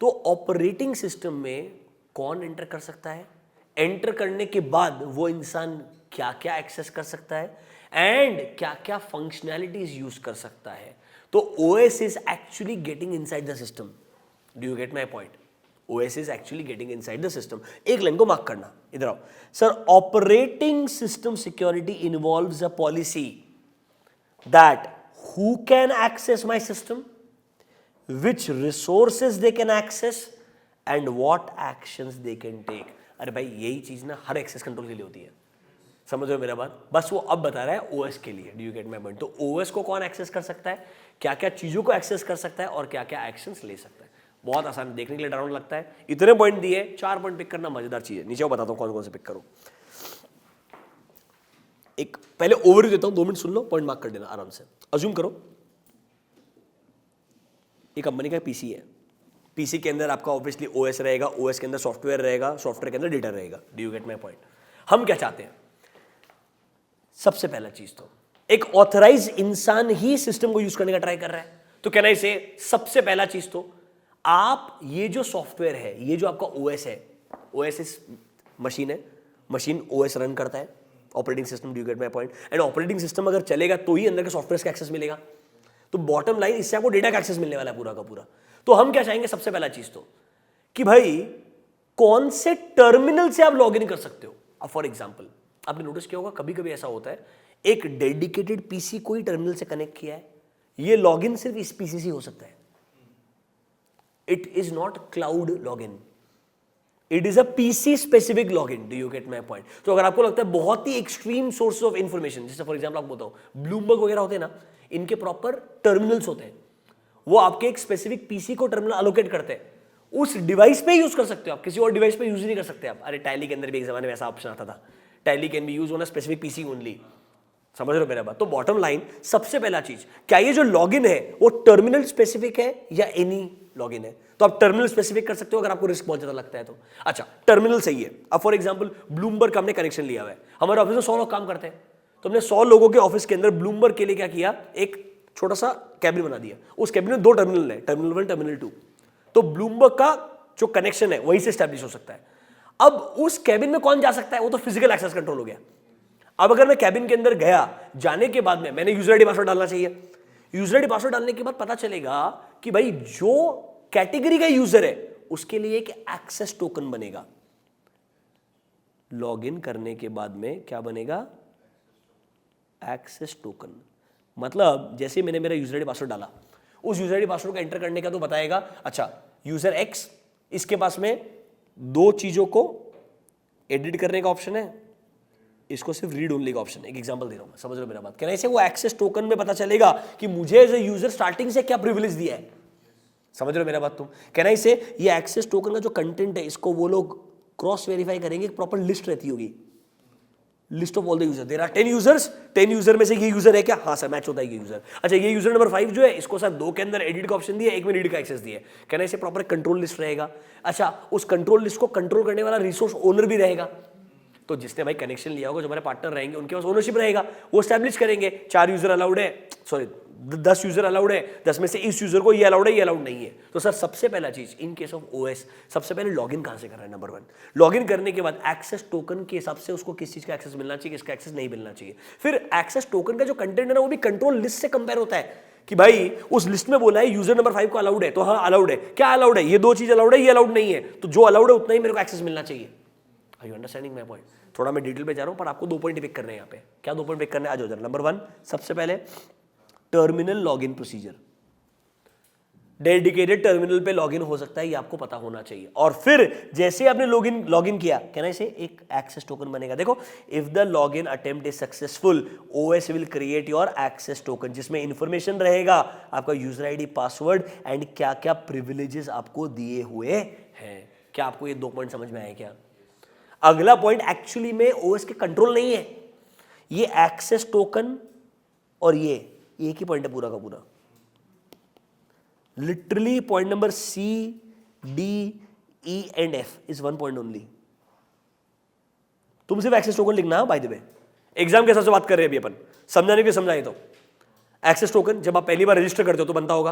तो ऑपरेटिंग सिस्टम में कौन एंटर कर सकता है, एंटर करने के बाद वो इंसान क्या क्या एक्सेस कर सकता है एंड क्या क्या फंक्शनैलिटीज यूज कर सकता है। तो OS is actually getting inside the system. Do you get my point? OS is actually getting inside the system. एक लाइन को मार्क करना, इधर आओ sir. Operating system security involves a policy that who can access my system, which resources they can access and what actions they can take। अरे भाई यही चीज ना हर एक्सेस कंट्रोल के लिए होती है, समझ रहे हो मेरा बात? बस वो अब बता रहा है OS के लिए। Do you get my point? तो OS को कौन एक्सेस कर सकता है, क्या क्या चीजों को एक्सेस कर सकता है और क्या क्या एक्शंस ले सकता है। बहुत आसान, देखने के लिए डाउन लगता है। इतने पॉइंट दिए, 4 पॉइंट पिक करना मजेदार चीज है। नीचे वो बताता हूँ कौन कौन से पिक करो। एक पहले ओवरव्यू देता हूं, 2 मिनट सुन लो, पॉइंट मार्क कर देना आराम से। अज्यूम करो एक कंपनी का पीसी है, पीसी के अंदर आपका ऑब्वियसली OS रहेगा, OS के अंदर सॉफ्टवेयर रहेगा, सॉफ्टवेयर के अंदर डेटा रहेगा। Do you get my point? हम क्या चाहते हैं, सबसे पहला चीज तो एक ऑथराइज इंसान ही सिस्टम को यूज करने का ट्राई कर रहा है, तो कहना इसे सबसे पहला चीज तो आप ये जो सॉफ्टवेयर है, ये जो आपका OS है, OS इस मशीन है, मशीन OS रन करता है, operating system. Do you get my point? And operating system अगर चलेगा तो ही अंदर के सॉफ्टवेयर का एक्सेस मिलेगा। तो बॉटम लाइन इससे आपको डेटा का एक्सेस मिलने वाला है पूरा का पूरा। तो हम क्या चाहेंगे, सबसे पहला चीज तो कि भाई कौन से टर्मिनल से आप लॉग इन कर सकते हो। अब फॉर एग्जांपल आपने नोटिस किया होगा कभी कभी ऐसा होता है, एक डेडिकेटेड पीसी कोई टर्मिनल से कनेक्ट किया है, ये लॉग इन सिर्फ इस पीसी से हो सकता है। It is not cloud log in, it is a PC specific log in. Do you get my point? तो अगर आपको लगता है बहुत ही एक्सट्रीम सोर्स ऑफ इंफॉर्मेशन, जैसे फॉर एग्जांपल आपको बताऊं ब्लूमबर्ग वगैरह होते हैं ना, इनके प्रॉपर टर्मिनल्स होते हैं, वो आपके एक स्पेसिफिक पीसी को टर्मिनल अलोकेट करते हैं, उस डिवाइस पे यूज कर सकते हो आप, किसी और डिवाइस पे यूज नहीं कर सकते आप। अरे टैली के अंदर भी एक जमाने में ऐसा ऑप्शन आता था, tally can be use on a specific PC only. समझ रहे हो मेरा बात? तो बॉटम लाइन सबसे पहला चीज, क्या ये जो लॉगिन है वो टर्मिनल स्पेसिफिक है या एनी लॉगिन है? तो आप टर्मिनल स्पेसिफिक कर सकते हो अगर आपको रिस्क बहुत ज्यादा लगता है तो। अच्छा टर्मिनल सही है। अब फॉर एग्जांपल ब्लूमबर्ग का हमने कनेक्शन लिया हुआ है, हमारे ऑफिस में 100 लोग काम करते हैं, तो हमने 100 लोगों के ऑफिस के अंदर ब्लूमबर्ग के लिए क्या किया, एक छोटा सा कैबिन बना दिया। उस कैबिन में 2 टर्मिनल है, टर्मिनल 1 टर्मिनल 2। तो ब्लूमबर्ग का जो कनेक्शन है वहीं से स्टैब्लिश हो सकता है। अब उस कैबिन में कौन जा सकता है, वो तो फिजिकल एक्सेस कंट्रोल हो गया। अब अगर मैं कैबिन के अंदर गया, जाने के बाद में मैंने यूजर आईडी पासवर्ड डालना चाहिए। यूजर आईडी पासवर्ड डालने के बाद पता चलेगा कि भाई जो कैटेगरी का यूजर है उसके लिए एक एक्सेस टोकन बनेगा। लॉगिन करने के बाद में क्या बनेगा, एक्सेस टोकन। मतलब जैसे मैंने मेरा यूजर आईडी पासवर्ड डाला, उस यूजर आईडी पासवर्ड को एंटर करने का तो बताएगा, अच्छा यूजर एक्स, इसके पास में 2 चीजों को एडिट करने का ऑप्शन है, इसको सिर्फ रीड ओनली का ऑप्शन है। एक एग्जांपल दे रहा हूं मैं, समझ रहे हो मेरा बात? कहना इसे वो एक्सेस टोकन में पता चलेगा कि मुझे एज ए यूजर स्टार्टिंग से क्या प्रिविलेज दिया है। समझ रहे हो मेरा बात तुम? कहना इसे ये एक्सेस टोकन का जो कंटेंट है इसको वो लोग क्रॉस वेरीफाई करेंगे, प्रॉपर लिस्ट रहती होगी, list of all the user. There are 10 users, 10 user में से ये यूजर है क्या? हाँ सर मैच होता है ये यूजर। अच्छा ये यूजर नंबर 5 जो है, इसको सर 2 के अंदर एडिट का ऑप्शन दिया, 1 में रीड का एक्सेस दिया। कहना इसे प्रॉपर कंट्रोल लिस्ट रहेगा। अच्छा उस कंट्रोल लिस्ट को कंट्रोल करने वाला रिसोर्स ओनर भी रहेगा, तो जिसने भाई कनेक्शन लिया होगा, जो हमारे पार्टनर रहेंगे, उनके पास ओनरशिप रहेगा, वो स्टैब्लिश करेंगे 4 यूजर अलाउड है, सॉरी 10 यूजर अलाउड है, 10 में से इस यूजर को ये अलाउड है, ये अलाउड नहीं है। तो सर सबसे पहला चीज इन केस ऑफ OS, सबसे पहले लॉगिन कहां से कर रहा है, नंबर 1 लॉगिन करने के बाद एक्सेस टोकन के हिसाब से उसको किस चीज का एक्सेस मिलना चाहिए, किसका एक्सेस नहीं मिलना चाहिए। फिर एक्सेस टोकन का जो कंटेंट है ना, वो भी कंट्रोल लिस्ट से कंपेयर होता है कि भाई उस लिस्ट में बोला है यूजर नंबर 5 को अलाउड है, तो हाँ अलाउड है। क्या अलाउड है? ये 2 चीज अलाउड है, ये अलाउड नहीं है, तो जो अलाउड है उतना ही मेरे को एक्सेस मिलना चाहिए। Are you understanding my point? थोड़ा मैं डिटेल पे जा रहा हूं, पर आपको 2 पॉइंट पिक करने हैं यहाँ पे। क्या 2 पॉइंट पिक करने? आज हो जाए। नंबर 1 सबसे पहले terminal login procedure, dedicated terminal पे लॉगिन हो सकता है, ये आपको पता होना चाहिए। और फिर जैसे आपने लॉगिन किया, कहना इसे एक एक्सेस टोकन बनेगा। देखो if the login attempt is successful, OS will create your access token, जिसमें इंफॉर्मेशन रहेगा आपका यूजर आईडी, पासवर्ड एंड क्या क्या प्रिविलेजेस आपको दिए हुए हैं। क्या आपको ये 2 पॉइंट समझ में आए क्या? अगला पॉइंट एक्चुअली में OS के कंट्रोल नहीं है, ये एक्सेस टोकन और ये एक ही पॉइंट है पूरा का पूरा। Literally point number C, D, E and F is 1 point only. तुम सिर्फ एक्सेस टोकन लिखना बाय द वे. एग्जाम के हिसाब से बात कर रहे हैं अभी अपन, समझाने के समझाए. तो एक्सेस टोकन जब आप पहली बार रजिस्टर करते हो तो बनता होगा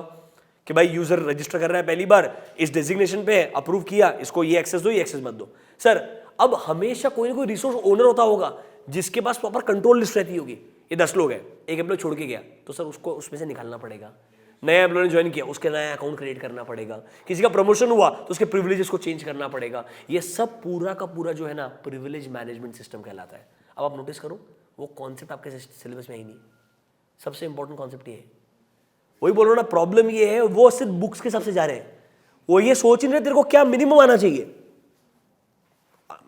कि भाई यूजर रजिस्टर कर रहा है पहली बार, इस डेजिग्नेशन पे अप्रूव किया, इसको ये एक्सेस दो, ये एक्सेस मत दो. सर अब हमेशा कोई ना कोई रिसोर्स ओनर होता होगा जिसके पास प्रॉपर कंट्रोल लिस्ट रहती होगी. ये 10 लोग हैं, एक एम्प्लॉय छोड़ के गया तो सर उसको उसमें से निकालना पड़ेगा. नया एम्प्लॉय ने ज्वाइन किया, उसके नया अकाउंट क्रिएट करना पड़ेगा. किसी का प्रमोशन हुआ तो उसके प्रिविलेजेस को चेंज करना पड़ेगा. ये सब पूरा का पूरा जो है ना प्रिविलेज मैनेजमेंट सिस्टम कहलाता है. अब आप नोटिस करो वो कॉन्सेप्ट आपके सिलेबस में ही नहीं. सबसे इंपॉर्टेंट कॉन्सेप्ट ये है. वही बोल रहा हूं ना, प्रॉब्लम ये है वो सिर्फ बुक्स के हिसाब से जा रहे हैं. वो ये सोच ही नहीं रहे तेरे को क्या मिनिमम आना चाहिए.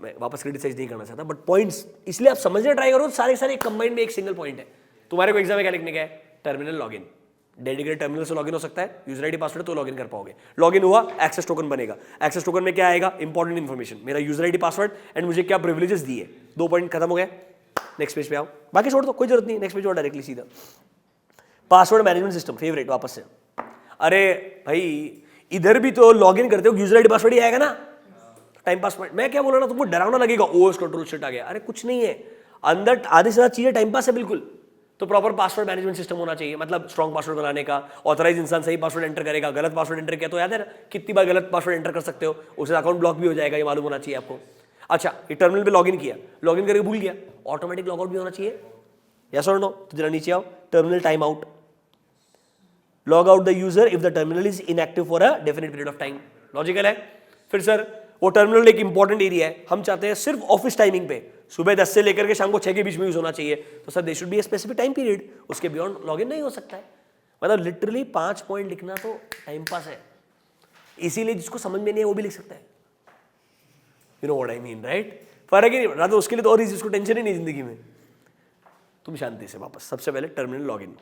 मैं वापस क्रिटिसाइज नहीं करना चाहता, बट पॉइंट्स इसलिए आप समझने ट्राई करो. सारे सारे कंबाइंड में एक सिंगल पॉइंट है. तुम्हारे को एग्जाम में क्या लिखने का है? Terminal login. डेडिकेटेड टर्मिनल से लॉगिन हो सकता है, यूजर आईडी पासवर्ड तो लॉगिन कर पाओगे. लॉगिन हुआ, एक्सेस टोकन बनेगा. एक्सेस टोकन में क्या आएगा? इंपॉर्टेंट इन्फॉर्मेशन, मेरा यूजर आईडी पासवर्ड एंड मुझे क्या प्रिविलेजेस दिए. 2 पॉइंट खत्म हो गए. नेक्स्ट पेज पे आओ, बाकी छोड़ दो, कोई जरूरत नहीं. नेक्स्ट पेज और डायरेक्टली सीधा पासवर्ड मैनेजमेंट सिस्टम, फेवरेट. वापस से अरे भाई इधर भी तो लॉगिन करते हो, यूजर आईडी पासवर्ड ही आएगा ना. Time pass. मैं क्या बोल रहा ना, तुमको डरावना लगेगा ओएस कंट्रोल शिट आ गया. अरे कुछ नहीं है, अंदर आधी से ज्यादा चीजें टाइम पास है बिल्कुल. तो प्रॉपर पासवर्ड मैनेजमेंट सिस्टम होना चाहिए. मतलब स्ट्रॉन्ग पासवर्ड बनाने का, ऑथराइज इंसान सही पासवर्ड एंटर करेगा. गलत पासवर्ड एंटर किया तो याद है ना कितनी बार गलत पासवर्ड एंटर कर सकते हो, उससे अकाउंट ब्लॉक भी हो जाएगा, ये मालूम होना चाहिए आपको. अच्छा, ये टर्मिनल पे लॉगिन किया, लॉगिन करके भूल गया, ऑटोमेटिक लॉगआउट भी होना चाहिए. यस और नो? तो जरा नीचे आओ, terminal time out. Log out the user if the terminal is inactive for a definite period of time. Logical है. फिर सर वो टर्मिनल एक इंपॉर्टेंट एरिया है, हम चाहते हैं सिर्फ ऑफिस टाइमिंग पे सुबह 10 से लेकर के शाम को 6 के बीच में यूज होना चाहिए. तो sir they should B a specific time period, उसके बियॉन्ड लॉगिन नहीं हो सकता है. मतलब लिटरली 5 पॉइंट लिखना तो टाइम पास है. इसीलिए जिसको समझ में नहीं है वो भी लिख सकता है. You know what I mean, right? फर्क ही नहीं पड़ रहा. तो उसके लिए तो और जिसको टेंशन ही नहीं जिंदगी में. तुम शांति से वापस, सबसे पहले टर्मिनल लॉगिन.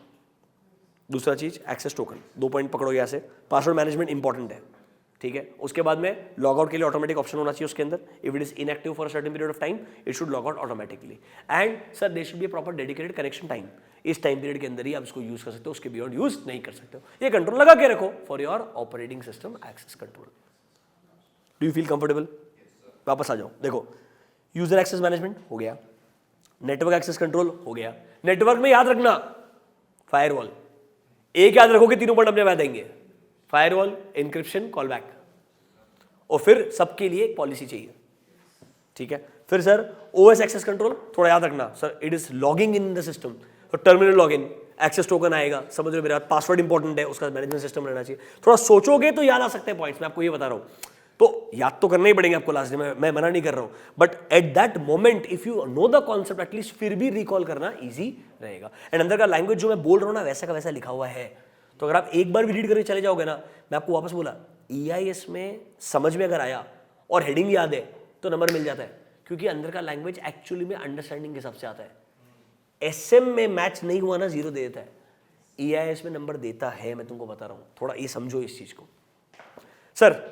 दूसरा चीज एक्सेस टोकन. 2 पॉइंट पकड़ो यहाँ से. पासवर्ड मैनेजमेंट इंपॉर्टेंट है, ठीक है. उसके बाद में लॉग आउट के लिए ऑटोमेटिक ऑप्शन होना चाहिए उसके अंदर. If it is inactive for a certain period of time it should log out automatically. And sir they should B proper dedicated connection time. इस टाइम पीरियड के अंदर ही आप इसको यूज कर सकते हो, उसके बियॉन्ड यूज नहीं कर सकते हो. ये कंट्रोल लगा के रखो for your operating system access control. Do you feel comfortable? वापस आ जाओ. देखो, यूजर एक्सेस मैनेजमेंट हो गया, नेटवर्क एक्सेस कंट्रोल हो गया. नेटवर्क में याद रखना फायरवॉल. एक याद रखो कि तीनों पॉइंट अपने बाद आएंगे. Firewall, encryption, call back. और फिर सबके लिए एक पॉलिसी चाहिए, ठीक है. फिर सर ओएस एक्सेस कंट्रोल थोड़ा याद रखना. Sir it is logging in the system. तो टर्मिनल लॉगिन, एक्सेस टोकन आएगा, समझ रहे हो मेरा. पासवर्ड इंपॉर्टेंट है, उसका मैनेजमेंट सिस्टम रहना चाहिए. थोड़ा सोचोगे तो याद आ सकते हैं पॉइंट्स. मैं आपको ये बता रहा हूं. तो याद तो करना ही पड़ेंगे आपको लास्ट में, मैं मना नहीं कर रहा हूं. But at that moment if you know the concept at least फिर भी रिकॉल करना ईजी रहेगा. एंड अंदर का लैंग्वेज जो मैं बोल रहा हूं ना वैसा का वैसा लिखा हुआ है. तो अगर आप एक बार भी रीड करके चले जाओगे ना, मैं आपको वापस बोला EIS में समझ में अगर आया और हेडिंग याद है तो नंबर मिल जाता है. क्योंकि अंदर का लैंग्वेज एक्चुअली में अंडरस्टैंडिंग के हिसाब से आता है. SM में मैच नहीं हुआ ना 0 दे देता है. EIS में नंबर देता है, मैं तुमको बता रहा हूं. थोड़ा ये समझो इस चीज को. सर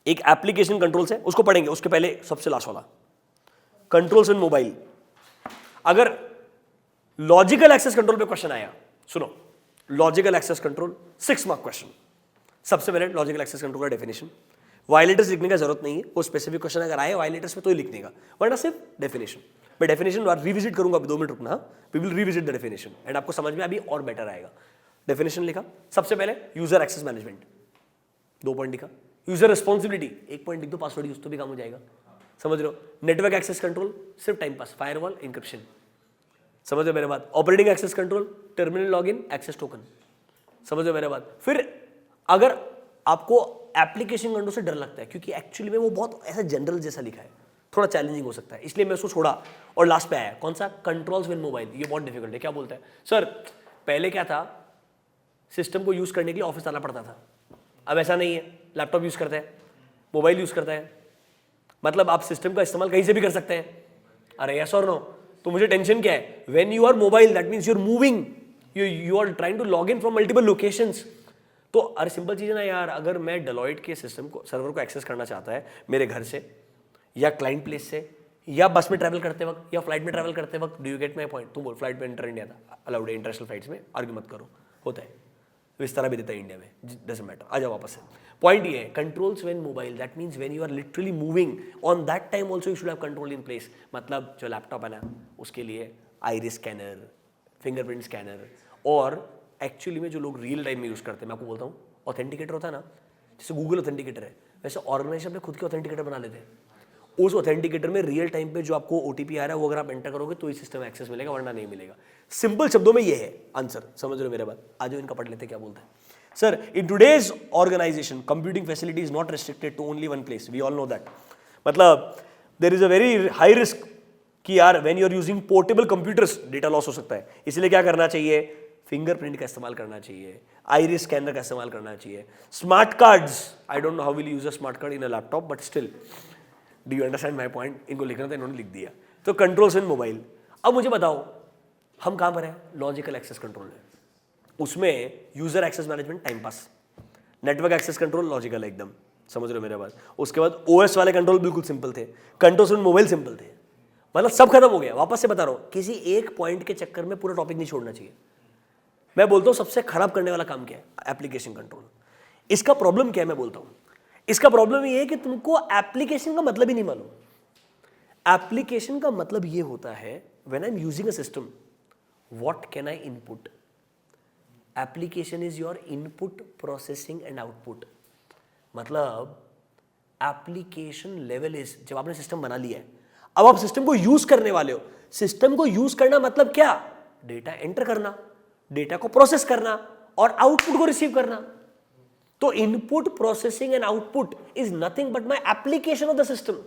एक एप्लीकेशन कंट्रोल्स है, उसको पढ़ेंगे. उसके पहले सबसे लास्ट वाला कंट्रोल्स इन मोबाइल. अगर लॉजिकल एक्सेस कंट्रोल पे क्वेश्चन आया, सुनो, logical access control 6 mark question. सबसे पहले लॉजिकल एक्सेस कंट्रोल का डेफिनेशन. वायलेटर्स लिखने का जरूरत नहीं है, वो स्पेसिफिक क्वेश्चन अगर आए वायलेटर्स में तो ही लिखने का, वरना सिर्फ डेफिनेशन. मैं डेफिनेशन रिविजिट करूंगा अभी 2 मिनट रुकना. We will revisit the definition and आपको समझ में अभी और बेटर आएगा. डेफिनेशन लिखा. सबसे पहले यूजर एक्सेस मैनेजमेंट 2 पॉइंट लिखा. यूजर रिस्पॉन्सिबिलिटी 1 पॉइंट लिख दो, पासवर्ड यूज तो भी काम हो जाएगा. समझ रहे हो? नेटवर्क एक्सेस कंट्रोल सिर्फ टाइम पास, फायरवॉल, एन्क्रिप्शन. समझ रहे मेरे बात? Operating access control, terminal login, access token. समझ रहे मेरे बात? फिर अगर आपको एप्लीकेशन कंट्रोल से डर लगता है क्योंकि एक्चुअली में वो बहुत ऐसा जनरल जैसा लिखा है, थोड़ा चैलेंजिंग हो सकता है, इसलिए मैं उसको छोड़ा और लास्ट पे आया. कौन सा? Controls with mobile. ये बहुत डिफिकल्ट है. क्या बोलता है सर? पहले क्या था, सिस्टम को यूज करने के लिए ऑफिस आना पड़ता था. अब ऐसा नहीं है, लैपटॉप यूज करता है, मोबाइल यूज करता है. मतलब आप सिस्टम का इस्तेमाल कहीं से भी कर सकते हैं. अरे यस और नो? तो मुझे टेंशन क्या है? When you are mobile that means you are moving, you are trying to log in from multiple locations. तो अरे सिंपल चीज है ना यार. अगर मैं डेलॉइट के सिस्टम को, सर्वर को एक्सेस करना चाहता है मेरे घर से या क्लाइंट प्लेस से या बस में ट्रैवल करते वक्त या फ्लाइट में ट्रैवल करते वक्त, do you get my point? तुम बोल फ्लाइट में इंटर इंडिया था, अलाउड है इंटरनेशनल फ्लाइट्स में, आर्ग्यू मत करो, होता है. इस तरह भी देता है इंडिया में, डजंट मैटर। आ जाओ वापस से। पॉइंट ये है, controls when mobile, that means when you are literally moving on that time also you should have control in place. मतलब जो लैपटॉप है ना, उसके लिए आइरिस स्कैनर, फिंगरप्रिंट स्कैनर, और एक्चुअली में जो लोग रियल टाइम में यूज करते हैं, मैं आपको बोलता हूँ, ऑथेंटिकेटर होता है ना, जैसे गूगल ऑथेंटिकेटर है, वैसे ऑर्गेनाइजेशन अपने खुद के ऑथेंटिकेटर बना लेते हैं। उस ऑथेंटिकेटर में रियल टाइम पे जो आपको ओटीपी आ रहा है वो अगर आप एंटर करोगे तो ही सिस्टम एक्सेस मिलेगा, वरना नहीं मिलेगा। सिंपल शब्दों में ये है आंसर, समझ रहे हो मेरे बात? आज इनका पढ़ लेते क्या बोलते हैं। Sir, in today's organisation computing facility is not restricted to only one place, we all know that. मतलब there is a very high risk कि यार when you are using portable computers data loss हो सकता है, इसलिए क्या करना चाहिए? फिंगरप्रिंट का इस्तेमाल करना चाहिए, आइरिस स्कैनर का इस्तेमाल करना चाहिए, smart cards. I don't know how will use a smart card in a laptop, but still do you understand my point? इनको लिखना था, इन्होंने लिख दिया। तो कंट्रोल्स इन मोबाइल। अब मुझे बताओ हम कहां पर हैं? लॉजिकल एक्सेस कंट्रोल है, उसमें user access management time pass, network access control logical है एकदम, समझ रहे हो मेरे बात? उसके बाद ओएस वाले कंट्रोल बिल्कुल सिंपल थे, कंट्रोल्स इन मोबाइल सिंपल थे, मतलब सब खत्म हो गया। वापस से बता रहा हूं, किसी एक पॉइंट के चक्कर में पूरा टॉपिक नहीं छोड़ना चाहिए। मैं बोलता हूं सबसे खराब करने वाला काम क्या है? Application control. इसका प्रॉब्लम क्या है? मैं बोलता हूं इसका प्रॉब्लम ये है कि तुमको एप्लीकेशन का मतलब ही नहीं मालूम। एप्लीकेशन का मतलब ये होता है when I am using a system, what can I input? Application is your input, processing and output. मतलब एप्लीकेशन लेवल इज, जब आपने सिस्टम बना लिया है, अब आप सिस्टम को यूज करने वाले हो। सिस्टम को यूज करना मतलब क्या? डेटा एंटर करना, डेटा को प्रोसेस करना और आउटपुट को रिसीव करना। तो input, processing and output is nothing but my application of the system.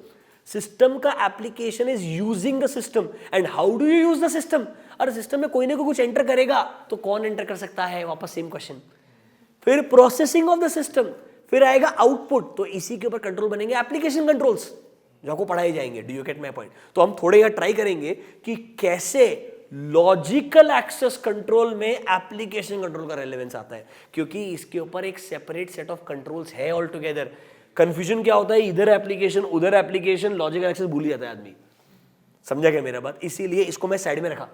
System का application is using the system. And how do you use the system? अरे system में कोई ना कोई कुछ एंटर करेगा तो कौन एंटर कर सकता है? वापस सेम क्वेश्चन। फिर प्रोसेसिंग ऑफ द सिस्टम, फिर आएगा आउटपुट। तो इसी के ऊपर कंट्रोल बनेंगे एप्लीकेशन कंट्रोल्स, जो आपको पढ़ाए जाएंगे। Do you get my point? तो हम थोड़े यहां ट्राई करेंगे कि कैसे लॉजिकल एक्सेस कंट्रोल में एप्लीकेशन कंट्रोल का रेलेवेंस आता है, क्योंकि इसके ऊपर एक सेपरेट सेट ऑफ कंट्रोल्स है ऑल टुगेदर। कंफ्यूजन क्या होता है? इधर एप्लीकेशन उधर एप्लीकेशन, लॉजिकल एक्सेस भूल ही जाता है आदमी। समझा क्या मेरा बात? इसीलिए इसको मैं साइड में रखा,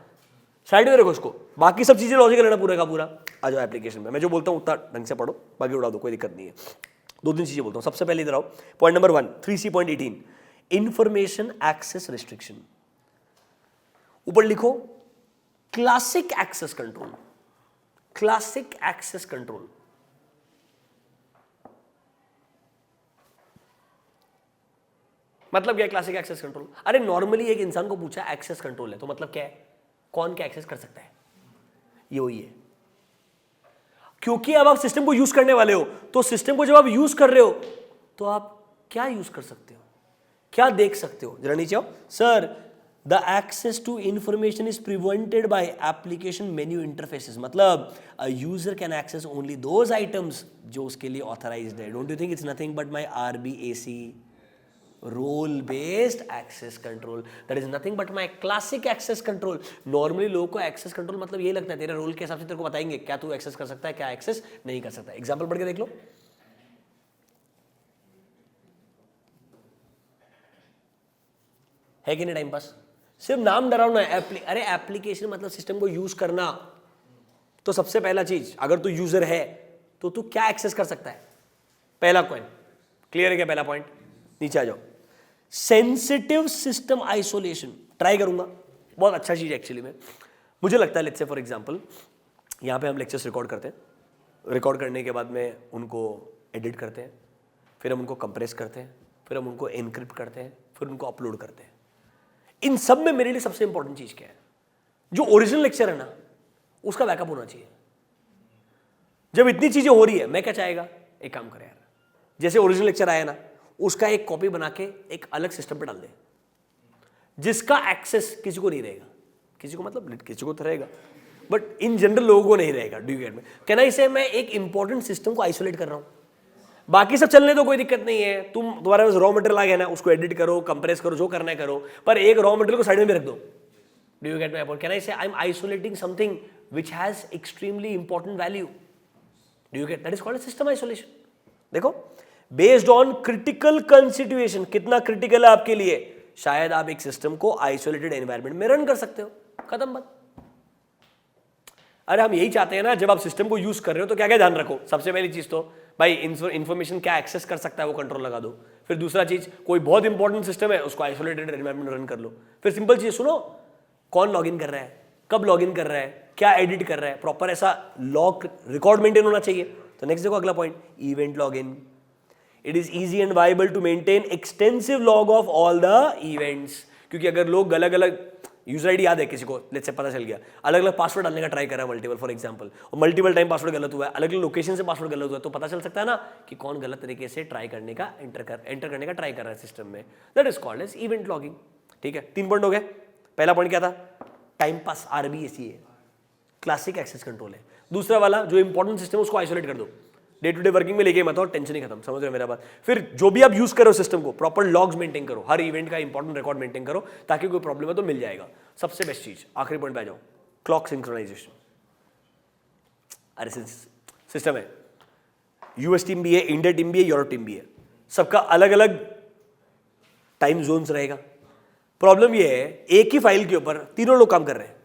साइड में रखो इसको, बाकी सब चीजें लॉजिकल है ना पूरा का पूरा। आ जाओ एप्लीकेशन में, मैं जो बोलता हूं उतना ढंग से पढ़ो, बाकी उड़ा दो, कोई दिक्कत नहीं है। दो तीन चीजें बोलता हूं। सबसे पहले इधर आओ, point number 1, 3C.18, information access restriction. ऊपर लिखो classic access control. Classic access control मतलब क्या? क्लासिक एक्सेस कंट्रोल, अरे नॉर्मली एक इंसान को पूछा एक्सेस कंट्रोल है तो मतलब क्या है? कौन क्या एक्सेस कर सकता है? ये वही है। क्योंकि अब आप सिस्टम को यूज करने वाले हो, तो सिस्टम को जब आप यूज कर रहे हो तो आप क्या यूज कर सकते हो, क्या देख सकते हो? जरा नीचे आओ। Sir, the access to information is prevented by application menu interfaces. मतलब a user can access only those items जो उसके लिए ऑथराइज्ड है। Don't you think it's nothing but my RBAC, role based access control? That is nothing but my classic access control. Normally लोगों को access control मतलब ये लगता है तेरे रोल के हिसाब से तेरे को बताएंगे क्या तू एक्सेस कर सकता है, क्या एक्सेस नहीं कर सकता। एग्जांपल पढ़ के देख लो। है कि नहीं टाइम पास? सिर्फ नाम डरावना है। अरे एप्लीकेशन मतलब सिस्टम को यूज करना। तो सबसे पहला चीज, अगर तू यूजर है तो तू क्या एक्सेस कर सकता है? पहला पॉइंट क्लियर है क्या? पहला पॉइंट, नीचे आ जाओ। सेंसिटिव सिस्टम आइसोलेशन ट्राई करूंगा, बहुत अच्छा चीज एक्चुअली में। मुझे लगता है लेट्स से फॉर एग्जांपल यहां पे हम लेक्चर्स रिकॉर्ड करते हैं, रिकॉर्ड करने के बाद में उनको एडिट करते हैं, फिर हम उनको कंप्रेस करते हैं, फिर हम उनको एनक्रिप्ट करते हैं, फिर उनको अपलोड करते हैं। इन सब में मेरे लिए सबसे इंपॉर्टेंट चीज क्या है? जो ओरिजिनल लेक्चर है ना, उसका बैकअप होना चाहिए। जब इतनी चीजें हो रही है, मैं क्या चाहेगा? एक काम करे यार, जैसे ओरिजिनल लेक्चर आया ना, उसका एक कॉपी बना के एक अलग सिस्टम पे डाल दे, जिसका एक्सेस किसी को नहीं रहेगा। किसी को मतलब किसी को तो रहेगा, बट इन जनरल लोगों को नहीं रहेगा। Do you get me? Can I से मैं एक इंपॉर्टेंट सिस्टम को आइसोलेट कर रहा हूं, बाकी सब चलने तो कोई दिक्कत नहीं है। तुम्हारे पास रॉ मटेरियल आ गया ना, उसको एडिट करो, कंप्रेस करो, जो करना है करो, पर एक रॉ मटेरियल को साइड में भी रख दो। Do you get my point? Can I say I am isolating something which has extremely important value? Do you get? That is called system isolation. देखो, बेस्ड ऑन क्रिटिकल कंसिडरेशन, कितना critical है आपके लिए, शायद आप एक सिस्टम को isolated environment में रन कर सकते हो। खत्म बात। अरे हम यही चाहते हैं ना, जब आप सिस्टम को यूज कर रहे हो तो क्या क्या ध्यान रखो। सबसे पहली चीज तो भाई इन्फॉर्मेशन क्या एक्सेस कर सकता है वो कंट्रोल लगा दो। फिर दूसरा चीज, कोई बहुत इंपॉर्टेंट सिस्टम है उसको आइसोलेटेड एनवायरनमेंट रन कर लो। फिर सिंपल चीज सुनो, कौन लॉगिन कर रहा है, कब लॉगिन कर रहा है, क्या एडिट कर रहा है, प्रॉपर ऐसा लॉग रिकॉर्ड मेंटेन होना चाहिए। तो नेक्स्ट देखो अगला point, event login. It is easy and viable to maintain extensive log of all the events. क्योंकि अगर लोग अलग अलग यूजर आईडी याद है किसी को, लेट्स से पता चल गया, अलग अलग पासवर्ड डालने का ट्राई कर रहा है मल्टीपल फॉर एग्जांपल, और मल्टीपल टाइम पासवर्ड गलत हुआ है, अलग अलग लोकेशन से पासवर्ड गलत हुआ है, तो पता चल सकता है ना कि कौन गलत तरीके से ट्राई करने का एंटर करने का ट्राई कर रहा है सिस्टम में। That is called as event logging. ठीक है, 3 पॉइंट हो गए। पहला पॉइंट क्या था, टाइम पास, RBAC है, क्लासिक एक्सेस कंट्रोल है। दूसरा वाला जो इंपॉर्टेंट सिस्टम है उसको आइसोलेट कर दो, डे टू डे वर्किंग में लेके मत आओ, टेंशन ही खत्म। समझ रहे हो मेरा बात। फिर जो भी आप यूज करो सिस्टम को, प्रॉपर लॉग्स मेंटेन करो, हर इवेंट का इंपॉर्टेंट रिकॉर्ड मेंटेन करो, ताकि कोई प्रॉब्लम है तो मिल जाएगा। सबसे बेस्ट चीज, आखिरी पॉइंट पे आ जाओ, क्लॉक सिंक्रोनाइजेशन। अरे सिस्टम है, यूएस टीम भी है, इंडिया टीम भी है, यूरोप टीम भी है, सबका अलग अलग टाइम जोन्स रहेगा। प्रॉब्लम ये है, एक ही फाइल के ऊपर तीनों लोग काम कर रहे हैं।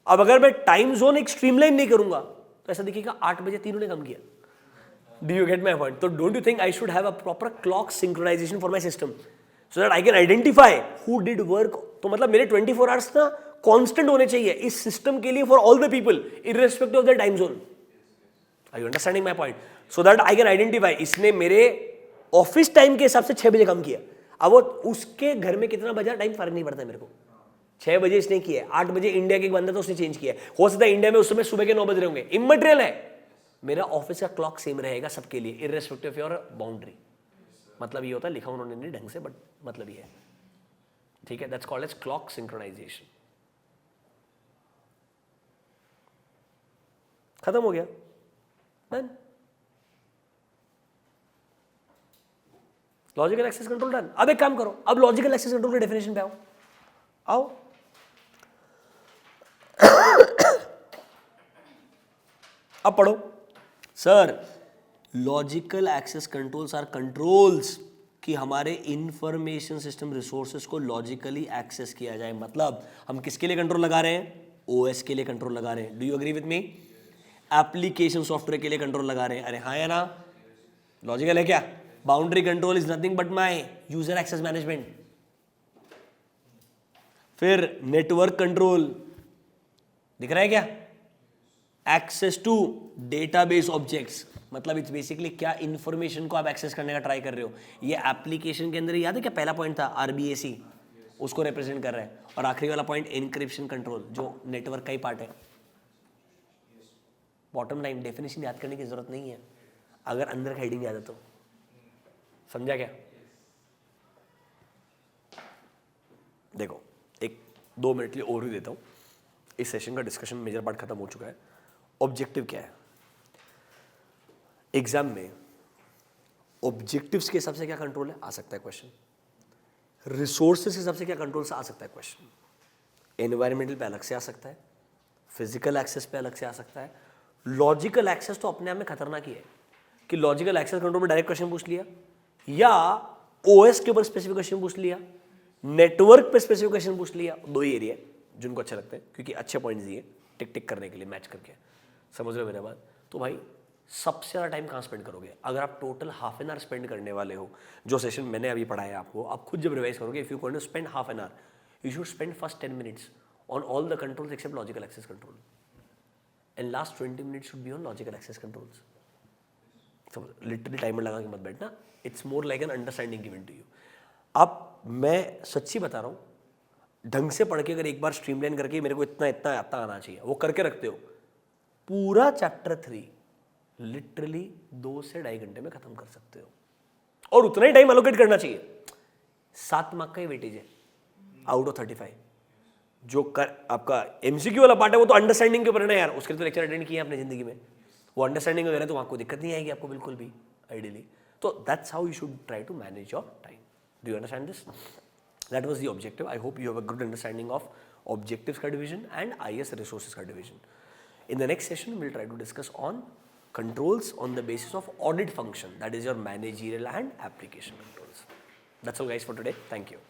अब अगर मैं टाइम जोन एक स्ट्रीमलाइन नहीं करूंगा तो ऐसा दिखेगा 8 बजे तीनों ने काम किया। Do you get my point? So don't you think I should have a proper clock synchronization for my system so that I can identify who did work? तो मतलब मेरे 24 आवर्स ना कांस्टेंट होने चाहिए इस सिस्टम के लिए for all the people irrespective of the time zone. Are you understanding my point? So that I can identify इसने मेरे ऑफिस टाइम के हिसाब से 6 बजे काम किया। अब वो उसके घर में कितना बजा टाइम फर्क नहीं पड़ता मेरे को। 6 बजे इसने किया है, 8 बजे इंडिया के एक बंदा तो उसने चेंज किया है, हो सकता है इंडिया में उस समय सुबह के 9 बज रहे होंगे, इमटेरियल है। मेरा ऑफिस का क्लॉक सेम रहेगा सबके लिए इररेस्पेक्टिव ऑफ योर बाउंड्री। मतलब ये होता है, लिखा उन्होंने नहीं ढंग से, बट मतलब ये है। ठीक है, that's called as clock synchronization. खत्म हो गया, done. Logical access control done. अब एक काम करो, अब लॉजिकल एक्सेस कंट्रोल के डेफिनेशन पे आओ। आओ अब पढ़ो। Sir, logical access controls are controls कि हमारे इंफॉर्मेशन सिस्टम रिसोर्सेज को लॉजिकली एक्सेस किया जाए। मतलब हम किसके लिए कंट्रोल लगा रहे हैं, ओएस के लिए कंट्रोल लगा रहे हैं। Do you agree with me? Application software के लिए कंट्रोल लगा रहे हैं। अरे हाँ या ना, लॉजिकल है क्या? Boundary control is nothing but my user access management. फिर नेटवर्क कंट्रोल दिख रहा है क्या? एक्सेस टू डेटाबेस ऑब्जेक्ट्स, मतलब इट्स बेसिकली क्या इंफॉर्मेशन को आप एक्सेस करने का ट्राई कर रहे हो। ये एप्लीकेशन के अंदर याद है क्या पहला पॉइंट था, RBAC, उसको रिप्रेजेंट कर रहा है। और आखिरी वाला पॉइंट एनक्रिप्शन कंट्रोल, जो नेटवर्क का ही पार्ट है। बॉटम लाइन, डेफिनेशन याद करने की जरूरत नहीं है अगर अंदर का हेडिंग याद है तो। समझा क्या? देखो, एक 2 मिनट के लिए ओवरव्यू देता हूँ। इस सेशन का डिस्कशन मेजर पार्ट खत्म हो चुका है। ऑब्जेक्टिव क्या है एग्जाम में? ऑब्जेक्टिव्स के हिसाब से क्या कंट्रोल है, आ सकता है क्वेश्चन। रिसोर्सेज के हिसाब से क्या कंट्रोल से आ सकता है क्वेश्चन। एनवायरमेंटल पे अलग से आ सकता है, फिजिकल एक्सेस पे अलग से आ सकता है। लॉजिकल एक्सेस तो अपने आप में खतरनाक ही है कि लॉजिकल एक्सेस कंट्रोल में डायरेक्ट क्वेश्चन पूछ लिया, या ओएस के ऊपर स्पेसिफिक क्वेश्चन पूछ लिया, नेटवर्क पे स्पेसिफिक क्वेश्चन पूछ लिया। 2 ही एरिया जिनको अच्छे लगते हैं, क्योंकि अच्छे पॉइंट्स दिए टिक टिक करने के लिए, मैच करके। समझ रहे हो मेरा बात? तो भाई सबसे ज़्यादा टाइम कहाँ स्पेंड करोगे? अगर आप total half an our spend करने वाले हो, जो सेशन मैंने अभी पढ़ाया आपको, आप खुद जब रिवाइज करोगे, if you going to spend half an hour, you should spend first 10 minutes on all the controls except logical access control, and last 20 minutes should be on logical access controls. Literally timer लगा के मत बैठना, it's more like an understanding given to you. अब मैं सच्ची बता रहा हूँ, ढंग से पढ़ के अगर एक बार स्ट्रीमलाइन करके मेरे को इतना इतना आता आना चाहिए, वो करके रखते हो, पूरा चैप्टर 3 लिटरली 2 से 2.5 घंटे में खत्म कर सकते हो। और उतना ही टाइम अलोकेट करना चाहिए। 7 मार्क का ही वेटेज है आउट ऑफ 35। जो आपका एमसीक्यू वाला पार्ट है वो तो अंडरस्टैंडिंग के ऊपर है ना यार, उसके लिए तो लेक्चर अटेंड किया आपने जिंदगी में, वो अंडरस्टैंडिंग वगैरह तो आपको दिक्कत नहीं आएगी आपको बिल्कुल भी आइडियली। तो that's how you should try to manage your time. Do you understand this? That was the objective. I hope you have a good understanding of objectives ka division and IS resources ka division. In the next session, we'll try to discuss on controls on the basis of audit function. That is your managerial and application controls. That's all guys for today. Thank you.